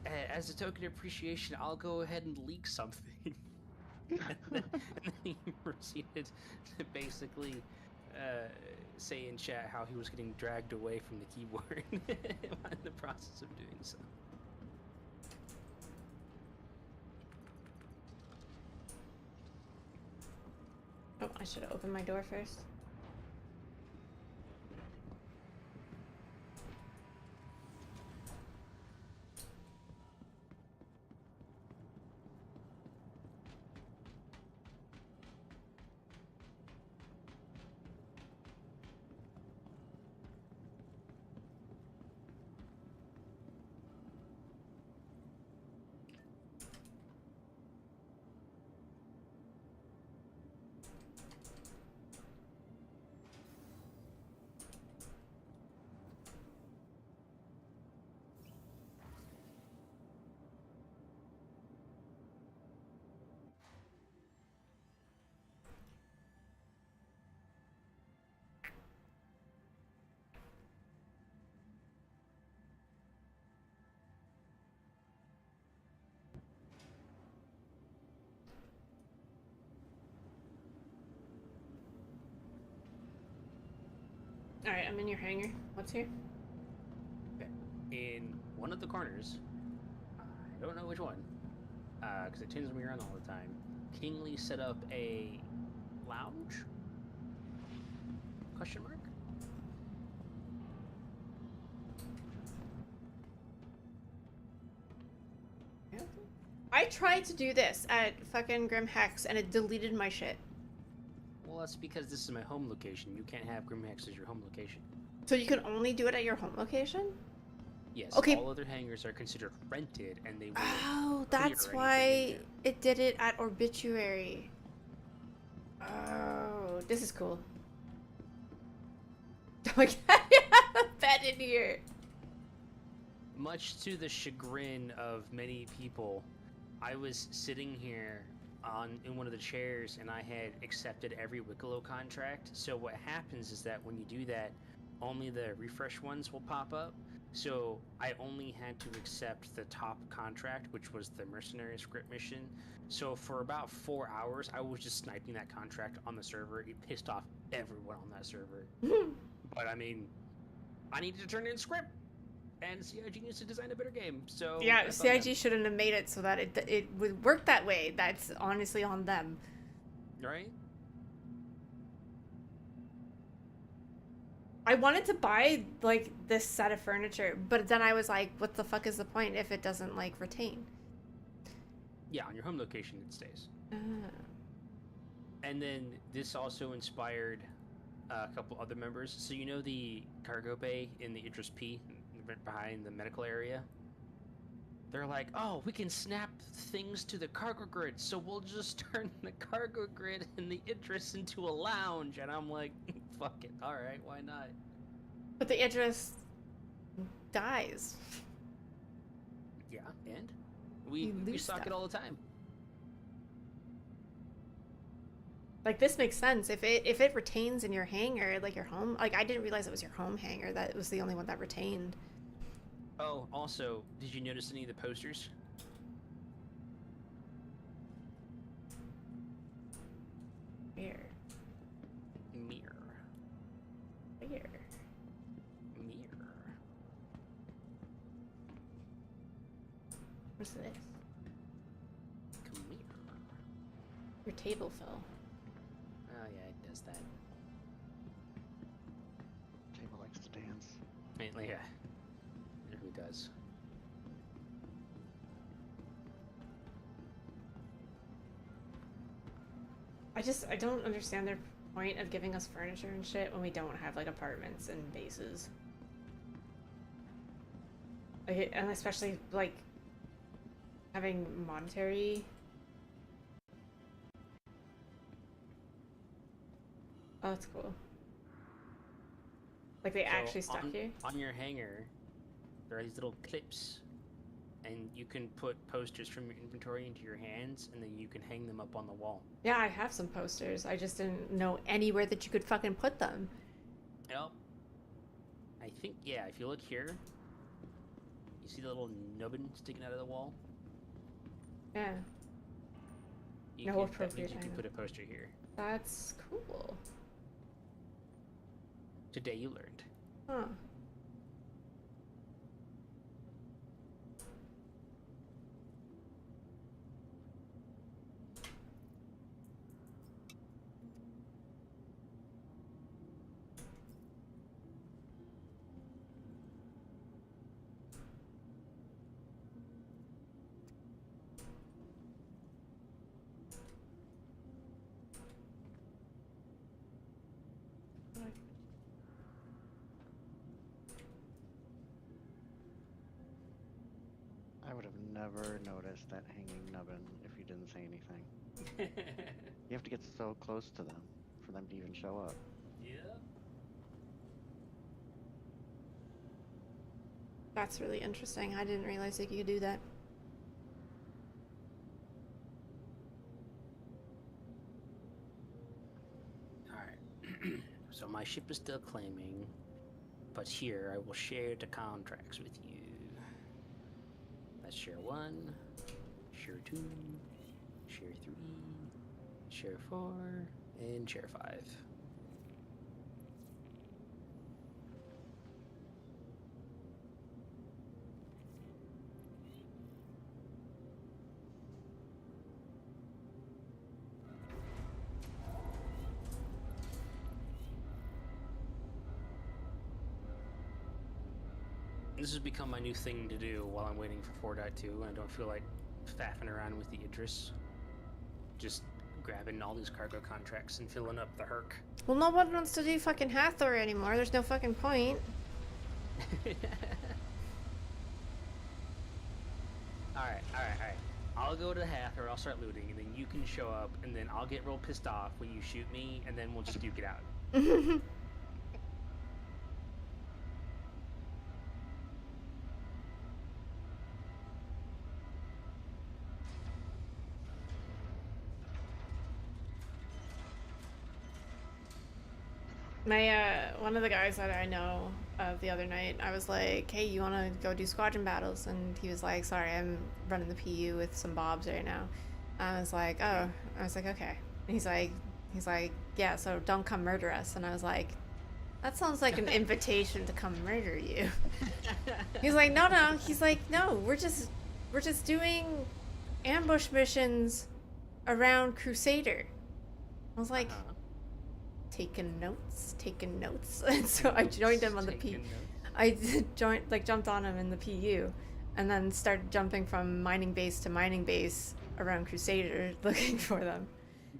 as a token of appreciation, I'll go ahead and leak something. and then he proceeded to basically say in chat how he was getting dragged away from the keyboard in the process of doing so. Oh, I should have opened my door first. Alright, I'm in your hangar. What's here? Okay. In one of the corners, I don't know which one, because it turns me around all the time, Kingly set up a lounge? Question mark? I tried to do this at fucking Grim Hex and it deleted my shit. Well, that's because this is my home location. You can't have Grimhex as your home location. So you can only do it at your home location? Yes, Okay. all other hangars are considered rented, and they will Oh, clear that's anything why in there. it did it at Obituary. Oh, this is cool. Oh my god, I have a bed in here. Much to the chagrin of many people, I was sitting here in one of the chairs, and I had accepted every Wicklow contract. So what happens is that when you do that, only the refresh ones will pop up. So I only had to accept the top contract, which was the mercenary script mission. So for about 4 hours, I was just sniping that contract on the server. It pissed off everyone on that server. But I mean, I needed to turn in script, and CIG needs to design a better game. So Yeah, that's on them. CIG shouldn't have made it so that it would work that way. That's honestly on them. Right? I wanted to buy, like, this set of furniture, but then I was like, what the fuck is the point if it doesn't, like, retain? Yeah, on your home location it stays. Ah. And then this also inspired a couple other members. So you know the cargo bay in the Idris P behind the medical area? They're like, oh, we can snap things to the cargo grid, so we'll just turn the cargo grid in the Idris into a lounge. And I'm like, fuck it, alright, why not? But the Idris dies. Yeah, and? We lose stock stuff. it all the time. Like, this makes sense. If it retains in your hangar, like your home, like, I didn't realize it was your home hangar, that it was the only one that retained. Oh, also, did you notice any of the posters? Where? Mirror. Where? Mirror. What's this? Come here. Your table fell. Oh yeah, it does that. Table likes to dance. Yeah. It really does. I don't understand their point of giving us furniture and shit when we don't have, like, apartments and bases. Like, and especially, like, having monetary. Oh, that's cool. Like, they actually stuck here? On your hanger, there are these little clips, and you can put posters from your inventory into your hands, and then you can hang them up on the wall. Yeah, I have some posters. I just didn't know anywhere that you could fucking put them. Yep. I think, yeah, if you look here, you See the little nubbin sticking out of the wall? Yeah. You No can, that appropriate means you can item. put a poster here. That's cool. Today you learned. Huh. I would have never noticed that hanging nubbin if you didn't say anything. You have to get so close to them for them to even show up. Yep. That's really interesting. I didn't realize that you could do that. Alright. So my ship is still claiming, but here I will share the contracts with you. Let's share 1, share 2, share 3, share 4, and share 5. This has become my new thing to do while I'm waiting for 4.2 and I don't feel like faffing around with the Idris. Just grabbing all these cargo contracts and filling up the Herc. Well, no one wants to do fucking Hathor anymore. There's no fucking point. Alright. I'll go to Hathor, I'll start looting, and then you can show up, and then I'll get real pissed off when you shoot me, and then we'll just duke it out. My, one of the guys that I know of the other night, I was like, hey, you want to go do squadron battles? And he was like, sorry, I'm running the PU with some bobs right now. I was like, oh. I was like, okay. And he's like, yeah, so don't come murder us. And I was like, that sounds like an invitation to come murder you. He's like, no. He's like, no, we're just doing ambush missions around Crusader. I was like, taking notes. And so I joined him on the PU. I jumped on him in the PU and then started jumping from mining base to mining base around Crusader looking for them.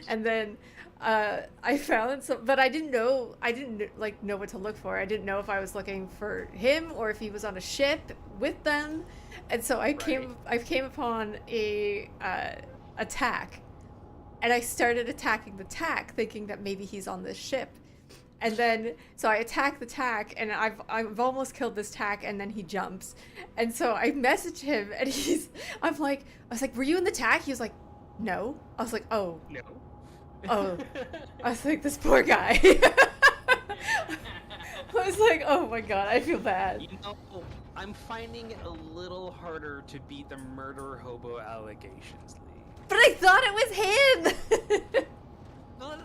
And then I found some, but I didn't know what to look for. I didn't know if I was looking for him or if he was on a ship with them. And so I came upon a attack. And I started attacking the tack, thinking that maybe he's on this ship. And then, so I attack the tack, and I've almost killed this tack, and then he jumps. And so I message him, and I was like, were you in the tack? He was like, no. I was like, oh. No. Oh. I was like, this poor guy. I was like, oh my god, I feel bad. You know, I'm finding it a little harder to beat the murder hobo allegations, Lee. But I thought it was him! No,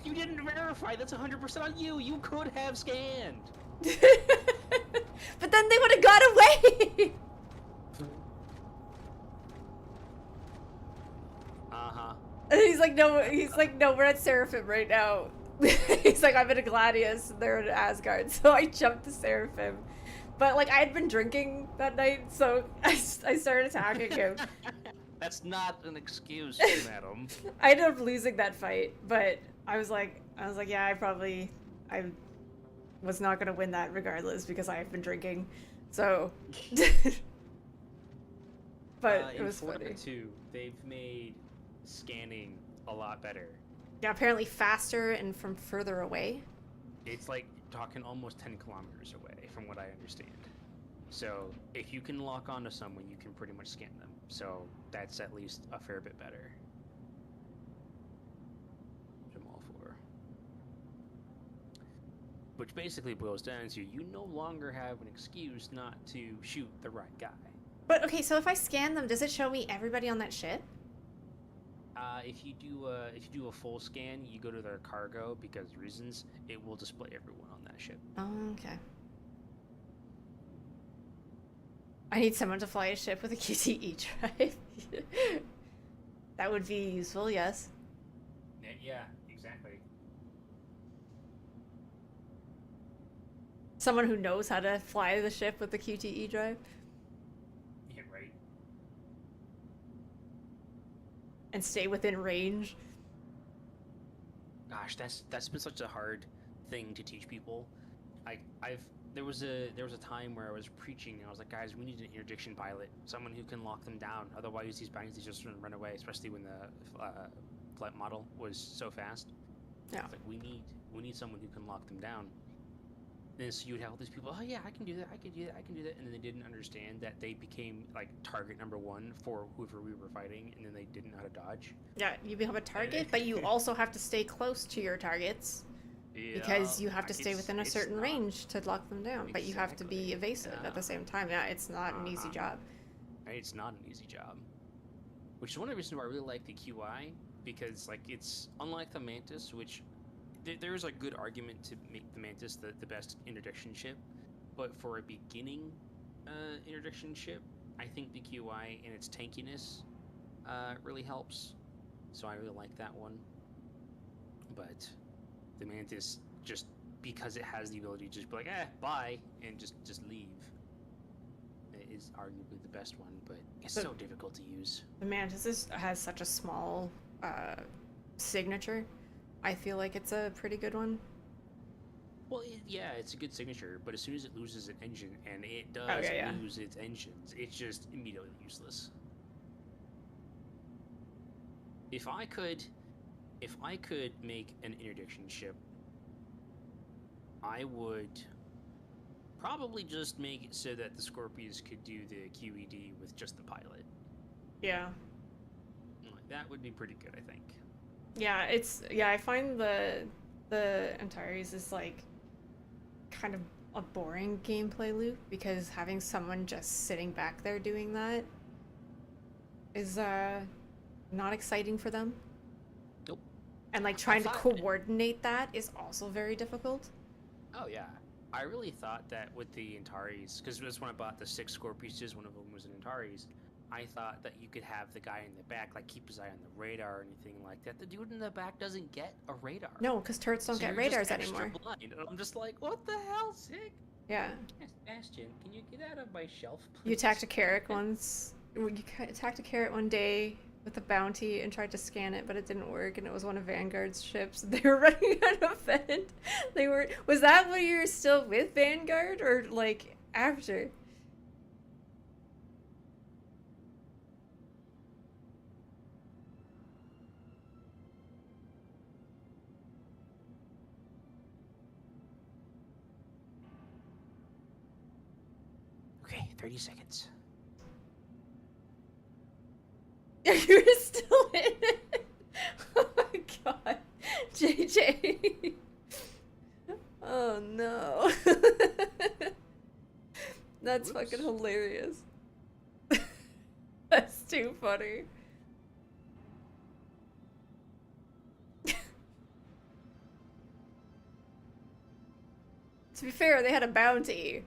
you didn't verify. That's 100% on you. You could have scanned. But then they would have got away! Uh-huh. And he's like, no, we're at Seraphim right now. He's like, I'm in a Gladius, and they're in Asgard. So I jumped to Seraphim. But, like, I had been drinking that night, so I started attacking him. That's not an excuse, madam. I ended up losing that fight, but I was like, yeah, I was not gonna win that regardless because I have been drinking. So, but it was funny. Too, they've made scanning a lot better. Yeah, apparently faster and from further away. It's like talking almost 10 kilometers away, from what I understand. So if you can lock onto someone, you can pretty much scan them. So that's at least a fair bit better. Which I'm all for. Which basically boils down to you no longer have an excuse not to shoot the right guy. But okay, so if I scan them, does it show me everybody on that ship? If you do a full scan, you go to their cargo because reasons. It will display everyone on that ship. Oh, okay. I need someone to fly a ship with a QTE drive. That would be useful, yes. Yeah, exactly. Someone who knows how to fly the ship with the QTE drive. Yeah, right. And stay within range. Gosh, that's been such a hard thing to teach people. There was a time where I was preaching and I was like, guys, we need an interdiction pilot, someone who can lock them down. Otherwise, these bounties just run away, especially when the flight model was so fast. Yeah. It's like we need someone who can lock them down. And so you would have all these people, oh yeah, I can do that, I can do that, I can do that, and then they didn't understand that they became like target number one for whoever we were fighting, and then they didn't know how to dodge. Yeah, you become a target, but you also have to stay close to your targets. Because you have to stay within a certain range to lock them down, but you have to be evasive at the same time. Yeah, it's not an easy job. It's not an easy job. Which is one of the reasons why I really like the QI, because like it's unlike the Mantis, which there's a good argument to make the Mantis the best interdiction ship, but for a beginning interdiction ship, I think the QI and its tankiness really helps. So I really like that one. But the Mantis, just because it has the ability to just be like, bye, and just leave, it is arguably the best one, but it's so difficult to use. The Mantis has such a small signature. I feel like it's a pretty good one. Well, yeah, it's a good signature, but as soon as it loses an engine, and it does lose its engines, it's just immediately useless. If I could make an interdiction ship, I would probably just make it so that the Scorpions could do the QED with just the pilot. Yeah. That would be pretty good, I think. Yeah, I find the Antares is like kind of a boring gameplay loop, because having someone just sitting back there doing that is not exciting for them. Nope. And like trying to coordinate that is also very difficult. Oh yeah, I really thought that with the Antares, because that's when I bought the 6 Scorpieces, one of them was an Antares. I thought that you could have the guy in the back like keep his eye on the radar or anything like that. The dude in the back doesn't get a radar. No, because turrets don't get radars anymore. Blind. And I'm just like, what the hell, Sig? Yeah. Bastion, can you get out of my shelf, please? You attacked a carrot once. You attacked a carrot one day with a bounty and tried to scan it, but it didn't work, and it was one of Vanguard's ships. They were running out of vent. Was that when you were still with Vanguard, or like after? Okay, 30 seconds. You were still in it. Oh my god. JJ. Oh no. That's fucking hilarious. That's too funny. To be fair, they had a bounty.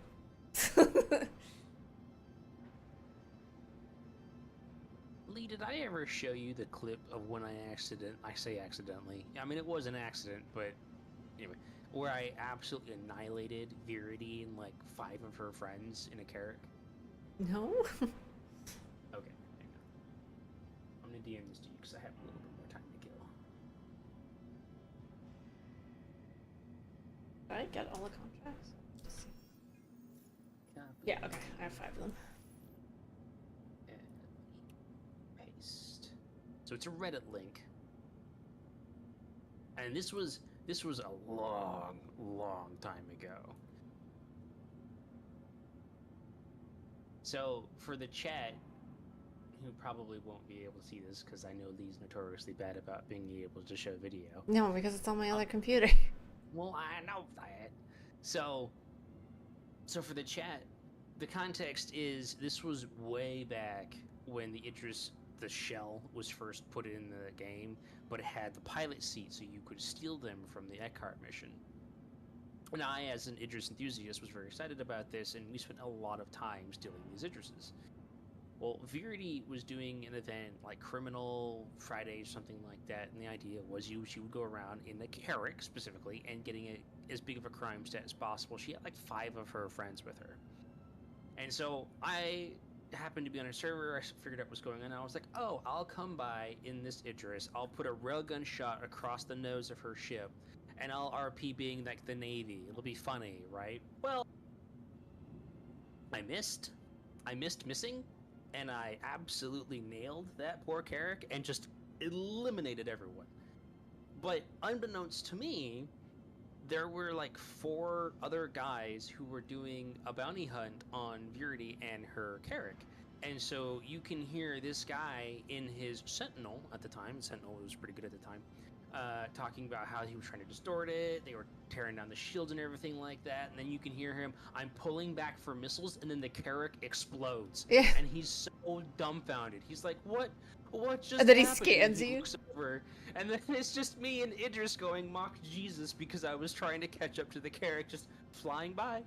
Lee, did I ever show you the clip of when I say accidentally. I mean, it was an accident, but anyway, where I absolutely annihilated Verity and like 5 of her friends in a carrack? No? Okay, hang on. I'm gonna DM this to you because I have a little bit more time to kill. Did I get all the contracts? Copy. Yeah, okay. I have 5 of them. Paste. So it's a Reddit link, and this was a long time ago. So for the chat, who probably won't be able to see this because I know Lee's notoriously bad about being able to show video. No, because it's on my other computer. Well, I know that. So for the chat, the context is this was way back when the Idris, the shell, was first put in the game, but it had the pilot seat so you could steal them from the Eckhart mission. And I, as an Idris enthusiast, was very excited about this, and we spent a lot of time stealing these Idrises. Well, Verity was doing an event like Criminal Friday, something like that, and the idea was she would go around in the Carrick specifically and getting as big of a crime stat as possible. She had like 5 of her friends with her. And so I happened to be on her server, I figured out what's going on, and I was like, oh, I'll come by in this Idris, I'll put a railgun shot across the nose of her ship, and I'll RP being like the Navy. It'll be funny, right? Well, I missed missing, and I absolutely nailed that poor Carrick and just eliminated everyone. But unbeknownst to me, there were like 4 other guys who were doing a bounty hunt on Verity and her Carrick. And so you can hear this guy in his Sentinel at the time, Sentinel was pretty good at the time, talking about how he was trying to distort it, they were tearing down the shields and everything like that, and then you can hear him, I'm pulling back for missiles, and then the Carrick explodes. Yeah. And he's so dumbfounded. He's like, what just And then he happened? scans And he you. looks over, and then it's just me and Idris going mock Jesus because I was trying to catch up to the Carrick just flying by.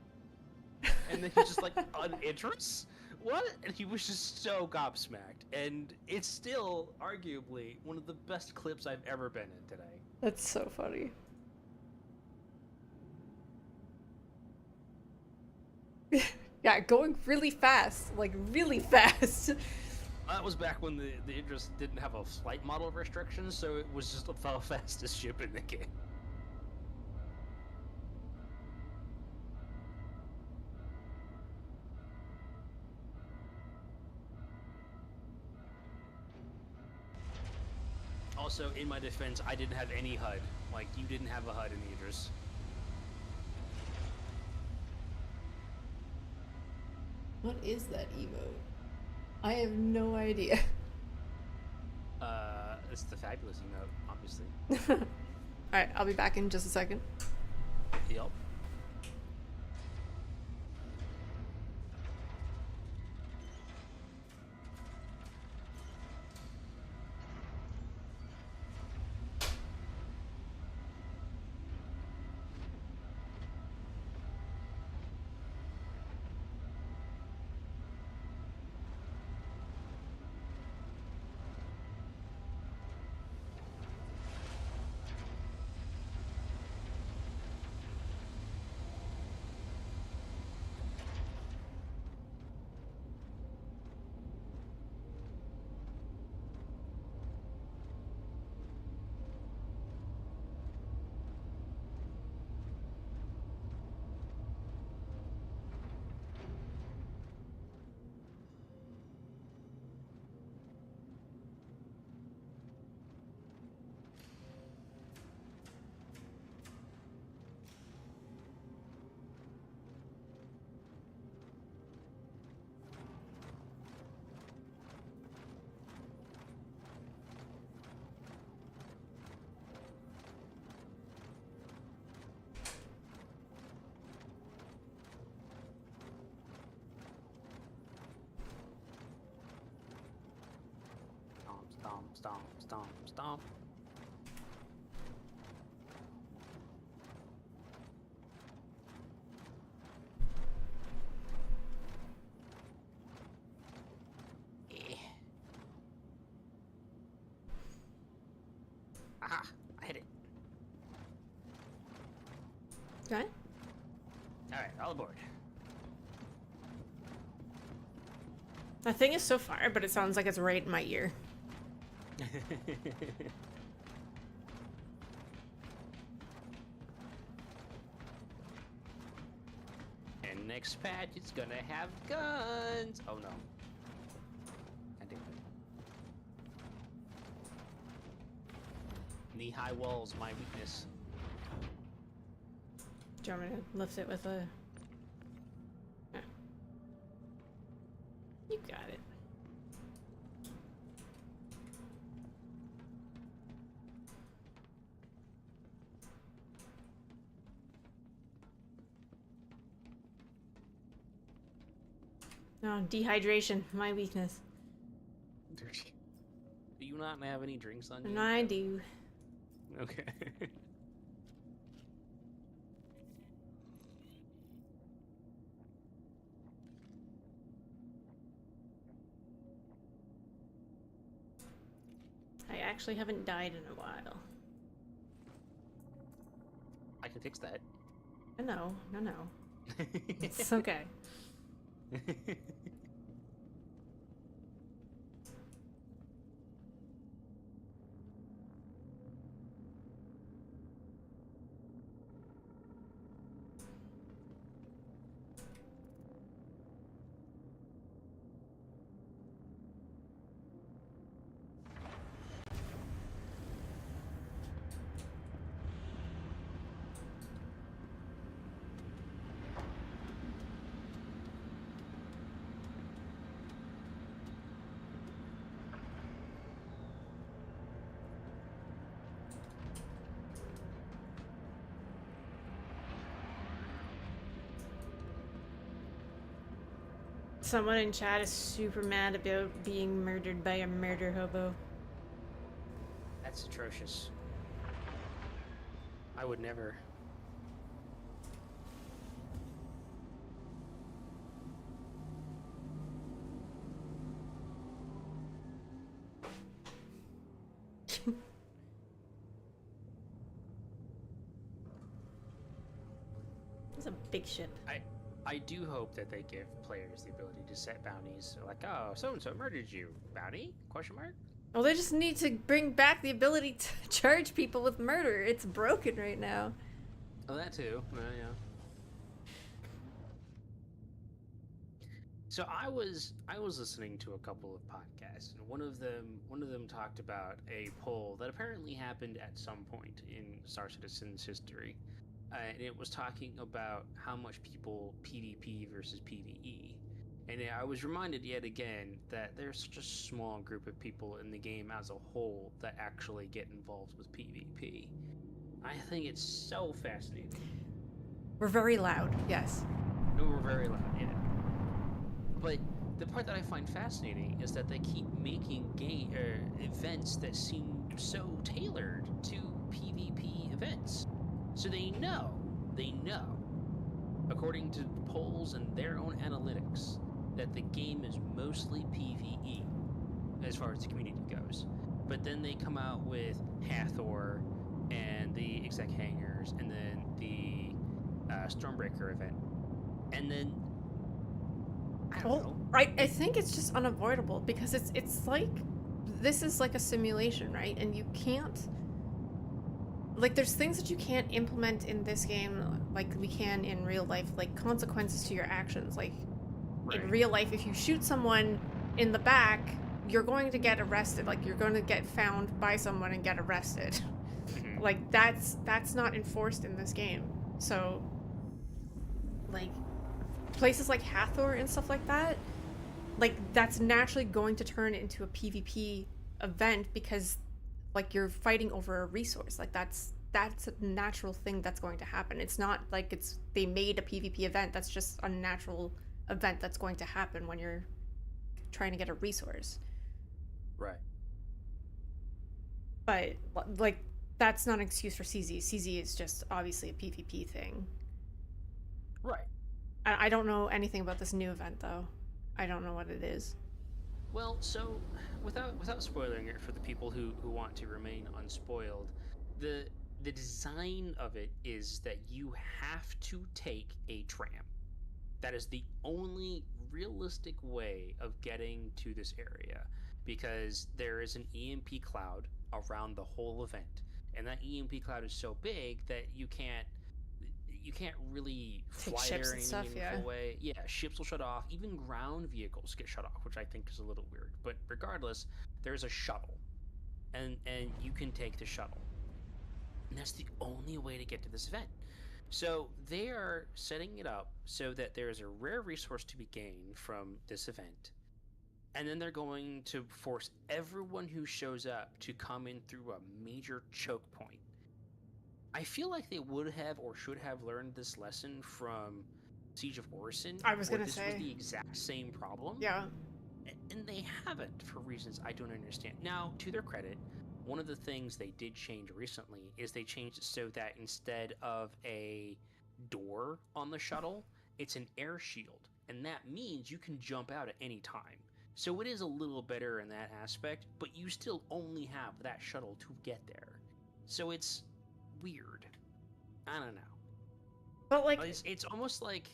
And then he's just like, an Idris? What? And he was just so gobsmacked. And it's still, arguably, one of the best clips I've ever been in today. That's so funny. Yeah, going really fast. Like, really fast. That was back when the Idris didn't have a flight model restriction, so it was just the fastest ship in the game. Also, in my defense, I didn't have any HUD. Like, you didn't have a HUD in the Idris. What is that emote? I have no idea. It's the fabulous emote, obviously. Alright, I'll be back in just a second. Yep. Stomp, stomp, stomp, stomp. Aha! I hit it. Okay. Alright, all aboard. That thing is so far, but it sounds like it's right in my ear. And next patch, it's gonna have guns. Oh no. I did it. Knee-high walls, my weakness. Do you want me to lift it with a... Yeah. You got it. No, dehydration, my weakness. Do you not have any drinks on you? And I do. Okay. I actually haven't died in a while. I can fix that. No. It's okay. Someone in chat is super mad about being murdered by a murder hobo. That's atrocious. I would never. It's a big ship. I do hope that they give players the ability to set bounties. Like, oh, so-and-so murdered you. Bounty? Question mark? Well, they just need to bring back the ability to charge people with murder. It's broken right now. Oh, that too. Yeah. So I was listening to a couple of podcasts, and one of them talked about a poll that apparently happened at some point in Star Citizen's history. And it was talking about how much people PvP versus PvE. And I was reminded yet again that there's such a small group of people in the game as a whole that actually get involved with PvP. I think it's so fascinating. We're very loud, yes. No, we're very loud, yeah. But the part that I find fascinating is that they keep making events that seem so tailored to PvP events. So they know, according to polls and their own analytics, that the game is mostly PvE as far as the community goes. But then they come out with Hathor and the Exec Hangers and then the Stormbreaker event. And then, I don't know. Right, I think it's just unavoidable because it's like, this is like a simulation, right? And you can't, like, there's things that you can't implement in this game like we can in real life, like consequences to your actions. Like, in real life, if you shoot someone in the back, you're going to get arrested. Like, you're going to get found by someone and get arrested. Like, that's not enforced in this game. So, like, places like Hathor and stuff like that, like, that's naturally going to turn into a PvP event because, like, you're fighting over a resource. Like, that's a natural thing that's going to happen. It's not like they made a PvP event. That's just a natural event that's going to happen when you're trying to get a resource. Right. But, like, that's not an excuse for CZ. CZ is just obviously a PvP thing. Right. I don't know anything about this new event, though. I don't know what it is. Well, so without spoiling it for the people who want to remain unspoiled, the design of it is that you have to take a tram. That is the only realistic way of getting to this area, because there is an EMP cloud around the whole event, and that EMP cloud is so big that you can't really Take fly ships there in and any stuff, meaningful yeah. way. Yeah, ships will shut off. Even ground vehicles get shut off, which I think is a little weird. But regardless, there's a shuttle, and you can take the shuttle, and that's the only way to get to this event. So they are setting it up so that there is a rare resource to be gained from this event, and then they're going to force everyone who shows up to come in through a major choke point. I feel like they would have or should have learned this lesson from Siege of Orison, I was where gonna this say. was the exact same problem. Yeah. And they haven't for reasons I don't understand. Now, to their credit, one of the things they did change recently is they changed it so that instead of a door on the shuttle, it's an air shield. And that means you can jump out at any time. So it is a little better in that aspect, but you still only have that shuttle to get there. So it's weird. I don't know. But like, it's almost like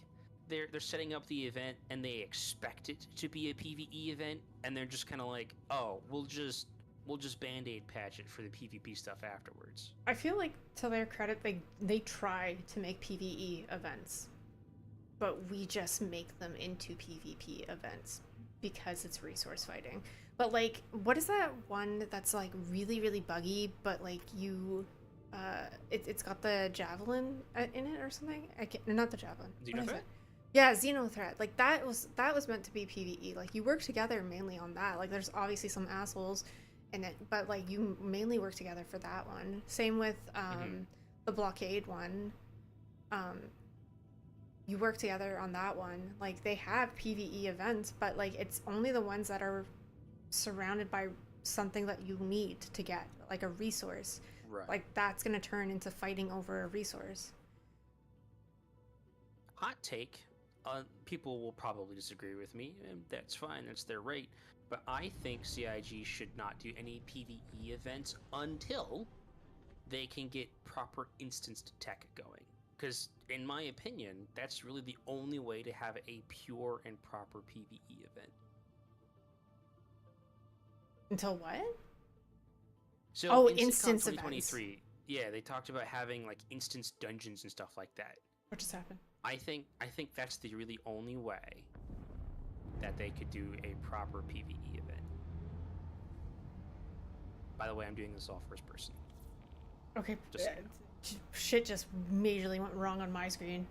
they're setting up the event and they expect it to be a PvE event, and they're just kind of like, oh, we'll just band-aid patch it for the PvP stuff afterwards. I feel like, to their credit, they try to make PvE events, but we just make them into PvP events because it's resource fighting. But like, what is that one that's like really, really buggy, but like you, it's got the javelin in it or something? Not the javelin. What is it? Yeah, Xenothreat. Like that was meant to be PvE. Like you work together mainly on that. Like there's obviously some assholes in it, but like you mainly work together for that one. Same with the blockade one. You work together on that one. Like they have PvE events, but like it's only the ones that are surrounded by something that you need to get, like a resource. Right. Like that's gonna turn into fighting over a resource. Hot take. People will probably disagree with me, and that's fine. That's their right. But I think CIG should not do any PvE events until they can get proper instanced tech going. Because, in my opinion, that's really the only way to have a pure and proper PvE event. Until what? So in instance 2023, events. Yeah, they talked about having like instance dungeons and stuff like that. What just happened? I think that's the really only way that they could do a proper PvE event. By the way, I'm doing this all first person. Okay. Just so you know. Shit just majorly went wrong on my screen.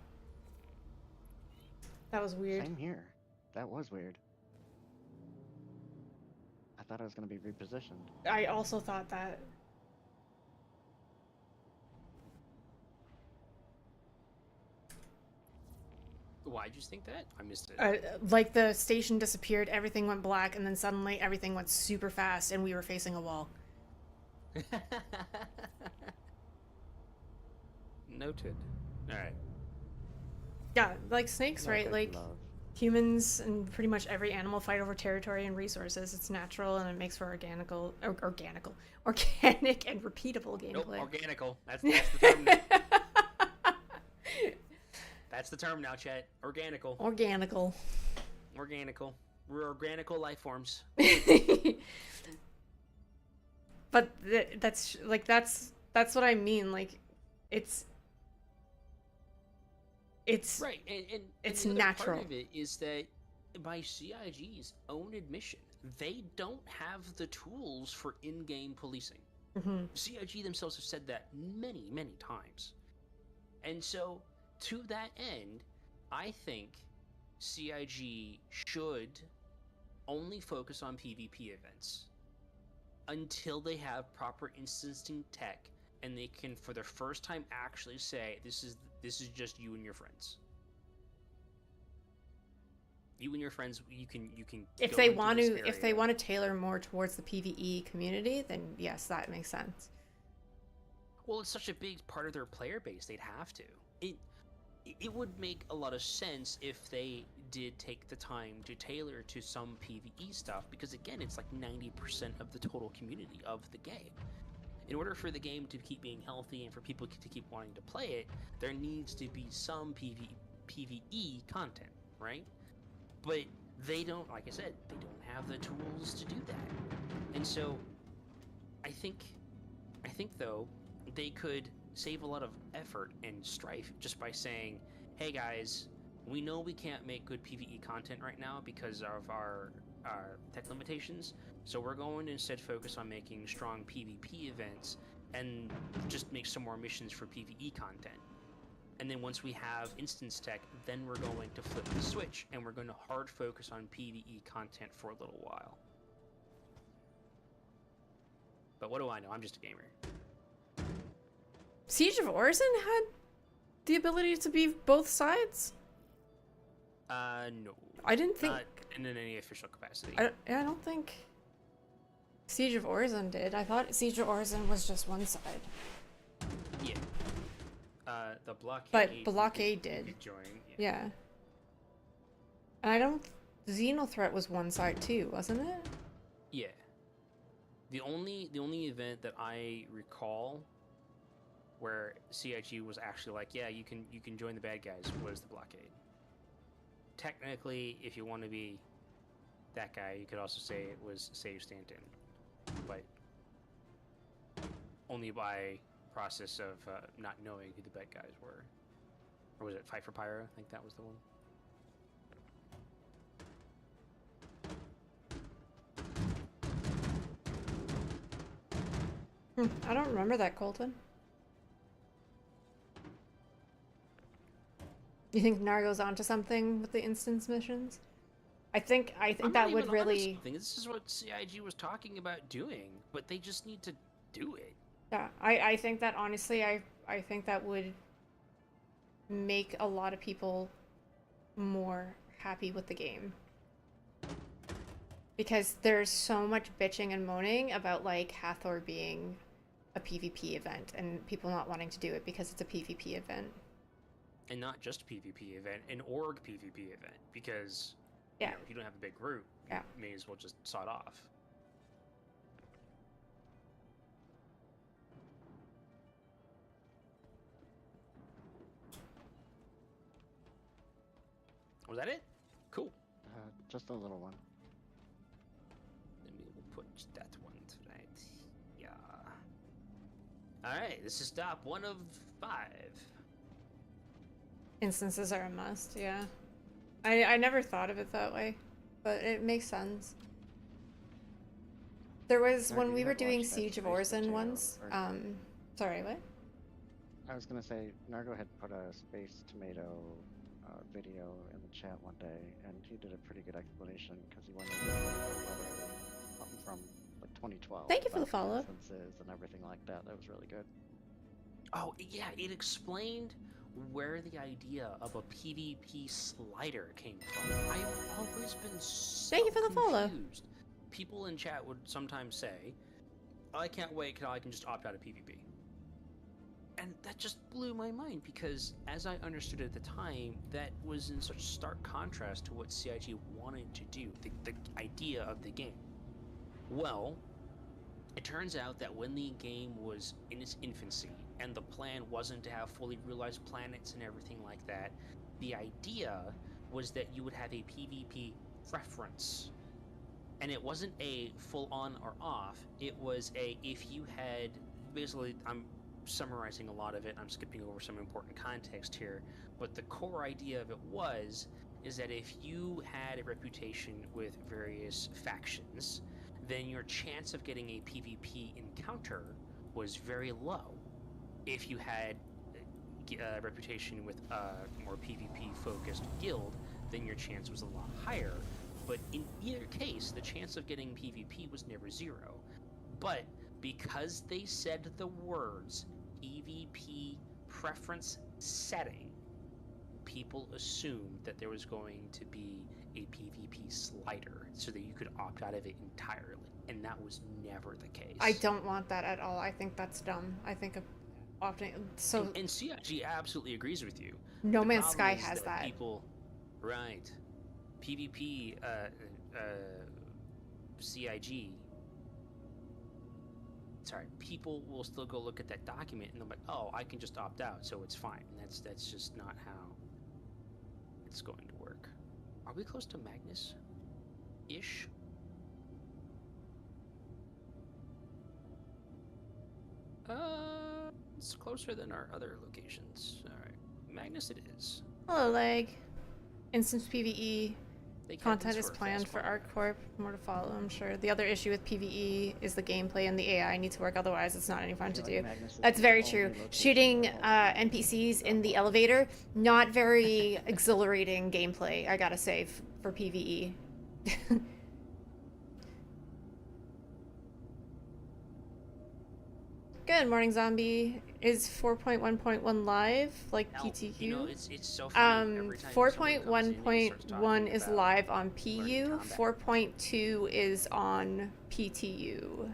That was weird. Same here. That was weird. I thought it was going to be repositioned. I also thought that. Why'd you think that? I missed it. Like the station disappeared, everything went black, and then suddenly everything went super fast, and we were facing a wall. Noted. Alright. Yeah, like snakes, right? Like Like love. humans and pretty much every animal fight over territory and resources. It's natural, and it makes for organic and repeatable gameplay. Nope, organical. That's the term now. That's the term now, chat. Organical. Organical. Organical. We're organical life forms. But that's what I mean. Like, it's right, and it's the other natural. part of it is that by CIG's own admission, they don't have the tools for in-game policing. Mm-hmm. CIG themselves have said that many, many times. And so, to that end, I think CIG should only focus on PvP events until they have proper instancing tech and they can, for the first time, actually say this is just you and your friends. You and your friends, you can. If go they into want this to, if they area. want to tailor more towards the PvE community, then yes, that makes sense. Well, it's such a big part of their player base; they'd have to. It would make a lot of sense if they did take the time to tailor to some PvE stuff, because again, it's like 90% of the total community of the game. In order for the game to keep being healthy and for people to keep wanting to play it, there needs to be some PvE content, right? But they don't, like I said, they don't have the tools to do that. And so, I think though, they could save a lot of effort and strife just by saying, hey guys, we know we can't make good PvE content right now because of our tech limitations, so we're going to instead focus on making strong PvP events and just make some more missions for PvE content. And then once we have instance tech, then we're going to flip the switch and we're going to hard focus on PvE content for a little while. But what do I know? I'm just a gamer. Siege of Orison had the ability to be both sides. No. I didn't think. Not in any official capacity. I don't think Siege of Orison did. I thought Siege of Orison was just one side. Yeah. The blockade. But Blockade you did. could join. Yeah. And I don't. Xenothreat was one side too, wasn't it? Yeah. The only event that I recall where CIG was actually like, yeah, you can join the bad guys was the blockade. Technically, if you want to be that guy, you could also say it was Save Stanton, but only by process of not knowing who the bad guys were. Or was it Fight for Pyro? I think that was the one. I don't remember that, Colton. You think Nargo's onto something with the instance missions? I think that would really. This is what CIG was talking about doing, but they just need to do it. Yeah, I think that honestly, I think that would make a lot of people more happy with the game. Because there's so much bitching and moaning about like Hathor being a PvP event and people not wanting to do it because it's a PvP event. And not just a PvP event, an org PvP event, because you know, if you don't have a big group, you may as well just sod off. Was that it? Cool. Just a little one. Then we will put that one right. Yeah. Alright, this is stop 1 of 5. Instances are a must, yeah. I never thought of it that way, but it makes sense. There was, when we were doing Siege of Orison once, sorry, what? I was gonna say, Nargo had put a Space Tomato video in the chat one day, and he did a pretty good explanation, because he went into something from like 2012. Thank you for the about follow. Instances and everything like that. That was really good. Oh, yeah, it explained where the idea of a PvP slider came from. I've always been so Thank you for the follow. confused. People in chat would sometimes say, I can't wait till I can just opt out of PvP. And that just blew my mind, because as I understood at the time, that was in such stark contrast to what CIG wanted to do, the idea of the game. Well, it turns out that when the game was in its infancy, and the plan wasn't to have fully realized planets and everything like that, the idea was that you would have a PvP preference. And it wasn't a full on or off, it was a, if you had, basically, I'm summarizing a lot of it, I'm skipping over some important context here, but the core idea of it is that if you had a reputation with various factions, then your chance of getting a PvP encounter was very low. If you had a reputation with a more PvP focused guild, then your chance was a lot higher. But in either case, the chance of getting PvP was never 0. But because they said the words PvP preference setting, people assumed that there was going to be a PvP slider so that you could opt out of it entirely, and that was never the case. I don't want that at all. I think that's dumb. I think opting so. And CIG absolutely agrees with you. No The Man's problem Sky is has that. People, right? PvP, CIG. Sorry, people will still go look at that document and they're like, "Oh, I can just opt out, so it's fine." And that's just not how it's going to work. Are we close to Magnus? Ish. It's closer than our other locations. All right, Magnus, it is. Hello, Leg. Instance PvE. They kept Content this is for a planned fast for one. ArcCorp. More to follow, I'm sure. The other issue with PvE is the gameplay and the AI need to work, otherwise it's not any fun to do. That's very true. Shooting NPCs in the elevator, not very exhilarating gameplay, I gotta say, for PvE. Good morning, Zombie. is 4.1.1 live, like Now, PTU? you know, it's so funny. Every time someone comes in and starts 4.1.1 talking is about live on learning PU, combat. 4.2 is on PTU.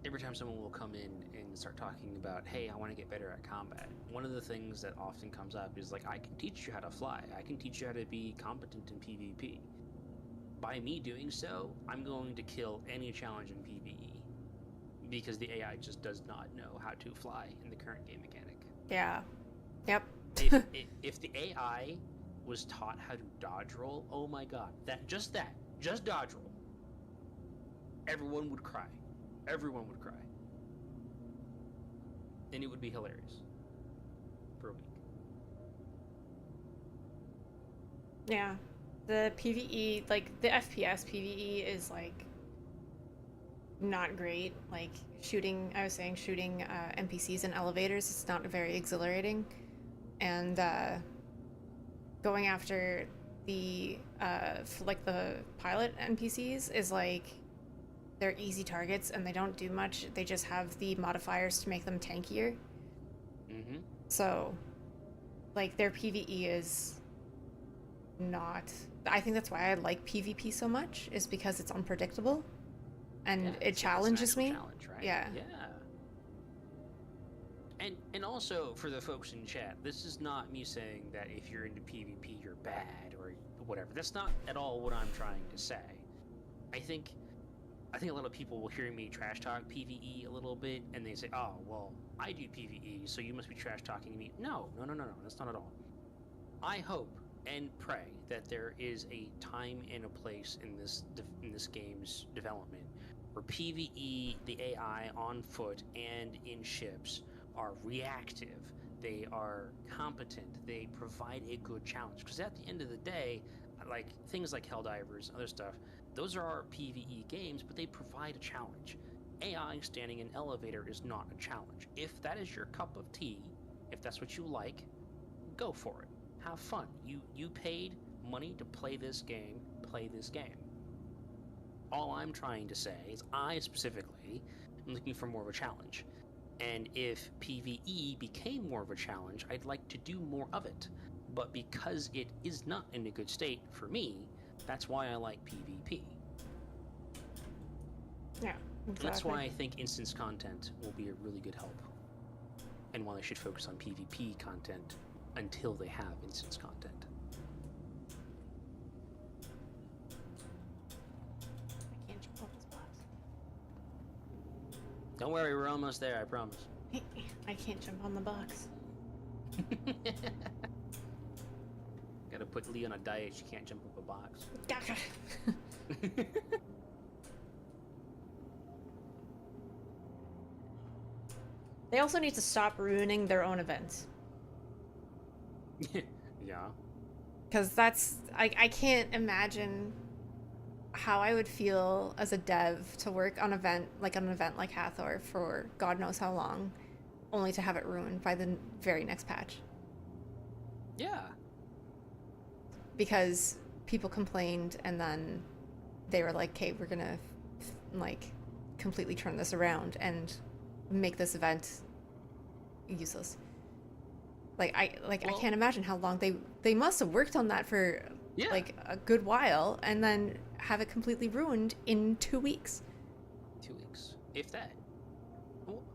Every time someone will come in and start talking about, hey, I want to get better at combat, one of the things that often comes up is like, I can teach you how to fly. I can teach you how to be competent in PvP. By me doing so, I'm going to kill any challenge in PvE because the AI just does not know how to fly in the current game mechanic. Yeah. Yep. If the AI was taught how to dodge roll, oh my god, just dodge roll, everyone would cry. Everyone would cry. And it would be hilarious. For a week. Yeah. The PvE, like, the FPS PvE is, like, not great. Like, shooting NPCs in elevators is not very exhilarating. And, going after the, the pilot NPCs is, like, they're easy targets and they don't do much. They just have the modifiers to make them tankier. Mm-hmm. So, like, their PvE is not... I think that's why I like PvP so much, is because it's unpredictable. And it challenges me. Challenge, right? Yeah. Yeah. And also, for the folks in chat, this is not me saying that if you're into PvP, you're bad or whatever. That's not at all what I'm trying to say. I think a lot of people will hear me trash talk PvE a little bit, and they say, oh, well, I do PvE, so you must be trash talking me. No, that's not at all. I hope and pray that there is a time and a place in this game's development where PvE, the AI on foot and in ships, are reactive, they are competent, they provide a good challenge. Because at the end of the day, like things like Helldivers and other stuff, those are our PvE games, but they provide a challenge. AI standing in an elevator is not a challenge. If that is your cup of tea, if that's what you like, go for it. Have fun. You paid money to play this game, play this game. All I'm trying to say is I specifically am looking for more of a challenge. And if PvE became more of a challenge, I'd like to do more of it. But because it is not in a good state for me, that's why I like PvP. Yeah, exactly. That's why I think instance content will be a really good help. And why they should focus on PvP content until they have instance content. I can't jump off this box. Don't worry, we're almost there, I promise. I can't jump on the box. Gotta put Lee on a diet, she can't jump up a box. They also need to stop ruining their own events. Yeah. Because that's... I can't imagine how I would feel as a dev to work on an event like Hathor for God knows how long, only to have it ruined by the very next patch. Yeah. Because people complained and then they were like, okay, we're gonna like completely turn this around and make this event useless. I can't imagine how long they must have worked on that for like a good while and then have it completely ruined in 2 weeks. 2 weeks, if that.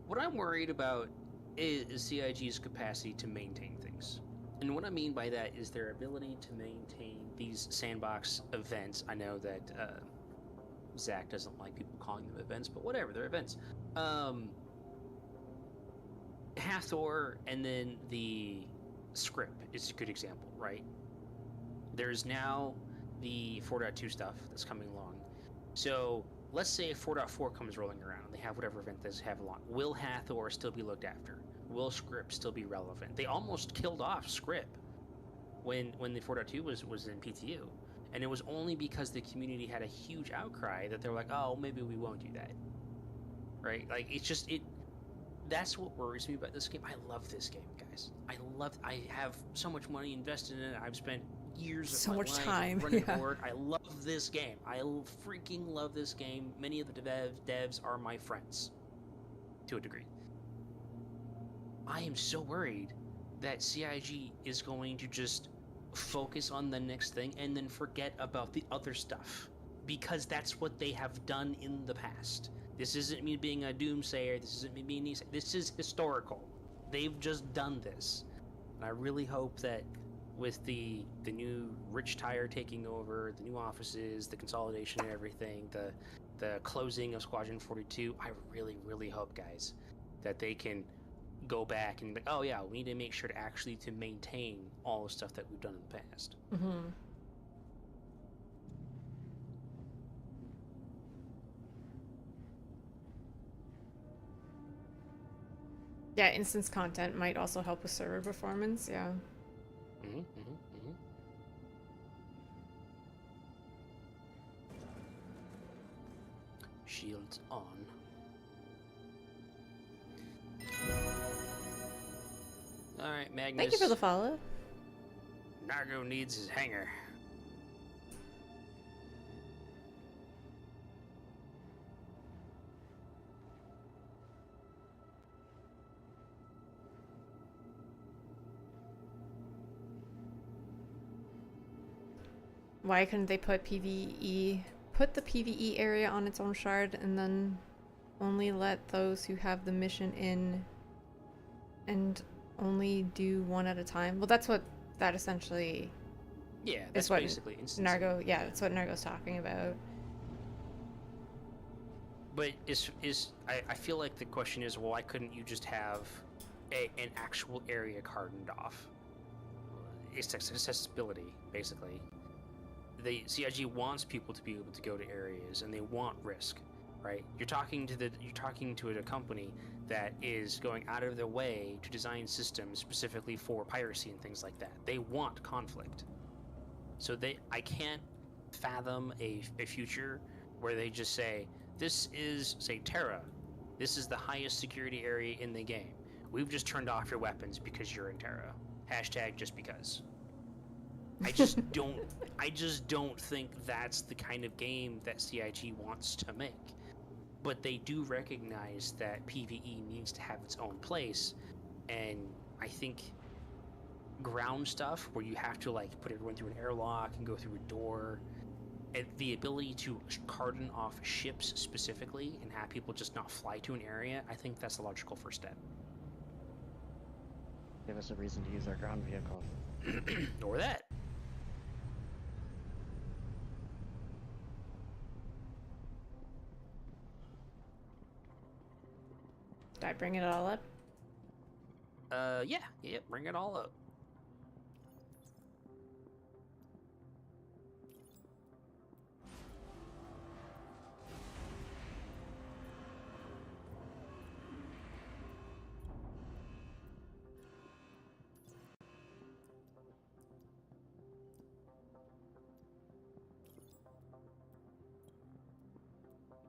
What I'm worried about is CIG's capacity to maintain things. And what I mean by that is their ability to maintain these sandbox events. I know that Zach doesn't like people calling them events, but whatever, they're events. Hathor and then the script is a good example, right? There's now the 4.2 stuff that's coming along. So let's say 4.4 comes rolling around and they have whatever event they have along. Will Hathor still be looked after? Will script still be relevant? They almost killed off script when the 4.2 was in PTU. And it was only because the community had a huge outcry that they were like, oh, maybe we won't do that. Right? Like, it's just, that's what worries me about this game. I love this game, guys. I have so much money invested in it. I've spent years So of my much life time, running yeah. board. I love this game. I freaking love this game. Many of the devs are my friends, to a degree. I am so worried that CIG is going to just focus on the next thing and then forget about the other stuff, because that's what they have done in the past. This isn't me being a doomsayer. This isn't me being... This is historical. They've just done this. And I really hope that with the new Rich Tire taking over, the new offices, the consolidation and everything, the closing of Squadron 42, I really, really hope, guys, that they can go back and be, oh yeah, we need to make sure to actually to maintain all the stuff that we've done in the past. Mm-hmm. Yeah, instance content might also help with server performance, yeah. Mm-hmm, mm-hmm, mm-hmm. Shields on. Alright, Magnus. Thank you for the follow. Nargo needs his hanger. Why couldn't they put PvE, put the PvE area on its own shard and then only let those who have the mission in and only do one at a time? Well, that's what that essentially Yeah, that's what basically instance. Nargo, yeah, that's what Nargo's talking about. But I feel like the question is, well, why couldn't you just have an actual area cordoned off? It's accessibility, basically. The CIG wants people to be able to go to areas, and they want risk, right? You're talking to a company that is going out of their way to design systems specifically for piracy and things like that. They want conflict. So I can't fathom a future where they just say, this is, say, Terra. This is the highest security area in the game. We've just turned off your weapons because you're in Terra. Hashtag just because. I just don't think that's the kind of game that CIG wants to make. But they do recognize that PvE needs to have its own place, and I think ground stuff where you have to like put everyone through an airlock and go through a door, and the ability to cordon off ships specifically and have people just not fly to an area, I think that's the logical first step. Give us a reason to use our ground vehicles. Or that. Did I bring it all up? Yeah, bring it all up.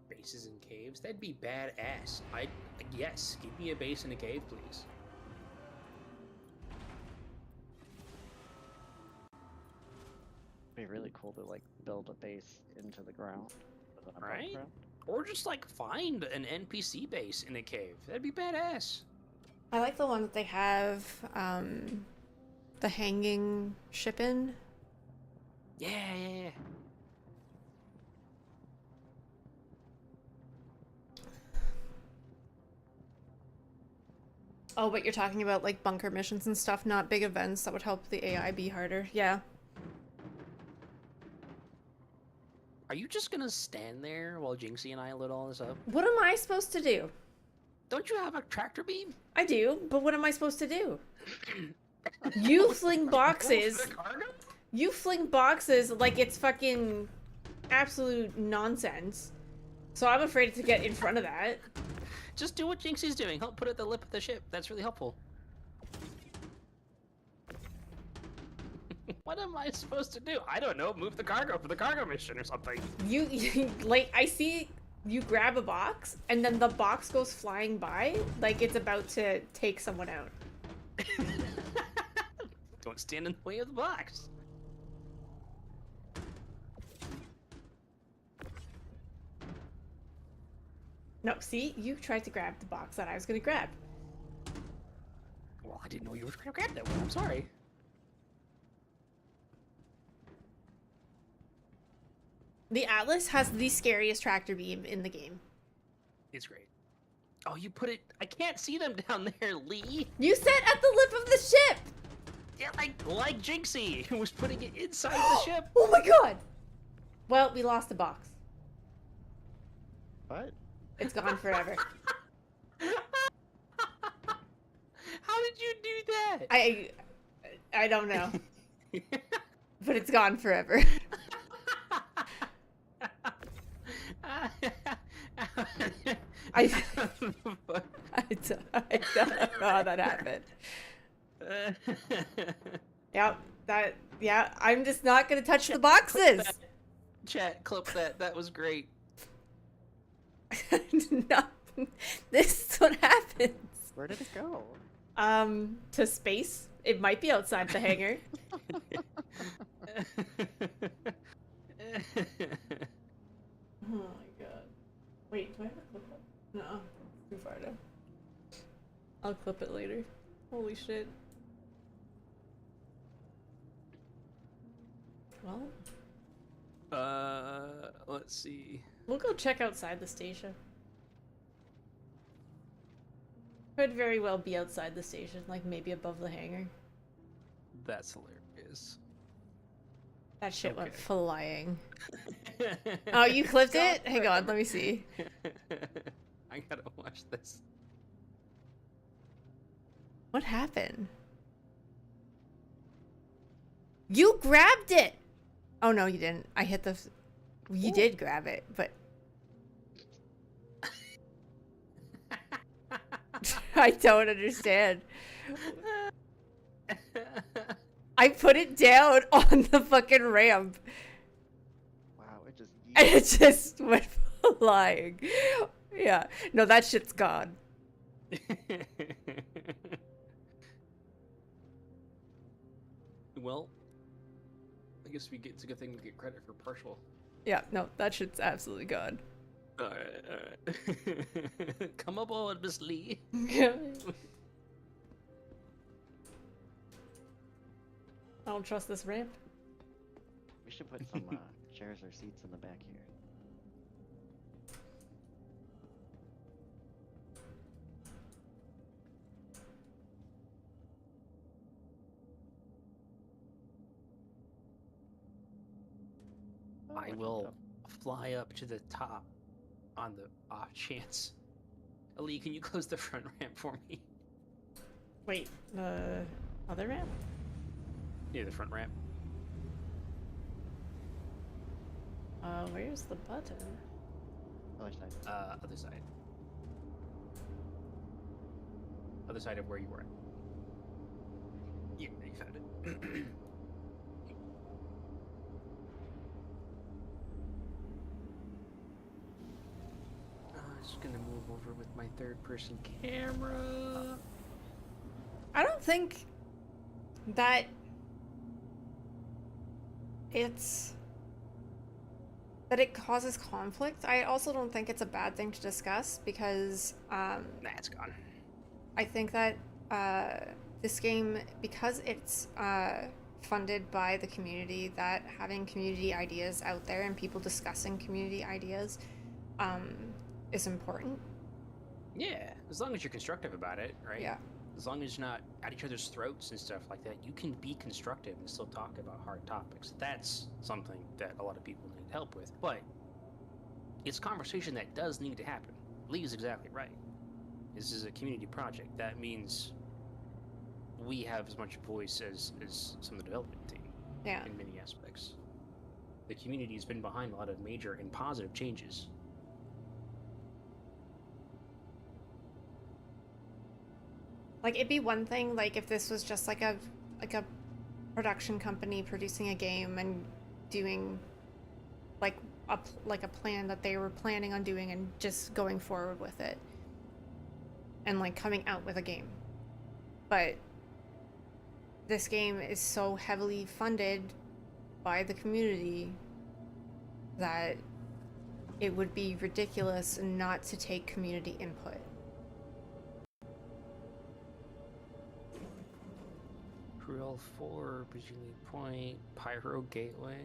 Bases in caves? That'd be badass. Yes, give me a base in a cave, please. It'd be really cool to like build a base into the ground. Right? Or just like find an NPC base in a cave. That'd be badass. I like the one that they have, the hanging ship in. Yeah. Oh, but you're talking about like bunker missions and stuff, not big events that would help the AI be harder. Yeah. Are you just gonna stand there while Jinxie and I load all this up? What am I supposed to do? Don't you have a tractor beam? I do, but what am I supposed to do? You fling boxes. You fling boxes like it's fucking absolute nonsense. So I'm afraid to get in front of that. Just do what Jinxie's doing. Help put it at the lip of the ship. That's really helpful. What am I supposed to do? I don't know. Move the cargo for the cargo mission or something. You like, I see you grab a box and then the box goes flying by like it's about to take someone out. Don't stand in the way of the box. No, see? You tried to grab the box that I was gonna grab. Well, I didn't know you were trying to grab that one. I'm sorry. The Atlas has the scariest tractor beam in the game. It's great. Oh, you put it... I can't see them down there, Lee. You said at the lip of the ship! Yeah, like Jinxie, who was putting it inside the ship. Oh my god! Well, we lost the box. What? It's gone forever. How did you do that? I don't know. But it's gone forever. I don't know how that happened. Yeah, I'm just not gonna touch the boxes. Chat, clip that. That was great. No, this is what happens. Where did it go? To space. It might be outside the hangar. Oh my god. Wait, do I have a clip it? No, too far now. I'll clip it later. Holy shit. Well, let's see. we'll go check outside the station. Could very well be outside the station, like maybe above the hangar. That's hilarious. That shit went Okay. flying. Oh, you clipped it? Hang on, let me see. I gotta watch this. What happened? You grabbed it! Oh no, you didn't. I hit the... You did grab it, but... I don't understand. I put it down on the fucking ramp. Wow, it just. And it just went flying. Yeah. No, that shit's gone. Well, I guess it's a good thing we get credit for partial. Yeah, no, that shit's absolutely gone. Alright. Come aboard, Miss Lee. Yeah. I don't trust this ramp. We should put some chairs or seats in the back here. I will fly up to the top on the off chance. Ali, can you close the front ramp for me? Wait, the other ramp? Yeah, the front ramp. Where's the button? Other side. Other side. Other side of where you were at. Yeah, you found it. I'm just gonna move over with my third-person camera. I don't think that it causes conflict. I also don't think it's a bad thing to discuss because That's gone. I think that this game, because it's funded by the community, that having community ideas out there and people discussing community ideas is important. Yeah, as long as you're constructive about it, right? Yeah. As long as you're not at each other's throats and stuff like that, you can be constructive and still talk about hard topics. That's something that a lot of people need help with. But it's conversation that does need to happen. Lee is exactly right. This is a community project. That means we have as much voice as some of the development team. Yeah. In many aspects. The community has been behind a lot of major and positive changes. Like, it'd be one thing, like, if this was just like a production company producing a game and doing like a plan that they were planning on doing and just going forward with it and like coming out with a game. But this game is so heavily funded by the community that it would be ridiculous not to take community input. Cruel 4, Bajili Point, Pyro Gateway.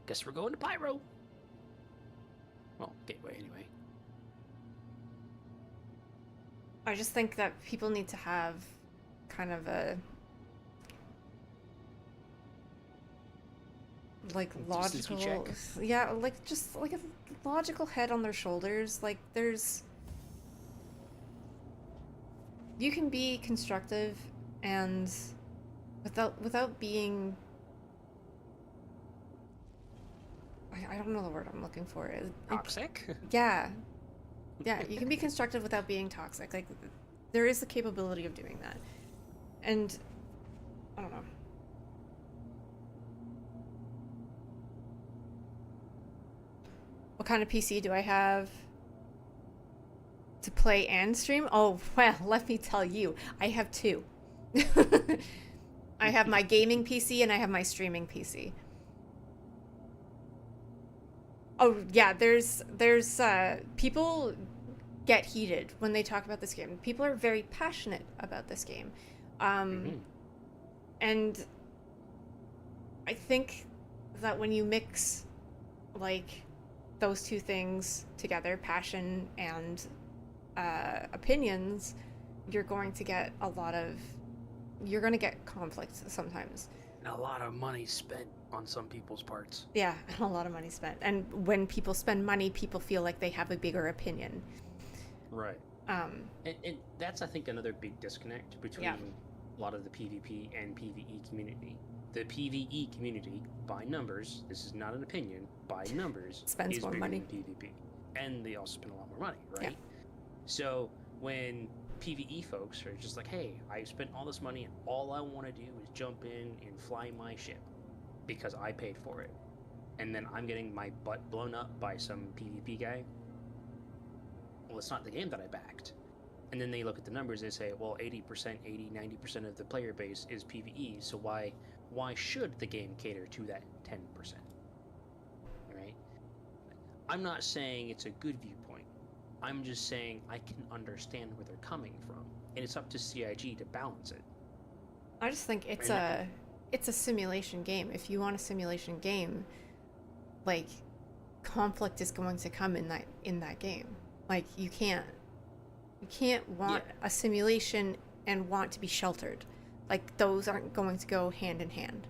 Guess we're going to Pyro. Well, Gateway anyway. I just think that people need to have kind of a like Decency logical, check. yeah, like just like a logical head on their shoulders. Like there's, you can be constructive and without being, I don't know the word I'm looking for. Toxic? Yeah. Yeah, you can be constructive without being toxic. Like, there is the capability of doing that. And, I don't know. What kind of PC do I have to play and stream? Oh, well, let me tell you. I have two. I have my gaming PC and I have my streaming PC. Oh, yeah, there's people get heated when they talk about this game. People are very passionate about this game. And I think that when you mix, like, those two things together, passion and opinions, you're going to get you're going to get conflict sometimes. And a lot of money spent on some people's parts. Yeah, and a lot of money spent. And when people spend money, people feel like they have a bigger opinion. Right. And that's, I think, another big disconnect between a lot of the PvP and PvE community. The PvE community, by numbers, this is not an opinion, by numbers, spends is more bigger money. than PvP. And they also spend a lot more money, right? Yeah. So when PvE folks are just like, hey, I spent all this money and all I want to do is jump in and fly my ship because I paid for it. And then I'm getting my butt blown up by some PvP guy. Well, it's not the game that I backed. And then they look at the numbers, they say, well, 80%, 80, 90% of the player base is PvE, so why should the game cater to that 10%? Right? I'm not saying it's a good viewpoint. I'm just saying I can understand where they're coming from, and it's up to CIG to balance it. I just think it's a simulation game. If you want a simulation game, like, conflict is going to come in that game. Like, you can't want a simulation and want to be sheltered. Like, those aren't going to go hand in hand.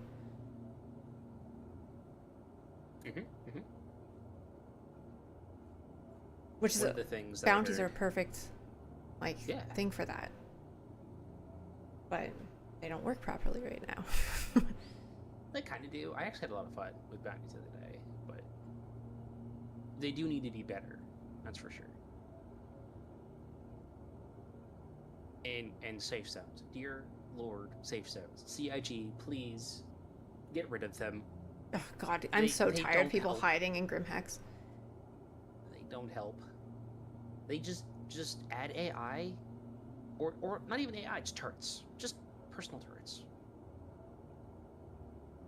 Which is one of the things that bounties are a perfect, like, thing for that. But they don't work properly right now. They kind of do. I actually had a lot of fun with bounties the other day, but they do need to be better. That's for sure. And safe zones. Dear Lord, safe zones. CIG, please get rid of them. Oh God, I'm so tired of people hiding in Grimhex. They don't help. They just add AI, or not even AI, just turrets, just personal turrets.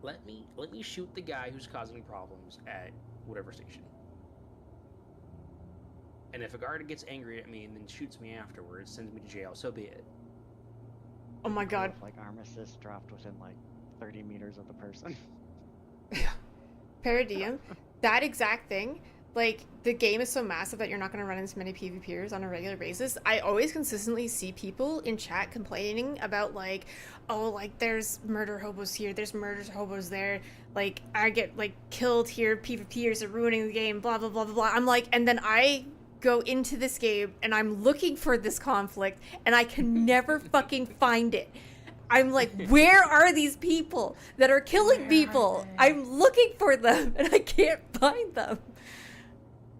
Let me shoot the guy who's causing problems at whatever station. And if a guard gets angry at me and then shoots me afterwards, sends me to jail, so be it. Oh my God. If, like, arm assist dropped within like 30 meters of the person. Yeah. Paradigm, that exact thing. Like, the game is so massive that you're not going to run into many PvPers on a regular basis. I always consistently see people in chat complaining about, like, oh, like, there's murder hobos here, there's murder hobos there, like, I get, like, killed here, PvPers are ruining the game, blah, blah, blah, blah, blah. I'm like, and then I go into this game, and I'm looking for this conflict, and I can never fucking find it. I'm like, where are these people that are killing people? I'm looking for them, and I can't find them.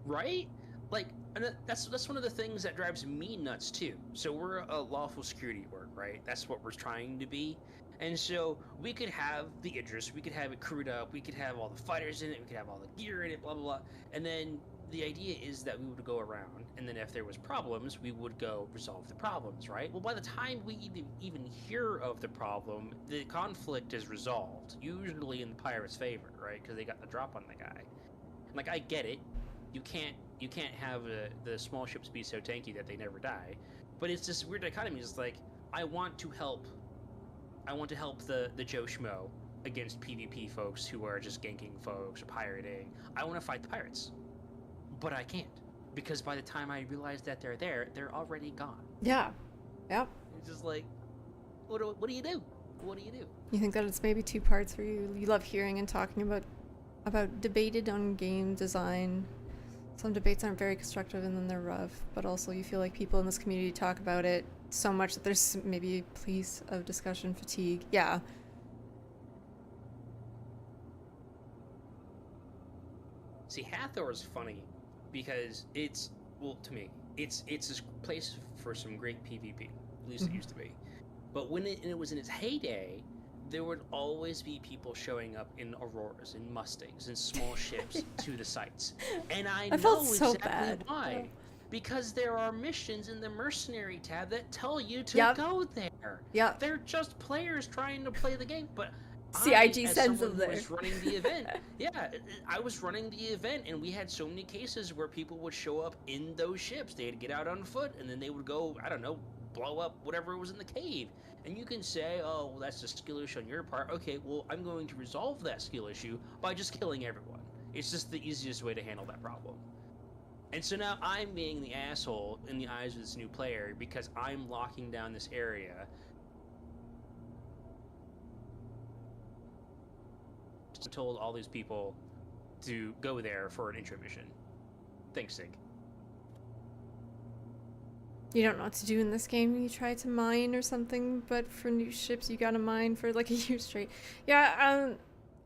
Right? Like, and that's one of the things that drives me nuts too. So we're a lawful security org, right? That's what we're trying to be. And so we could have the Idris, we could have it crewed up, we could have all the fighters in it, we could have all the gear in it, blah, blah, blah. And then the idea is that we would go around, and then if there was problems, we would go resolve the problems, right? Well, by the time we even hear of the problem, the conflict is resolved, usually in the pirate's favor, right? Because they got the drop on the guy. Like, I get it. You can't have the small ships be so tanky that they never die. But it's this weird dichotomy. It's like, I want to help the Joe Schmo against PvP folks who are just ganking folks or pirating. I want to fight the pirates. But I can't. Because by the time I realize that they're there, they're already gone. Yeah. Yep. It's just like, what do you do? What do you do? You think that it's maybe two parts where you love hearing and talking about debated on game design. Some debates aren't very constructive and then they're rough, but also you feel like people in this community talk about it so much that there's maybe a place of discussion fatigue. Yeah. See, Hathor is funny because it's, well, to me, it's this place for some great PvP. At least it used to be. But when it was in its heyday, there would always be people showing up in Auroras and Mustangs and small ships to the sites. And I know felt so exactly bad. why. Yeah. Because there are missions in the mercenary tab that tell you to go there. Yep. They're just players trying to play the game, but CIG as sends someone them who there. was running the event. Yeah, I was running the event, and we had so many cases where people would show up in those ships. They'd get out on foot, and then they would go, I don't know, blow up whatever was in the cave. And you can say, oh, well, that's a skill issue on your part. Okay, well, I'm going to resolve that skill issue by just killing everyone. It's just the easiest way to handle that problem. And so now I'm being the asshole in the eyes of this new player because I'm locking down this area. Just told all these people to go there for an intro mission. Thanks, Sig. You don't know what to do in this game. You try to mine or something, but for new ships you gotta mine for like a year straight. Yeah,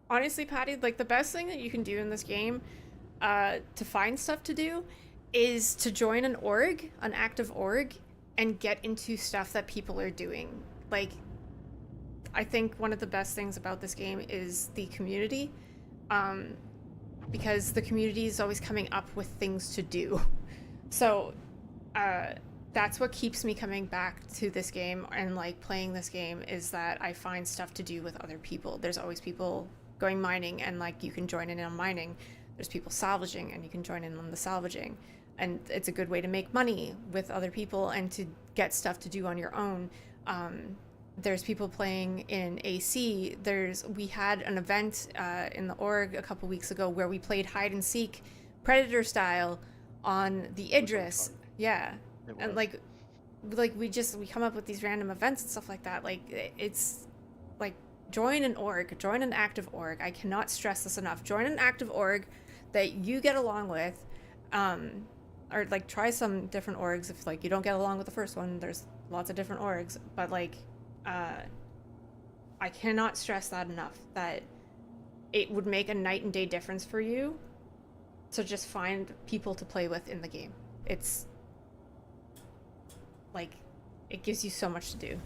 honestly, Patty, like the best thing that you can do in this game to find stuff to do is to join an org, an active org, and get into stuff that people are doing. Like, I think one of the best things about this game is the community, because the community is always coming up with things to do. So, that's what keeps me coming back to this game and like playing this game, is that I find stuff to do with other people. There's always people going mining and like you can join in on mining. There's people salvaging and you can join in on the salvaging. And it's a good way to make money with other people and to get stuff to do on your own. There's people playing in AC. We had an event in the org a couple weeks ago where we played hide and seek, Predator style, on the Idris. Yeah. And like we come up with these random events and stuff like that. Like it's like, join an org, join an active org. I cannot stress this enough. Join an active org that you get along with, or like try some different orgs if like you don't get along with the first one. There's lots of different orgs, but like I cannot stress that enough, that it would make a night and day difference for you to just find people to play with in the game. It's like, it gives you so much to do.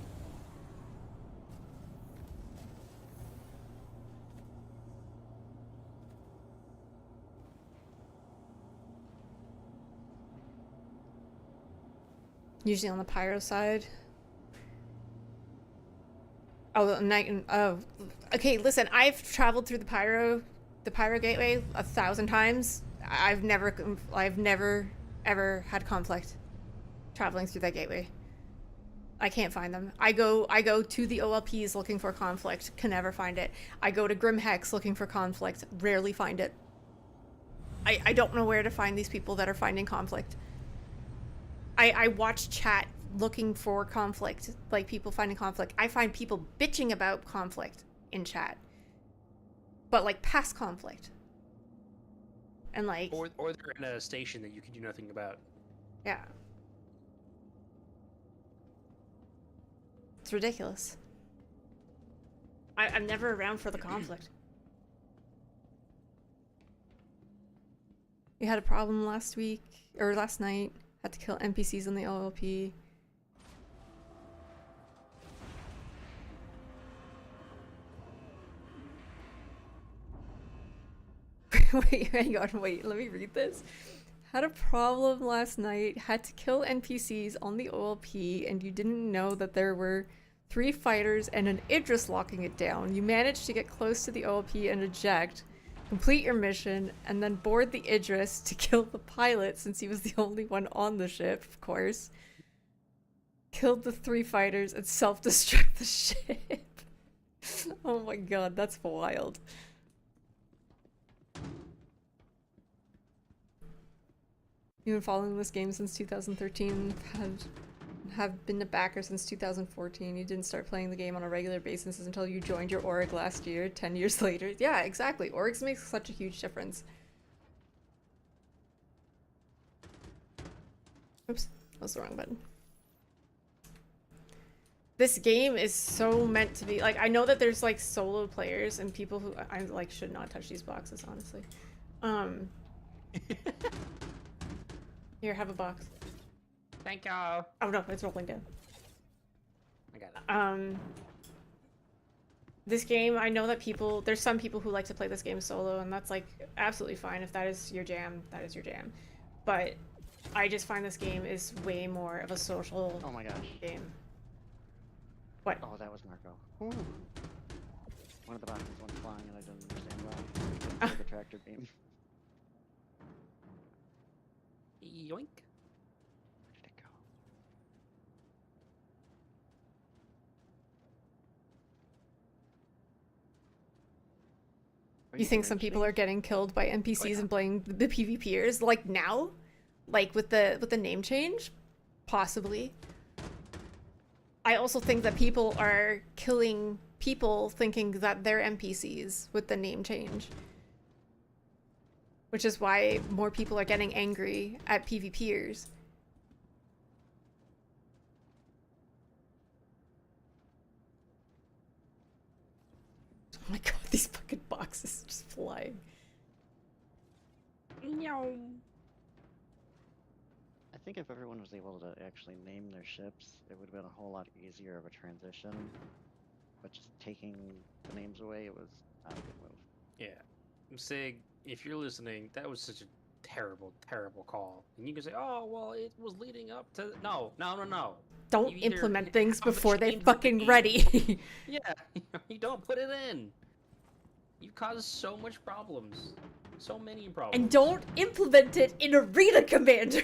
Usually on the pyro side. Okay, listen, I've traveled through the pyro gateway 1,000 times. I've never ever had conflict traveling through that gateway. I can't find them. I go to the OLPs looking for conflict, can never find it. I go to Grimhex looking for conflict, rarely find it. I don't know where to find these people that are finding conflict. I watch chat looking for conflict, like people finding conflict. I find people bitching about conflict in chat, but like past conflict. And like, or they're in a station that you can do nothing about. Yeah. It's ridiculous. I'm never around for the conflict. We had a problem last night. Had to kill NPCs on the OLP. Wait, hang on, wait, let me read this. Had a problem last night, had to kill NPCs on the OLP, and you didn't know that there were 3 fighters and an Idris locking it down. You managed to get close to the OLP and eject. complete your mission, and then board the Idris to kill the pilot since he was the only one on the ship, of course. Killed the 3 fighters and self-destruct the ship. Oh my god, that's wild. You've been following this game since 2013, have been a backer since 2014. You didn't start playing the game on a regular basis until you joined your org last year, 10 years later. Yeah, exactly. Orgs make such a huge difference. Oops, that was the wrong button. This game is so meant to be, like, I know that there's like solo players and people who I like should not touch these boxes, honestly. Here, have a box. Thank you. Oh no, it's rolling down. I got it. This game, I know that there's some people who like to play this game solo, and that's like absolutely fine. If that is your jam, that is your jam. But I just find this game is way more of a social Oh my gosh. game. What? Oh, that was Narco. Ooh. One of the boxes went flying and I didn't understand why. The tractor beam. Yoink. Where did it go? You think some people are getting killed by NPCs and blaming the PvPers? Like now? Like with the name change? Possibly. I also think that people are killing people thinking that they're NPCs with the name change. Which is why more people are getting angry at PvPers. Oh my god, these fucking boxes are just flying. I think if everyone was able to actually name their ships, it would have been a whole lot easier of a transition. But just taking the names away, it was not a good move. Yeah. Sig, if you're listening, that was such a terrible, terrible call. And you can say, oh, well, it was leading up to... No. Don't You either implement things have a before they're change fucking the ready. Yeah, you don't put it in. You cause so much problems. So many problems. And don't implement it in Arena Commander.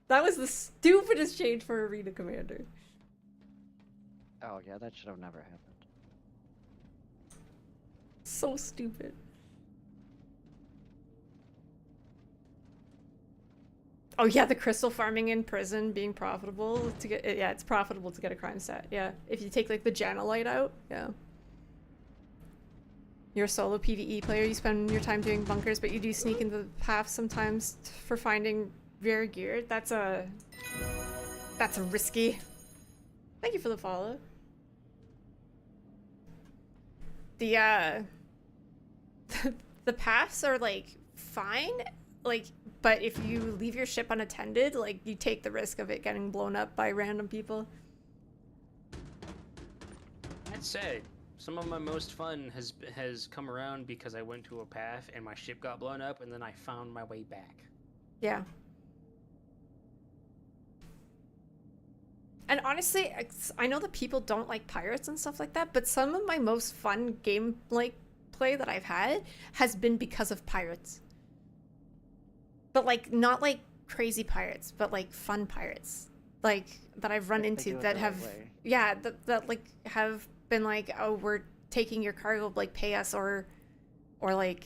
That was the stupidest change for Arena Commander. Oh yeah, that should have never happened. So stupid. Oh yeah, the crystal farming in prison being profitable to get yeah, it's profitable to get a crime set. Yeah, if you take like the Janelite out, yeah. You're a solo PvE player, you spend your time doing bunkers, but you do sneak into the path sometimes for finding rare gear. That's a risky. Thank you for the follow. The the paths are like fine, like, but if you leave your ship unattended, like you take the risk of it getting blown up by random people. That said, some of my most fun has come around because I went to a path and my ship got blown up and then I found my way back. Yeah. And honestly, I know that people don't like pirates and stuff like that, but some of my most fun game like play that I've had has been because of pirates. But like not like crazy pirates, but like fun pirates. Like that I've run into that have yeah, that like have been like, oh, we're taking your cargo, like pay us or like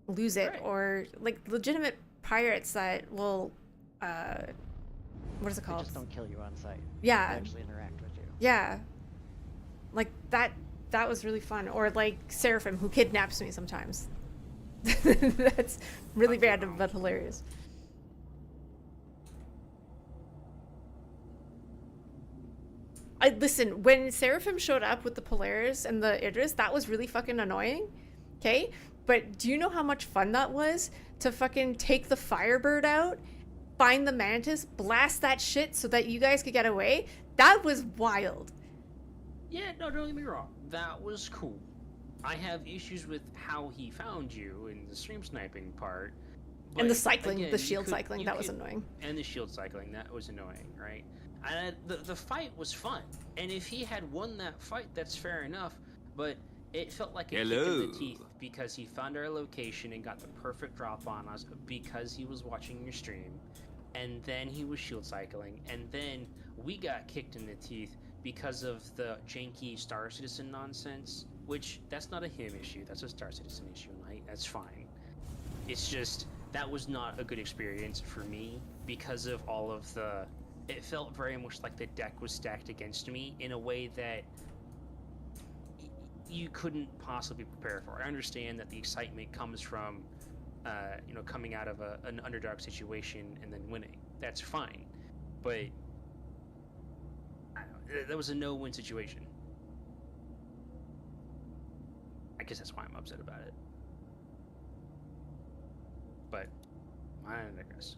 lose it, right. Or like legitimate pirates that will what is it called? They just don't kill you on sight. Yeah. They actually interact with you. Yeah. Like that was really fun. Or like Seraphim, who kidnaps me sometimes. That's really random but hilarious. Listen, when Seraphim showed up with the Polaris and the Idris, that was really fucking annoying. Okay? But do you know how much fun that was to fucking take the Firebird out, find the Mantis, blast that shit so that you guys could get away? That was wild. Yeah, no, don't get me wrong. That was cool. I have issues with how he found you in the stream sniping part. And the cycling, again, the shield cycling, that was annoying. And the shield cycling, that was annoying, right? And the fight was fun. And if he had won that fight, that's fair enough. But It felt like a kick in the teeth because he found our location and got the perfect drop on us because he was watching your stream, and then he was shield cycling, and then we got kicked in the teeth because of the janky Star Citizen nonsense, which that's not a him issue, that's a Star Citizen issue, and that's fine. It's just, that was not a good experience for me because of all of the... It felt very much like the deck was stacked against me in a way that you couldn't possibly prepare for. I understand that the excitement comes from, coming out of an underdog situation and then winning. That's fine, but that was a no-win situation. I guess that's why I'm upset about it. But I digress.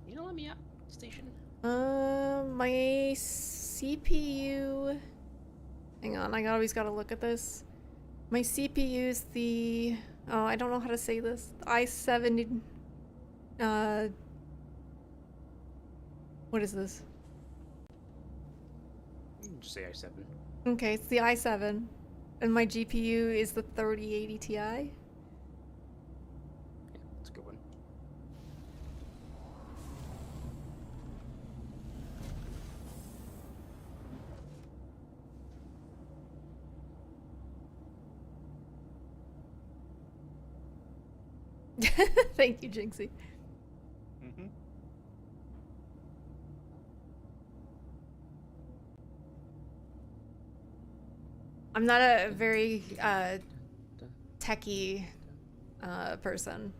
You know, let me out station. My CPU. Hang on, I always gotta look at this. My CPU is the... Oh, I don't know how to say this. i7... What is this? Just say i7. Okay, it's the i7. And my GPU is the 3080 Ti. Yeah, that's a good one. Thank you, Jinxie. Mm-hmm. I'm not a very techie person.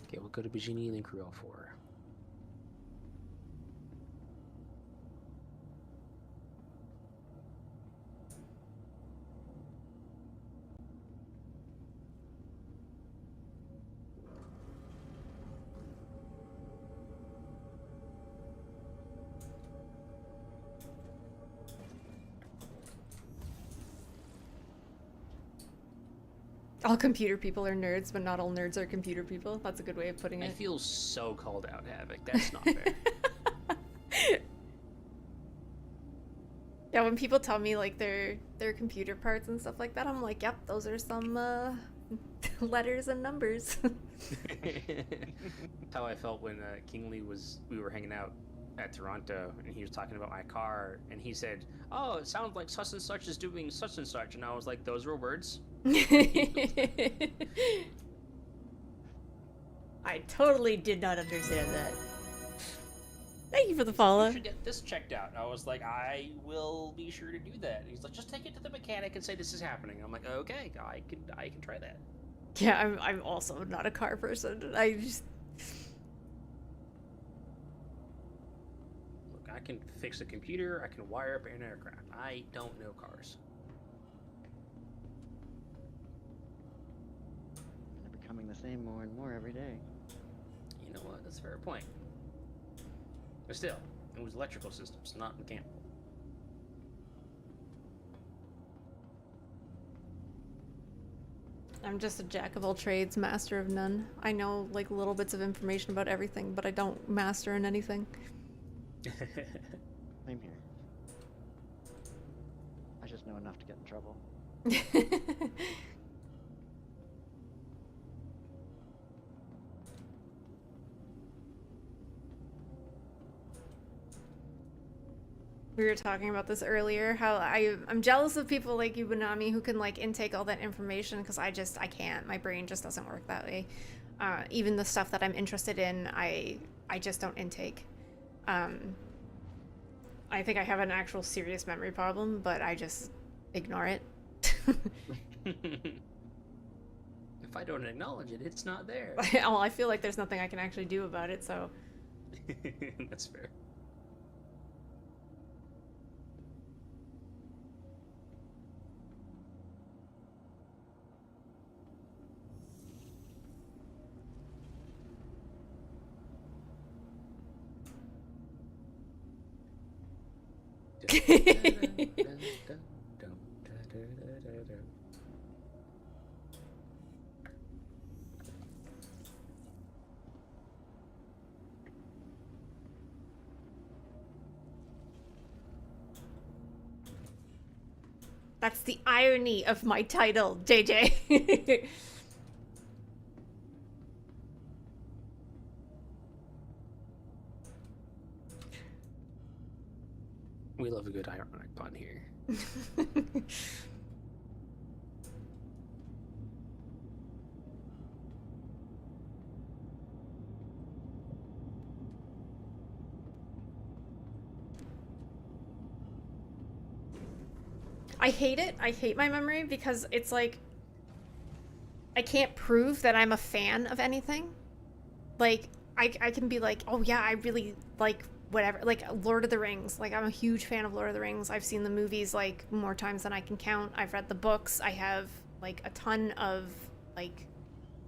Okay, we'll go to Bajini and then Crew L4. All computer people are nerds, but not all nerds are computer people. That's a good way of putting I it. feel so called out, Havoc. That's not fair. Yeah, when people tell me like their computer parts and stuff like that, I'm like, yep, those are some letters and numbers. How I felt when we were hanging out at Toronto, and he was talking about my car, and he said, "Oh, it sounds like such and such is doing such and such," and I was like, "Those were words." I totally did not understand that. Thank you for the follow. You should get this checked out. I was like, I will be sure to do that. He's like, just take it to the mechanic and say this is happening. I'm like, okay, I can try that. Yeah, I'm also not a car person. I just... Look, I can fix a computer, I can wire up an aircraft. I don't know cars. They're becoming the same more and more every day. You know what? That's a fair point. But still, it was electrical systems, not mechanical. I'm just a jack of all trades, master of none. I know like little bits of information about everything, but I don't master in anything. Same here. I just know enough to get in trouble. We were talking about this earlier, how I'm jealous of people like you, Banami, who can like intake all that information, because I can't. My brain just doesn't work that way. Even the stuff that I'm interested in, I just don't intake. I think I have an actual serious memory problem, but I just ignore it. If I don't acknowledge it, it's not there. Well, I feel like there's nothing I can actually do about it, so... That's fair. That's the irony of my title, JJ. We love a good ironic pun here. I hate it. I hate my memory because it's like I can't prove that I'm a fan of anything. Like I can be like, oh yeah, I really like whatever, like Lord of the Rings. Like I'm a huge fan of Lord of the Rings. I've seen the movies like more times than I can count. I've read the books. I have like a ton of like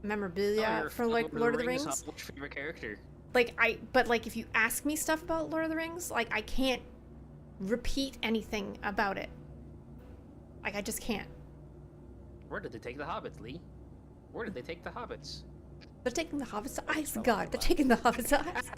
memorabilia for like Lord of the Rings. What's your favorite character? Like but like if you ask me stuff about Lord of the Rings, like I can't repeat anything about it. Like, I just can't. Where did they take the hobbits, Lee? Where did they take the hobbits? They're taking the hobbits to Isengard. They're taking the hobbits to Isengard.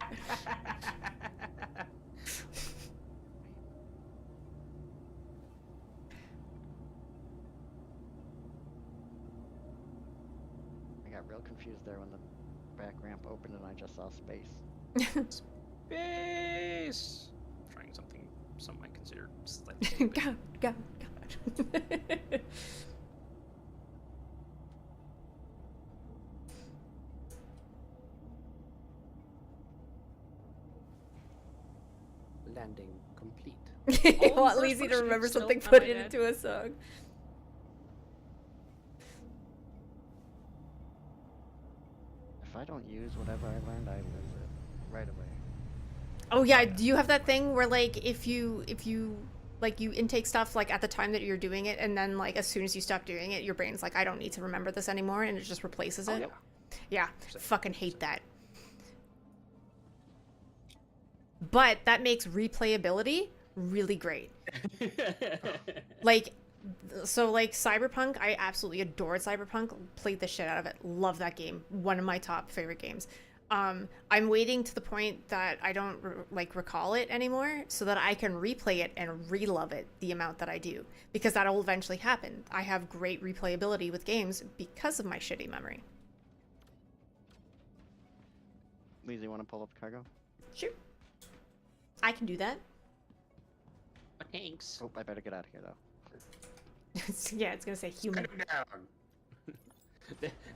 I got real confused there when the back ramp opened and I just saw space. Space! Trying something some might consider slightly Go. Landing complete. You want Lazy to remember something, put it into a song. If I don't use whatever I learned, I lose it right away. Oh yeah, do you have that thing where like if you like you intake stuff like at the time that you're doing it, and then like as soon as you stop doing it, your brain's like, I don't need to remember this anymore, and it just replaces it? Yeah, fucking hate that. But that makes replayability really great. Like, so like Cyberpunk, I absolutely adored Cyberpunk, played the shit out of it, love that game, one of my top favorite games. I'm waiting to the point that I don't recall it anymore so that I can replay it and relove it the amount that I do, because that'll eventually happen. I have great replayability with games because of my shitty memory. Lizzie, want to pull up cargo? Sure. I can do that. Thanks. Oh, I better get out of here though. Yeah, it's gonna say human. Cut him down.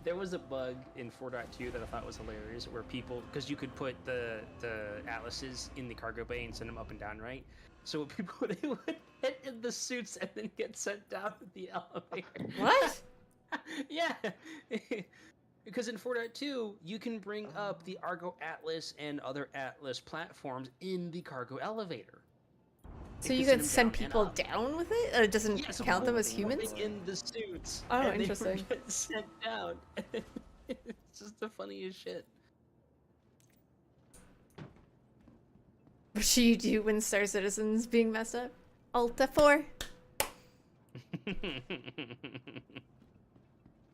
There was a bug in 4.2 that I thought was hilarious, where people, because you could put the atlases in the cargo bay and send them up and down, right? So people they would hit in the suits and then get sent down with the elevator. What? Yeah. Because in 4.2, you can bring up the Argo Atlas and other Atlas platforms in the cargo elevator. So you can send people down with it? Or it doesn't count them as humans? In the suits. Oh, and interesting. They would get sent down. It's just the funniest shit. What should you do when Star Citizen's being messed up? Alt F4.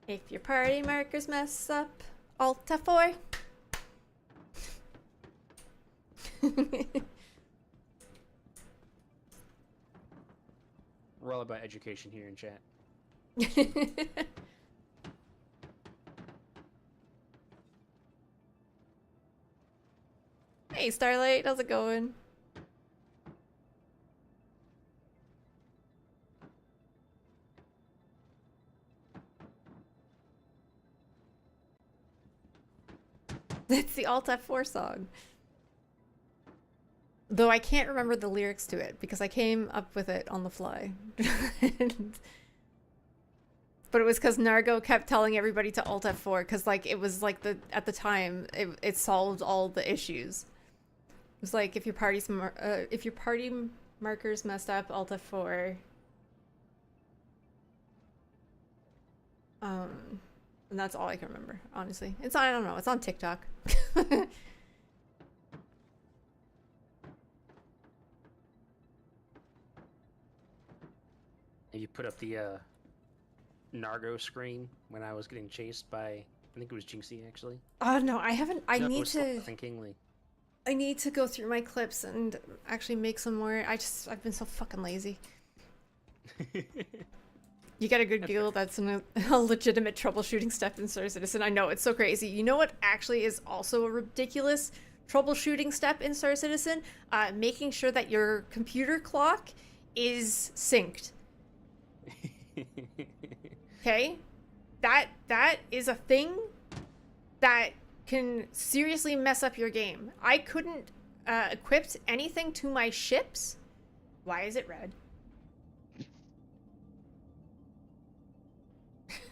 If your party markers mess up, Alt F4. We're all about education here in chat. Hey Starlight, how's it going? That's the Alt F4 song. Though I can't remember the lyrics to it because I came up with it on the fly. But it was because Nargo kept telling everybody to Alt F4 because like it was like at the time it solved all the issues. It was like if your party markers messed up, Alt F4. And that's all I can remember, honestly. I don't know, it's on TikTok. Have you put up the Nargo screen when I was getting chased by, I think it was Jinxie actually? Oh no, I haven't. I No, it need was to. Kingly. I need to go through my clips and actually make some more. I've been so fucking lazy. You get a good giggle. That's a legitimate troubleshooting step in Star Citizen. I know, it's so crazy. You know what actually is also a ridiculous troubleshooting step in Star Citizen? Making sure that your computer clock is synced. Okay? That is a thing that can seriously mess up your game. I couldn't equip anything to my ships. Why is it red?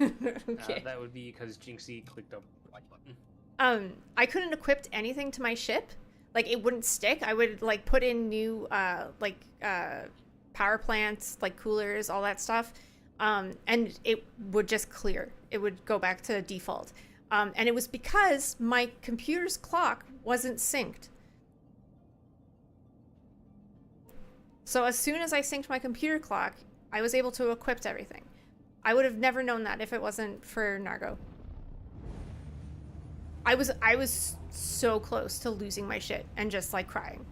Okay. That would be because Jinxie clicked up the like button. I couldn't equip anything to my ship. Like, it wouldn't stick. I would, like, put in new, power plants, like, coolers, all that stuff. And it would just clear. It would go back to default. And it was because my computer's clock wasn't synced. So as soon as I synced my computer clock, I was able to equip everything. I would have never known that if it wasn't for Nargo. I was so close to losing my shit and just like crying.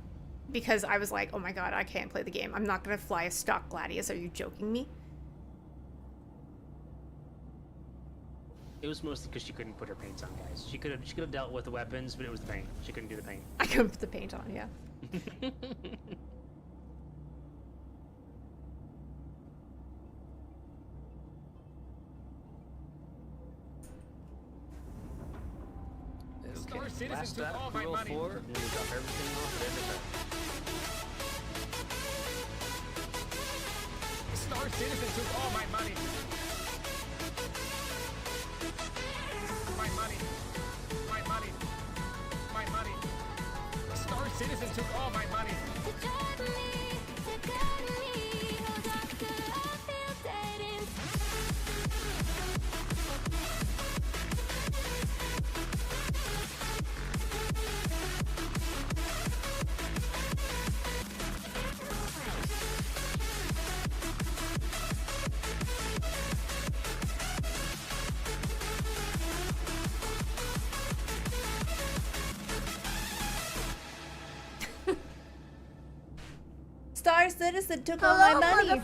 Because I was like, oh my god, I can't play the game. I'm not gonna fly a stock Gladius. Are you joking me? It was mostly because she couldn't put her paints on, guys. She could have dealt with the weapons, but it was the paint. She couldn't do the paint. I couldn't put the paint on, yeah. Star Citizen Last took step, all my roll money. 4, and then we drop everything off at every turn. Star Citizen took all my money. My money. My money. My money. Star Citizen took all my money. Star Citizen took all my money.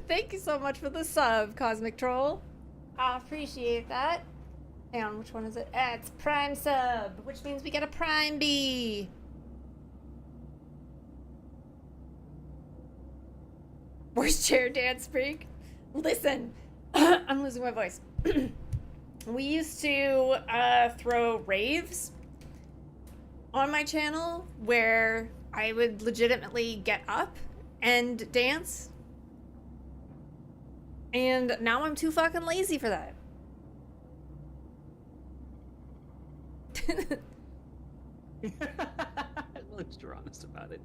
Thank you so much for the sub, Cosmic Troll. I appreciate that. Hang on, which one is it? It's Prime Sub, which means we get a Prime B. Worst chair dance freak. Listen, I'm losing my voice. We used to throw raves on my channel where I would legitimately get up and dance. And now I'm too fucking lazy for that. As long as you're honest about it.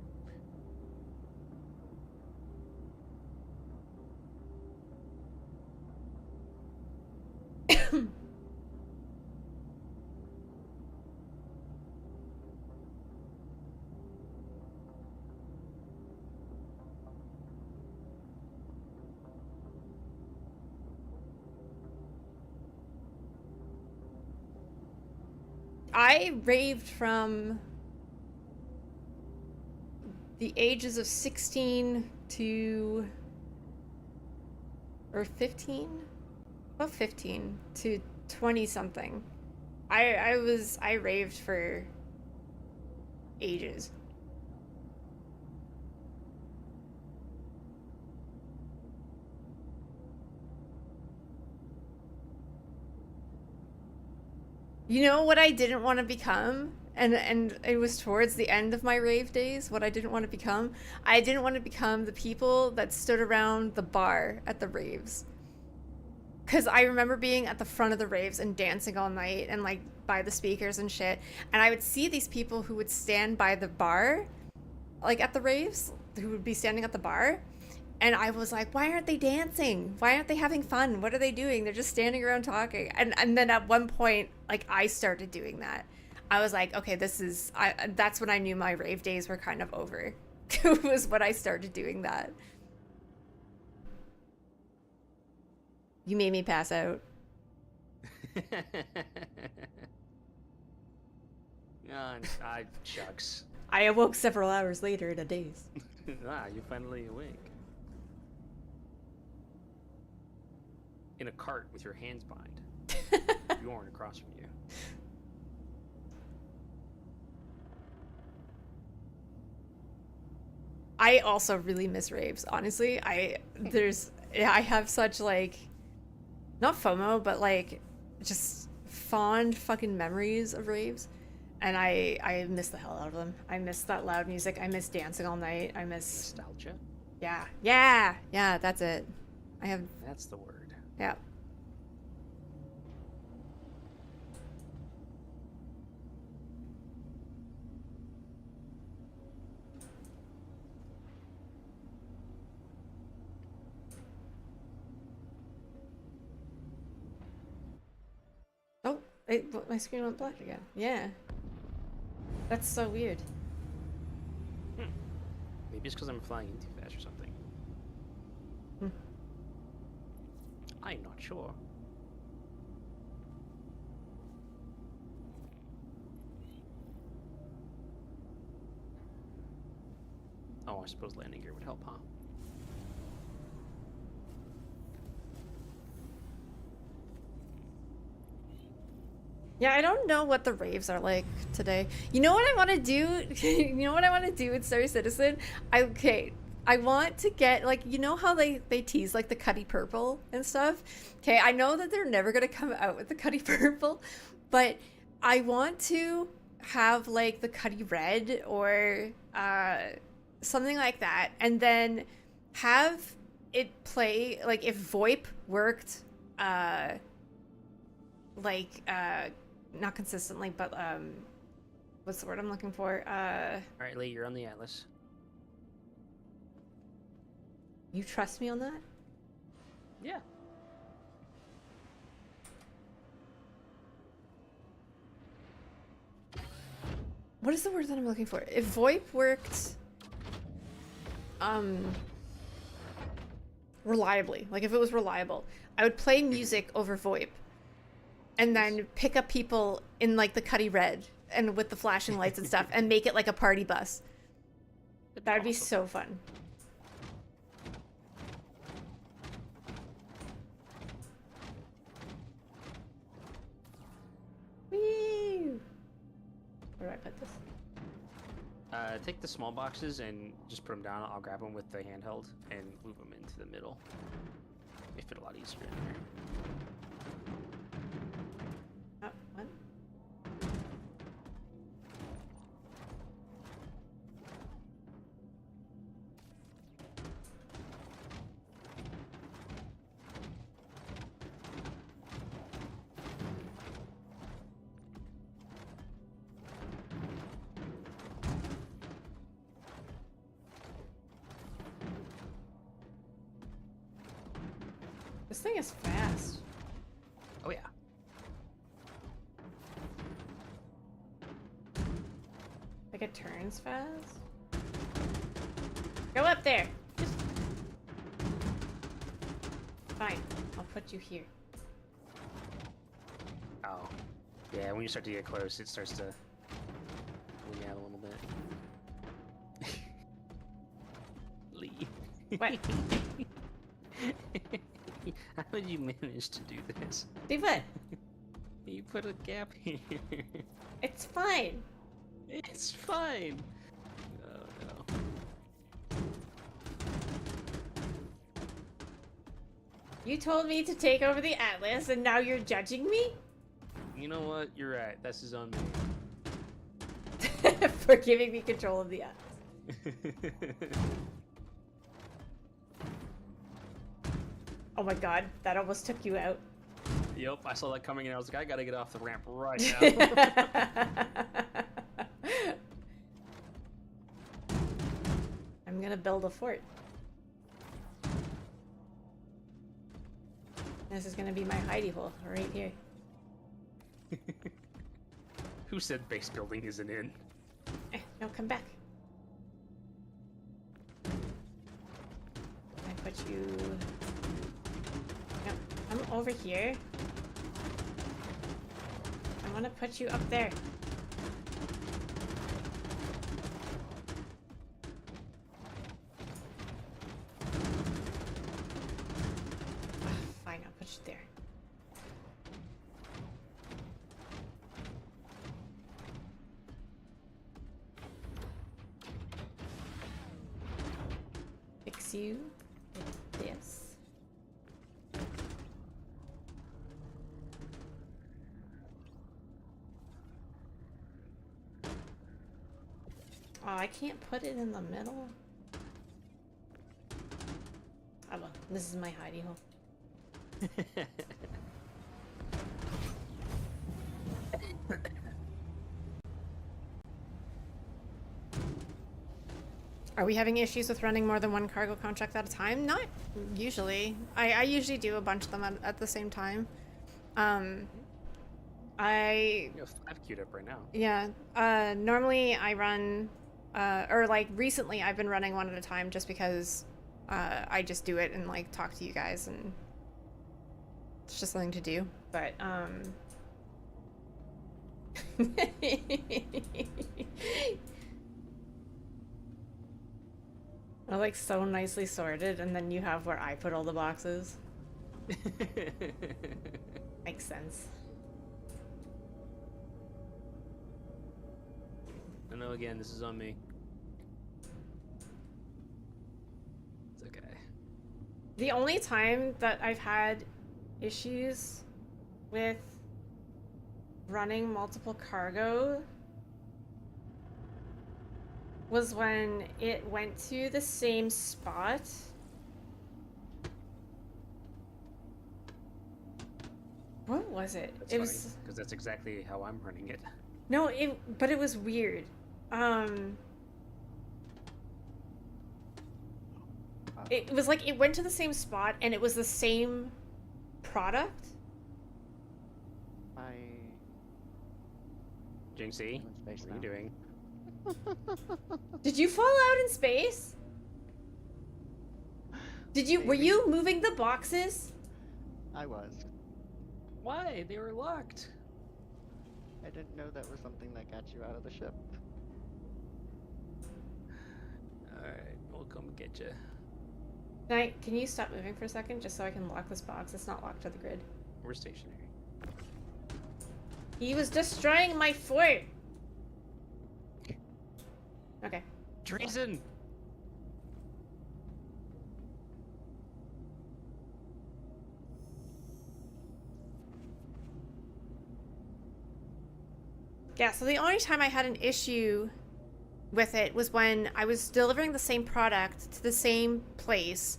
I raved from the ages of 16 to, or 15? About 15 to 20 something. I raved for ages. You know what I didn't want to become? And it was towards the end of my rave days, what I didn't want to become? I didn't want to become the people that stood around the bar at the raves. Because I remember being at the front of the raves and dancing all night and like by the speakers and shit. And I would see these people who would stand by the bar, like at the raves, who would be standing at the bar. And I was like, why aren't they dancing? Why aren't they having fun? What are they doing? They're just standing around talking. And then at one point, like, I started doing that. I was like, okay, that's when I knew my rave days were kind of over. It was when I started doing that. You made me pass out. Shucks. I awoke several hours later in a daze. You're finally awake. In a cart with your hands behind. Bjorn across from you. I also really miss raves, honestly. I have such like, not FOMO, but like just fond fucking memories of raves. And I miss the hell out of them. I miss that loud music. I miss dancing all night. I miss Nostalgia? Yeah, that's it. That's the word. Yeah. Oh, my screen went black again. Yeah. That's so weird. Maybe it's because I'm flying in too fast or something. I'm not sure. Oh, I suppose landing gear would help, huh? Yeah, I don't know what the raves are like today. You know what I want to do? You know what I want to do with Star Citizen? I want to get, like, you know how they tease, like, the Cuddy Purple and stuff? Okay, I know that they're never going to come out with the Cuddy Purple, but I want to have, like, the Cuddy Red or something like that, and then have it play, like, if VoIP worked, not consistently, but what's the word I'm looking for? Alright, Lee, you're on the Atlas. You trust me on that? Yeah. What is the word that I'm looking for? If VoIP worked reliably, like if it was reliable, I would play music over VoIP and then pick up people in like the Cuddy Red and with the flashing lights and stuff and make it like a party bus. That would be so fun. Whee! Where do I put this? Take the small boxes and just put them down. I'll grab them with the handheld and move them into the middle. Make it a lot easier in there. Oh, what? This thing is fast. Oh yeah. Like it turns fast. Go up there. Just... Fine. I'll put you here. Oh. Yeah, when you start to get close, it starts to wing out a little bit. Lee. What? How did you manage to do this? Do what? You put a gap here. It's fine. It's fine. Oh no. You told me to take over the Atlas and now you're judging me? You know what? You're right. This is on me. For giving me control of the Atlas. Oh my god, that almost took you out. Yep, I saw that coming and I was like, I gotta get off the ramp right now. I'm gonna build a fort. This is gonna be my hidey hole right here. Who said base building isn't in? No, come back. I put you... No, I'm over here. I want to put you up there. There. Fix you with this. Oh, I can't put it in the middle. Oh well, this is my hidey hole. Are we having issues with running more than one cargo contract at a time? Not usually. I usually do a bunch of them at the same time. You have 5 queued up right now. Yeah. Normally I run, or like recently I've been running one at a time just because I just do it and like talk to you guys and it's just something to do. But I like so nicely sorted, and then you have where I put all the boxes. Makes sense. I know, again, this is on me. It's okay. The only time that I've had issues with running multiple cargo was when it went to the same spot. What was it? It was because that's exactly how I'm running it. no, but it was weird. It was like it went to the same spot and it was the same product. Jinxie, what are you doing? Did you fall out in space? Were you moving the boxes? I was. Why? They were locked. I didn't know that was something that got you out of the ship. Alright, we'll come get you. Can you stop moving for a second just so I can lock this box? It's not locked to the grid. We're stationary. He was destroying my fort! Okay. Treason! Yeah, so the only time I had an issue with it was when I was delivering the same product to the same place,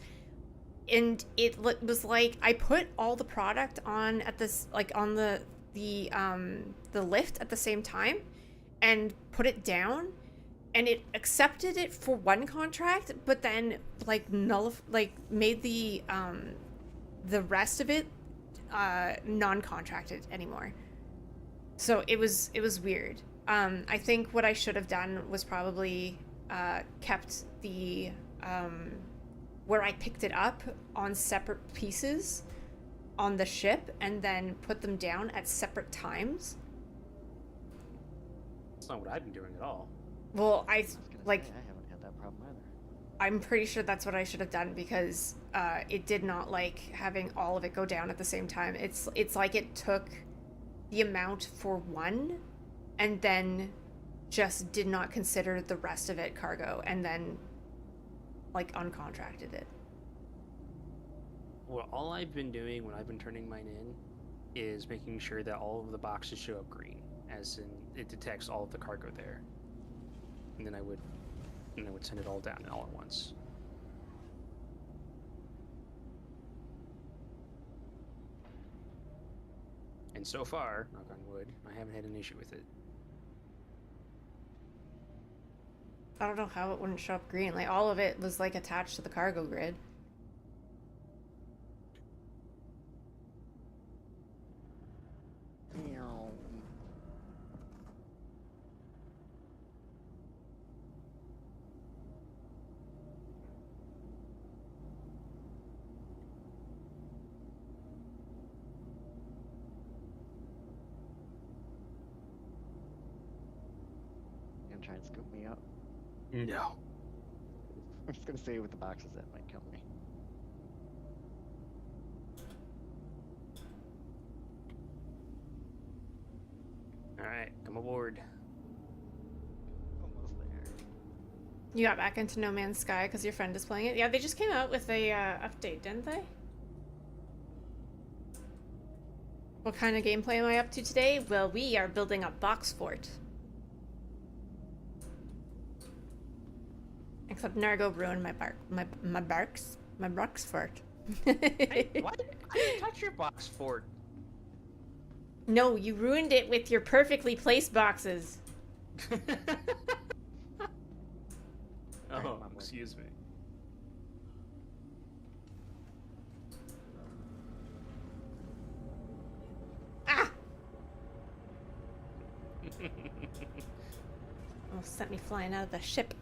and it was like I put all the product on at this, like on the lift at the same time, and put it down, and it accepted it for one contract, but then like made the rest of it non-contracted anymore. So it was weird. I think what I should have done was probably kept the where I picked it up on separate pieces on the ship and then put them down at separate times. That's not what I've been doing at all. Well, I haven't had that problem either. I'm pretty sure that's what I should have done because it did not like having all of it go down at the same time. It's like it took the amount for one and then just did not consider the rest of it cargo and then like uncontracted it. Well, all I've been doing when I've been turning mine in is making sure that all of the boxes show up green, as in it detects all of the cargo there. And then I would send it all down all at once. And so far, knock on wood, I haven't had an issue with it. I don't know how it wouldn't show up green. Like all of it was like attached to the cargo grid. Gonna try and scoop me up. No. I'm just gonna say with the boxes that might kill me. Alright, come aboard. Almost there. You got back into No Man's Sky because your friend is playing it? Yeah, they just came out with a update, didn't they? What kind of gameplay am I up to today? Well, we are building a box fort. Except Nargo ruined my box fort. Hey, what? I didn't touch your box fort. No, you ruined it with your perfectly placed boxes. Oh, excuse me. Ah! Almost sent me flying out of the ship.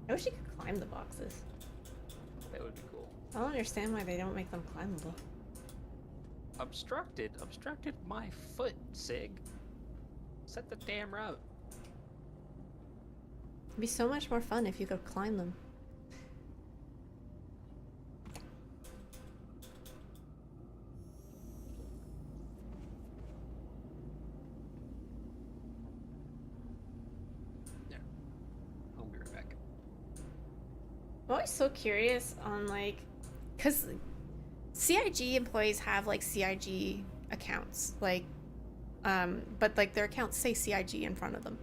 I wish you could climb the boxes. That would be cool. I don't understand why they don't make them climbable. Obstructed my foot, Sig. Set the damn route. It'd be so much more fun if you could climb them. Yeah. I'll be right back. I'm always so curious on, like, because CIG employees have, like, CIG accounts, like, but, like, their accounts say CIG in front of them.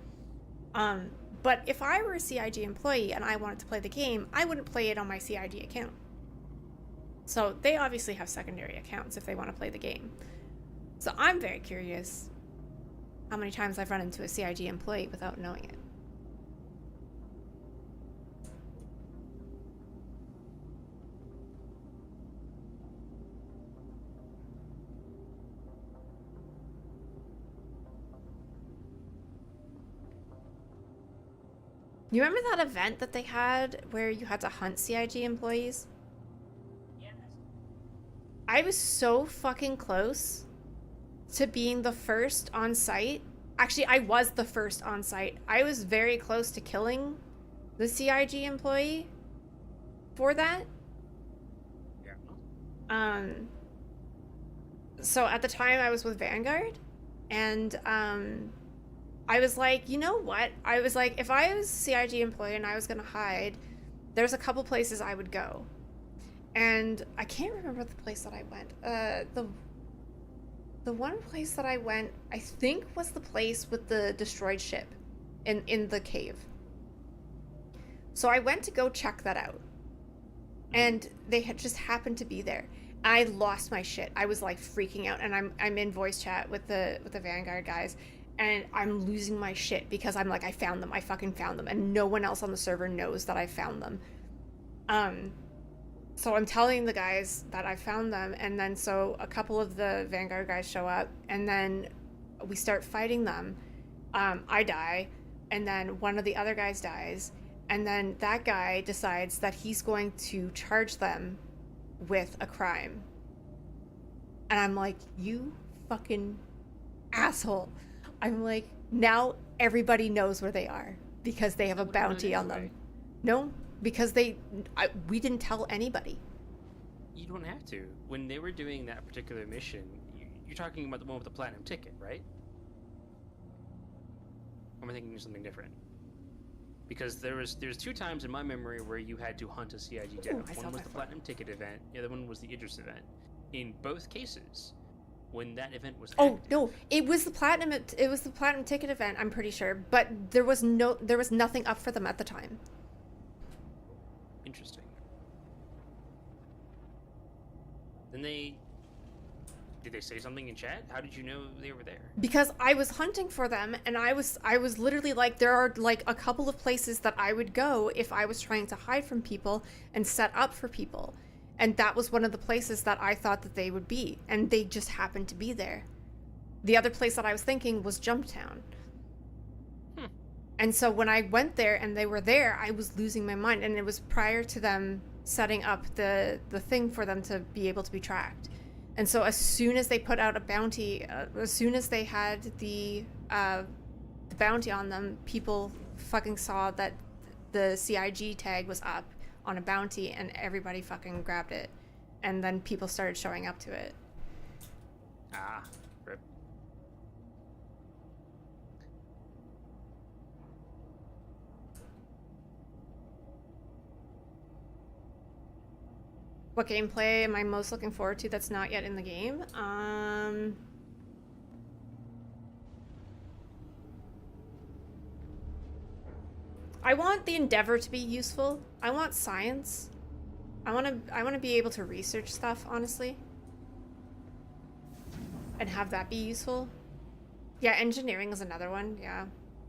But if I were a CIG employee and I wanted to play the game, I wouldn't play it on my CIG account. So they obviously have secondary accounts if they want to play the game. So I'm very curious how many times I've run into a CIG employee without knowing it. You remember that event that they had where you had to hunt CIG employees? Yes. I was so fucking close to being the first on site. Actually, I was the first on site. I was very close to killing the CIG employee for that. Yeah. So at the time I was with Vanguard, and I was like, you know what? I was like, if I was a CIG employee and I was gonna hide, there's a couple places I would go. And I can't remember the place that I went. The one place that I went, I think, was the place with the destroyed ship in the cave. So I went to go check that out. And they had just happened to be there. I lost my shit. I was like freaking out, and I'm in voice chat with the Vanguard guys. And I'm losing my shit because I'm like, I found them. I fucking found them. And no one else on the server knows that I found them. So I'm telling the guys that I found them. And then so a couple of the Vanguard guys show up. And then we start fighting them. I die. And then one of the other guys dies. And then that guy decides that he's going to charge them with a crime. And I'm like, you fucking asshole. I'm like, now everybody knows where they are because they have a bounty on them. No, because we didn't tell anybody. You don't have to. When they were doing that particular mission, you're talking about the one with the platinum ticket, right? Or am I thinking of something different? Because there's two times in my memory where you had to hunt a CIG down. One was the platinum ticket event, the other one was the Idris event. In both cases, when that event was active, no, it was the platinum ticket event, I'm pretty sure, but there was nothing up for them at the time. Interesting. Then did they say something in chat? How did you know they were there? Because I was hunting for them, and I was literally like, there are like a couple of places that I would go if I was trying to hide from people and set up for people. And that was one of the places that I thought that they would be, and they just happened to be there. The other place that I was thinking was Jumptown. And so when I went there and they were there, I was losing my mind, and it was prior to them setting up the thing for them to be able to be tracked. And so as soon as they put out a bounty, as soon as they had the bounty on them, people fucking saw that the CIG tag was up on a bounty, and everybody fucking grabbed it. and then people started showing up to it. Ah, rip. What gameplay am I most looking forward to that's not yet in the game? I want the Endeavor to be useful. I want science. I want to be able to research stuff, honestly. And have that be useful. Yeah, engineering is another one, yeah.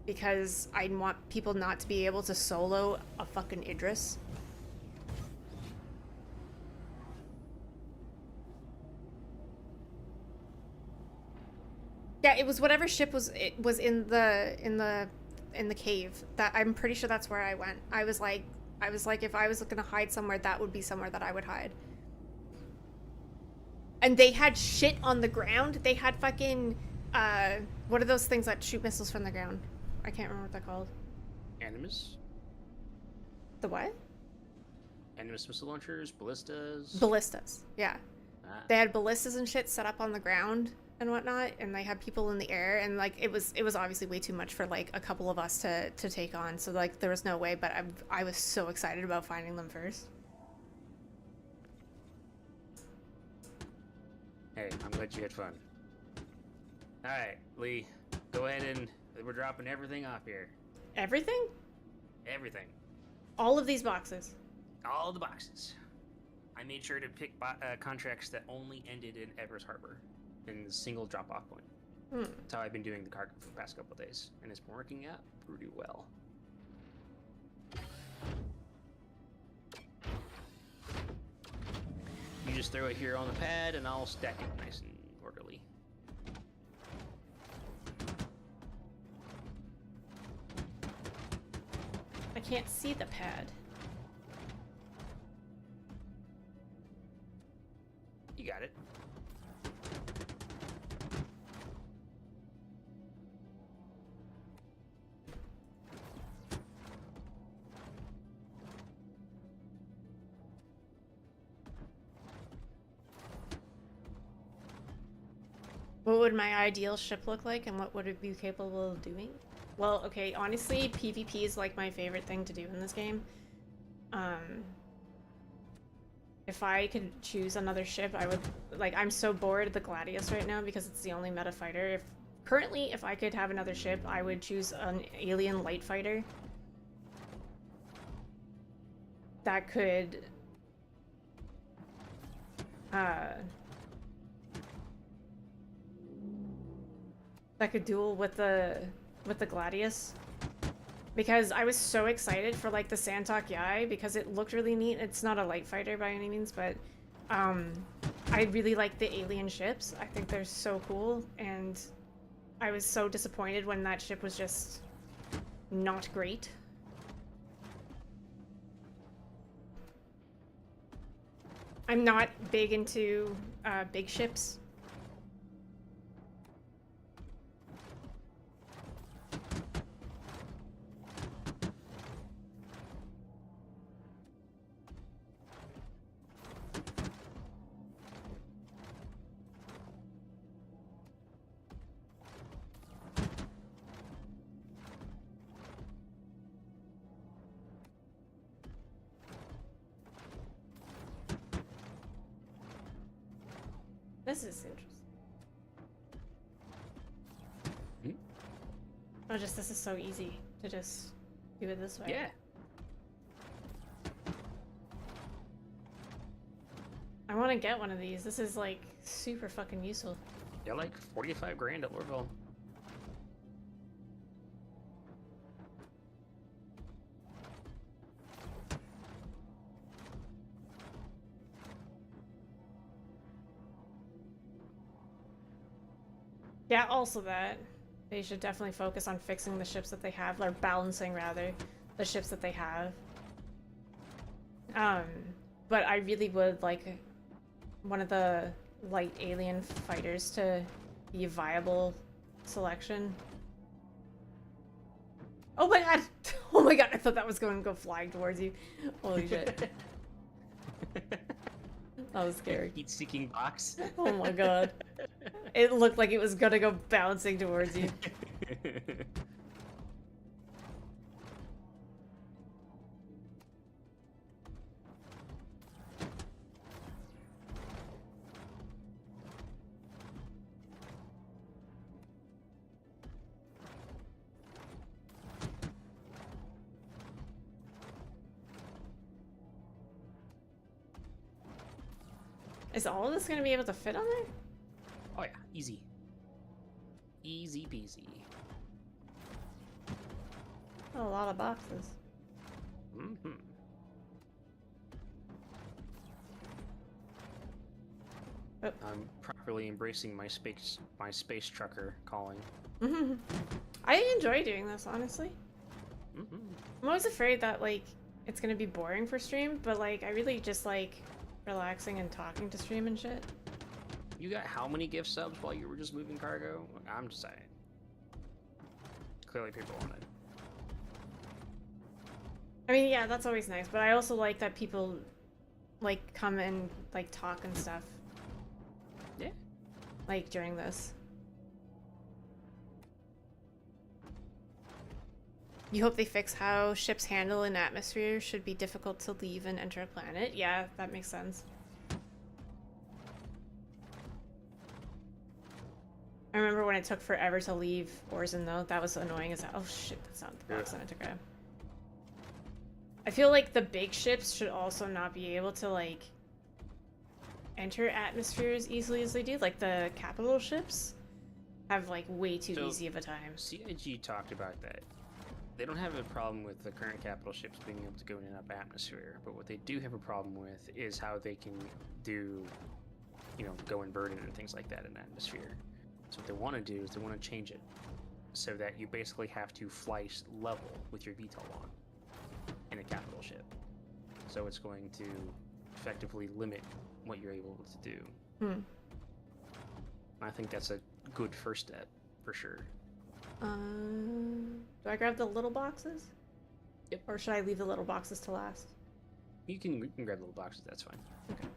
Because I want people not to be able to solo a fucking Idris. Yeah, it was whatever ship was in the cave. That I'm pretty sure that's where I went. I was like if I was gonna hide somewhere, that would be somewhere that I would hide. And they had shit on the ground. They had fucking what are those things that shoot missiles from the ground? I can't remember what they're called. Animus? The what? Animus missile launchers, ballistas. Ballistas. Yeah. Ah. They had ballistas and shit set up on the ground and whatnot, and they had people in the air, and like it was obviously way too much for like a couple of us to take on, so like there was no way, but I was so excited about finding them first. Hey, I'm glad you had fun. Alright, Lee, go ahead and we're dropping everything off here. Everything? Everything. All of these boxes. All the boxes. I made sure to pick contracts that only ended in Evers Harbor. In the single drop-off point. That's how I've been doing the cargo for the past couple of days, and it's been working out pretty well. You just throw it here on the pad, and I'll stack it nice and orderly. I can't see the pad. You got it. What would my ideal ship look like, and what would it be capable of doing? Well, okay, honestly, PvP is like my favorite thing to do in this game. If I could choose another ship, I would, like, I'm so bored of the Gladius right now because it's the only meta fighter. Currently, if I could have another ship, I would choose an alien light fighter. That could, duel with the Gladius, because I was so excited for like the Santok Yai because it looked really neat. It's not a light fighter by any means, but I really like the alien ships. I think they're so cool, and I was so disappointed when that ship was just not great. I'm not big into big ships. This is interesting. Oh, this is so easy to just do it this way. Yeah. I want to get one of these. This is like super fucking useful. They're like 45 grand at Lorville. Yeah, also that. They should definitely focus on fixing the ships that they have, or balancing, rather, the ships that they have. But I really would like one of the light alien fighters to be a viable selection. Oh my god! Oh my god, I thought that was going to go flying towards you. Holy shit. That was scary. Heat-seeking box. Oh my god. It looked like it was gonna go bouncing towards you. Is all of this gonna be able to fit on there? Oh yeah, easy. Easy peasy. A lot of boxes. Mm-hmm. Oh. I'm properly embracing my space trucker calling. I enjoy doing this, honestly. Mm-hmm. I'm always afraid that, like, it's gonna be boring for stream, but, like, I really just like relaxing and talking to stream and shit. You got how many gift subs while you were just moving cargo? I'm just saying. Clearly people want it. I mean, yeah, that's always nice, but I also like that people, like, come and, like, talk and stuff. Yeah. Like, during this. You hope they fix how ships handle in atmosphere should be difficult to leave and enter a planet. Yeah, that makes sense. I remember when it took forever to leave Orzen, though. That was annoying as hell. Oh shit, that's not the box I meant to grab. I feel like the big ships should also not be able to, like, enter atmosphere as easily as they do. Like, the capital ships have, like, way too easy of a time. CIG talked about that. They don't have a problem with the current capital ships being able to go in and up atmosphere, but what they do have a problem with is how they can do, you know, go inverted and things like that in atmosphere. So what they want to do is they want to change it so that you basically have to fly level with your VTOL on in a capital ship. So it's going to effectively limit what you're able to do. I think that's a good first step for sure. Do I grab the little boxes? Yep. Or should I leave the little boxes to last? You can grab little boxes, that's fine. Okay.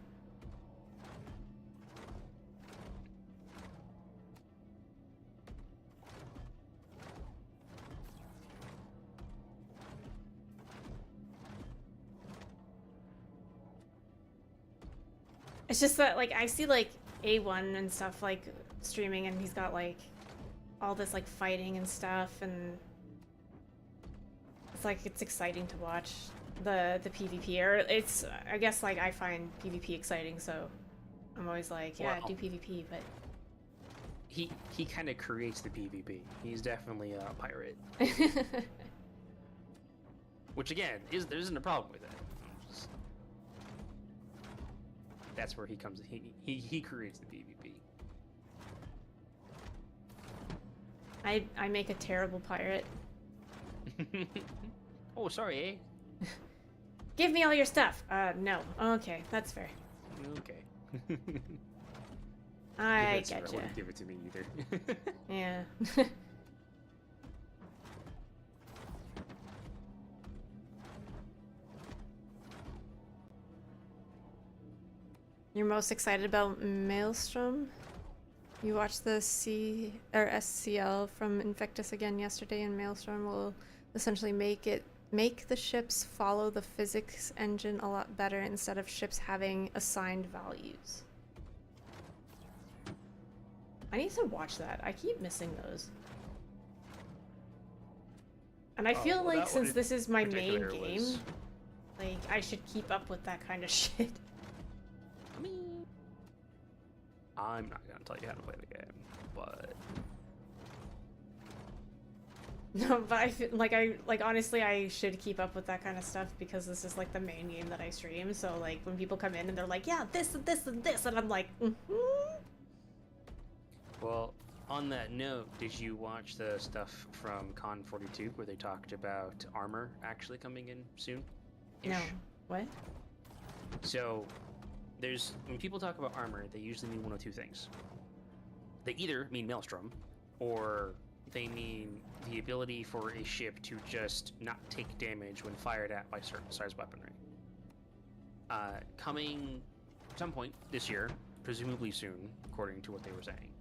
It's just that, like, I see, like, A1 and stuff, like, streaming, and he's got, like, all this, like, fighting and stuff, and it's, like, it's exciting to watch the PvP, or it's, I guess, like, I find PvP exciting, so I'm always like, yeah, do PvP, but... He kind of creates the PvP. He's definitely a pirate. Which, again, there isn't a problem with that. That's where he comes. He creates the PvP. I make a terrible pirate. Oh, sorry, eh? Give me all your stuff. No. Okay, that's fair. Okay. I fair. getcha. I wouldn't give it to me either. Yeah. You're most excited about Maelstrom? You watched the SCL from Invictus again yesterday, and Maelstrom will essentially make the ships follow the physics engine a lot better instead of ships having assigned values. I need to watch that. I keep missing those. And I feel like since this is my main game, like, I should keep up with that kind of shit. I mean, I'm not gonna tell you how to play the game, but no, but I feel like honestly, I should keep up with that kind of stuff because this is like the main game that I stream. So like when people come in and they're like, yeah, this and this and this, and I'm like, Well, on that note, did you watch the stuff from Con 42 where they talked about armor actually coming in soon? No. What? So, when people talk about armor, they usually mean one of two things. They either mean Maelstrom, or they mean the ability for a ship to just not take damage when fired at by certain size weaponry. Coming some point this year, presumably soon, according to what they were saying,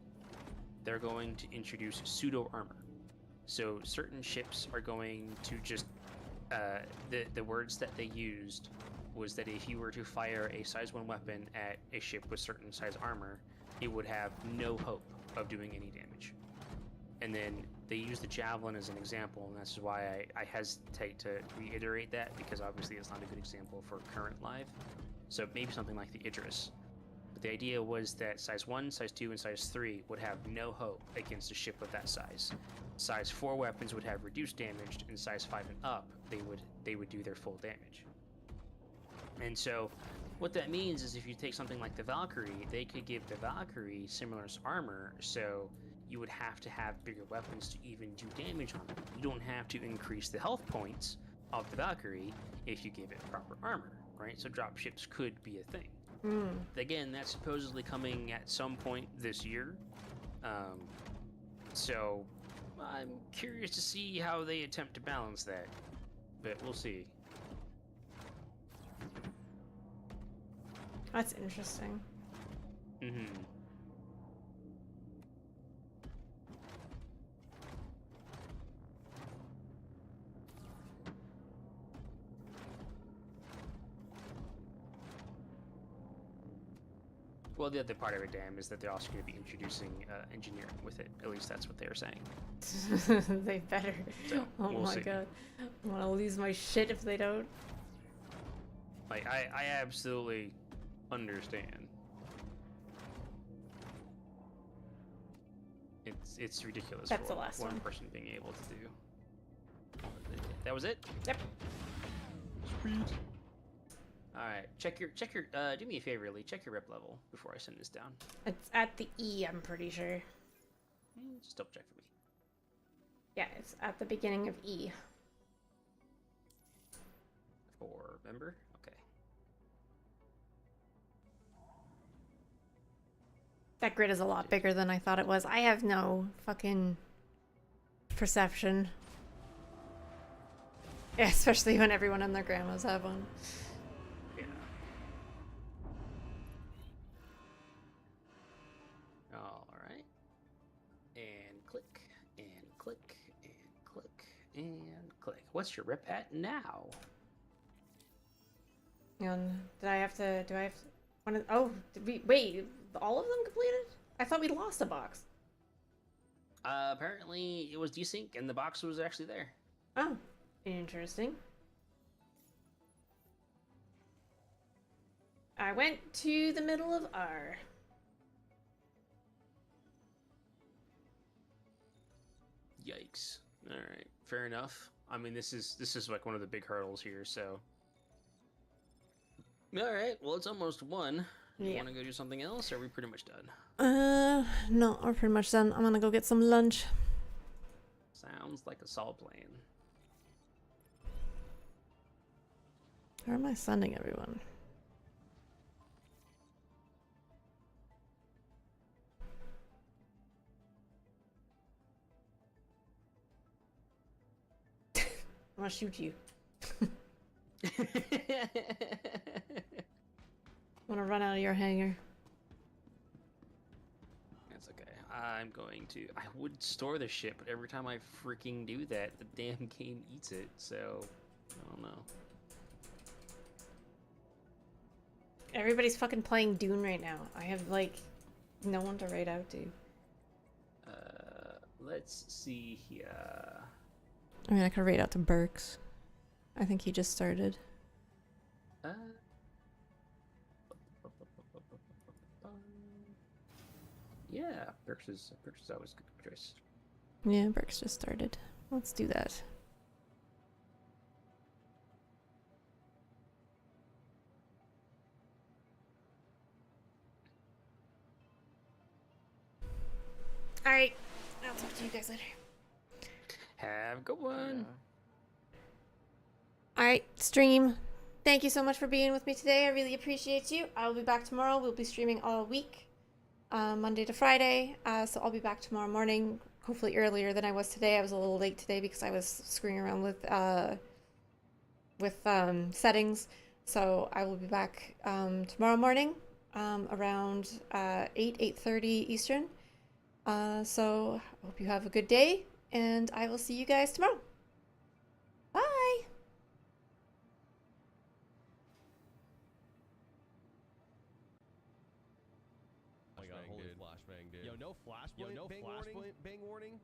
they're going to introduce pseudo armor. So certain ships are going to just the words that they used was that if you were to fire a size 1 weapon at a ship with certain size armor, it would have no hope of doing any damage. And then they use the javelin as an example, and that's why I hesitate to reiterate that, because obviously it's not a good example for current live. So maybe something like the Idris. But the idea was that size 1, size 2, and size 3 would have no hope against a ship of that size. Size 4 weapons would have reduced damage, and size 5 and up, they would do their full damage. And so what that means is if you take something like the Valkyrie, they could give the Valkyrie similar armor, so you would have to have bigger weapons to even do damage on it. You don't have to increase the health points of the Valkyrie if you give it proper armor, right? So dropships could be a thing. Again, that's supposedly coming at some point this year. So I'm curious to see how they attempt to balance that, but we'll see. That's interesting. Mm-hmm. Well, the other part of it, damn, is that they're also going to be introducing engineering with it. At least that's what they're saying. They better. So, Oh we'll my see. god. I want to lose my shit if they don't. Like, I absolutely understand. It's ridiculous That's for the last one one. person being able to do. That was it? Yep. Sweet. Alright, do me a favor, Lee, check your rep level before I send this down. It's at the E, I'm pretty sure. Just double check for me. Yeah, it's at the beginning of E. For member? Okay. That grid is a lot bigger than I thought it was. I have no fucking perception. Yeah, especially when everyone and their grandmas have one. Yeah. Alright. And click, and click, and click, and click. What's your rep at now? And do I have to one of, oh, did we, wait, all of them completed? I thought we lost a box. Apparently it was desync and the box was actually there. Oh, interesting. I went to the middle of R. Yikes. Alright, fair enough. I mean, this is like one of the big hurdles here, so. Alright, well, it's almost 1. You want to go do something else, or are we pretty much done? No, we're pretty much done. I'm gonna go get some lunch. Sounds like a solid plan. Where am I sending everyone? I'm gonna shoot you. I'm gonna run out of your hangar. That's okay. I'm going to. I would store the shit, but every time I freaking do that, the damn game eats it, so. I don't know. Everybody's fucking playing Dune right now. I have, like, no one to raid out to. Let's see here. I mean, I could raid out to Burks. I think he just started. Yeah, Burks is always a good choice. Yeah, Burks just started. Let's do that. Alright, I'll talk to you guys later. Have a good one. Alright, stream. Thank you so much for being with me today. I really appreciate you. I will be back tomorrow. We'll be streaming all week, Monday to Friday. So I'll be back tomorrow morning, hopefully earlier than I was today. I was a little late today because I was screwing around with settings. So I will be back tomorrow morning. around 8:30 Eastern. So hope you have a good day, and I will see you guys tomorrow. Bye. Oh my god, holy flashbang, dude. Yo, no flashbang, bang warning.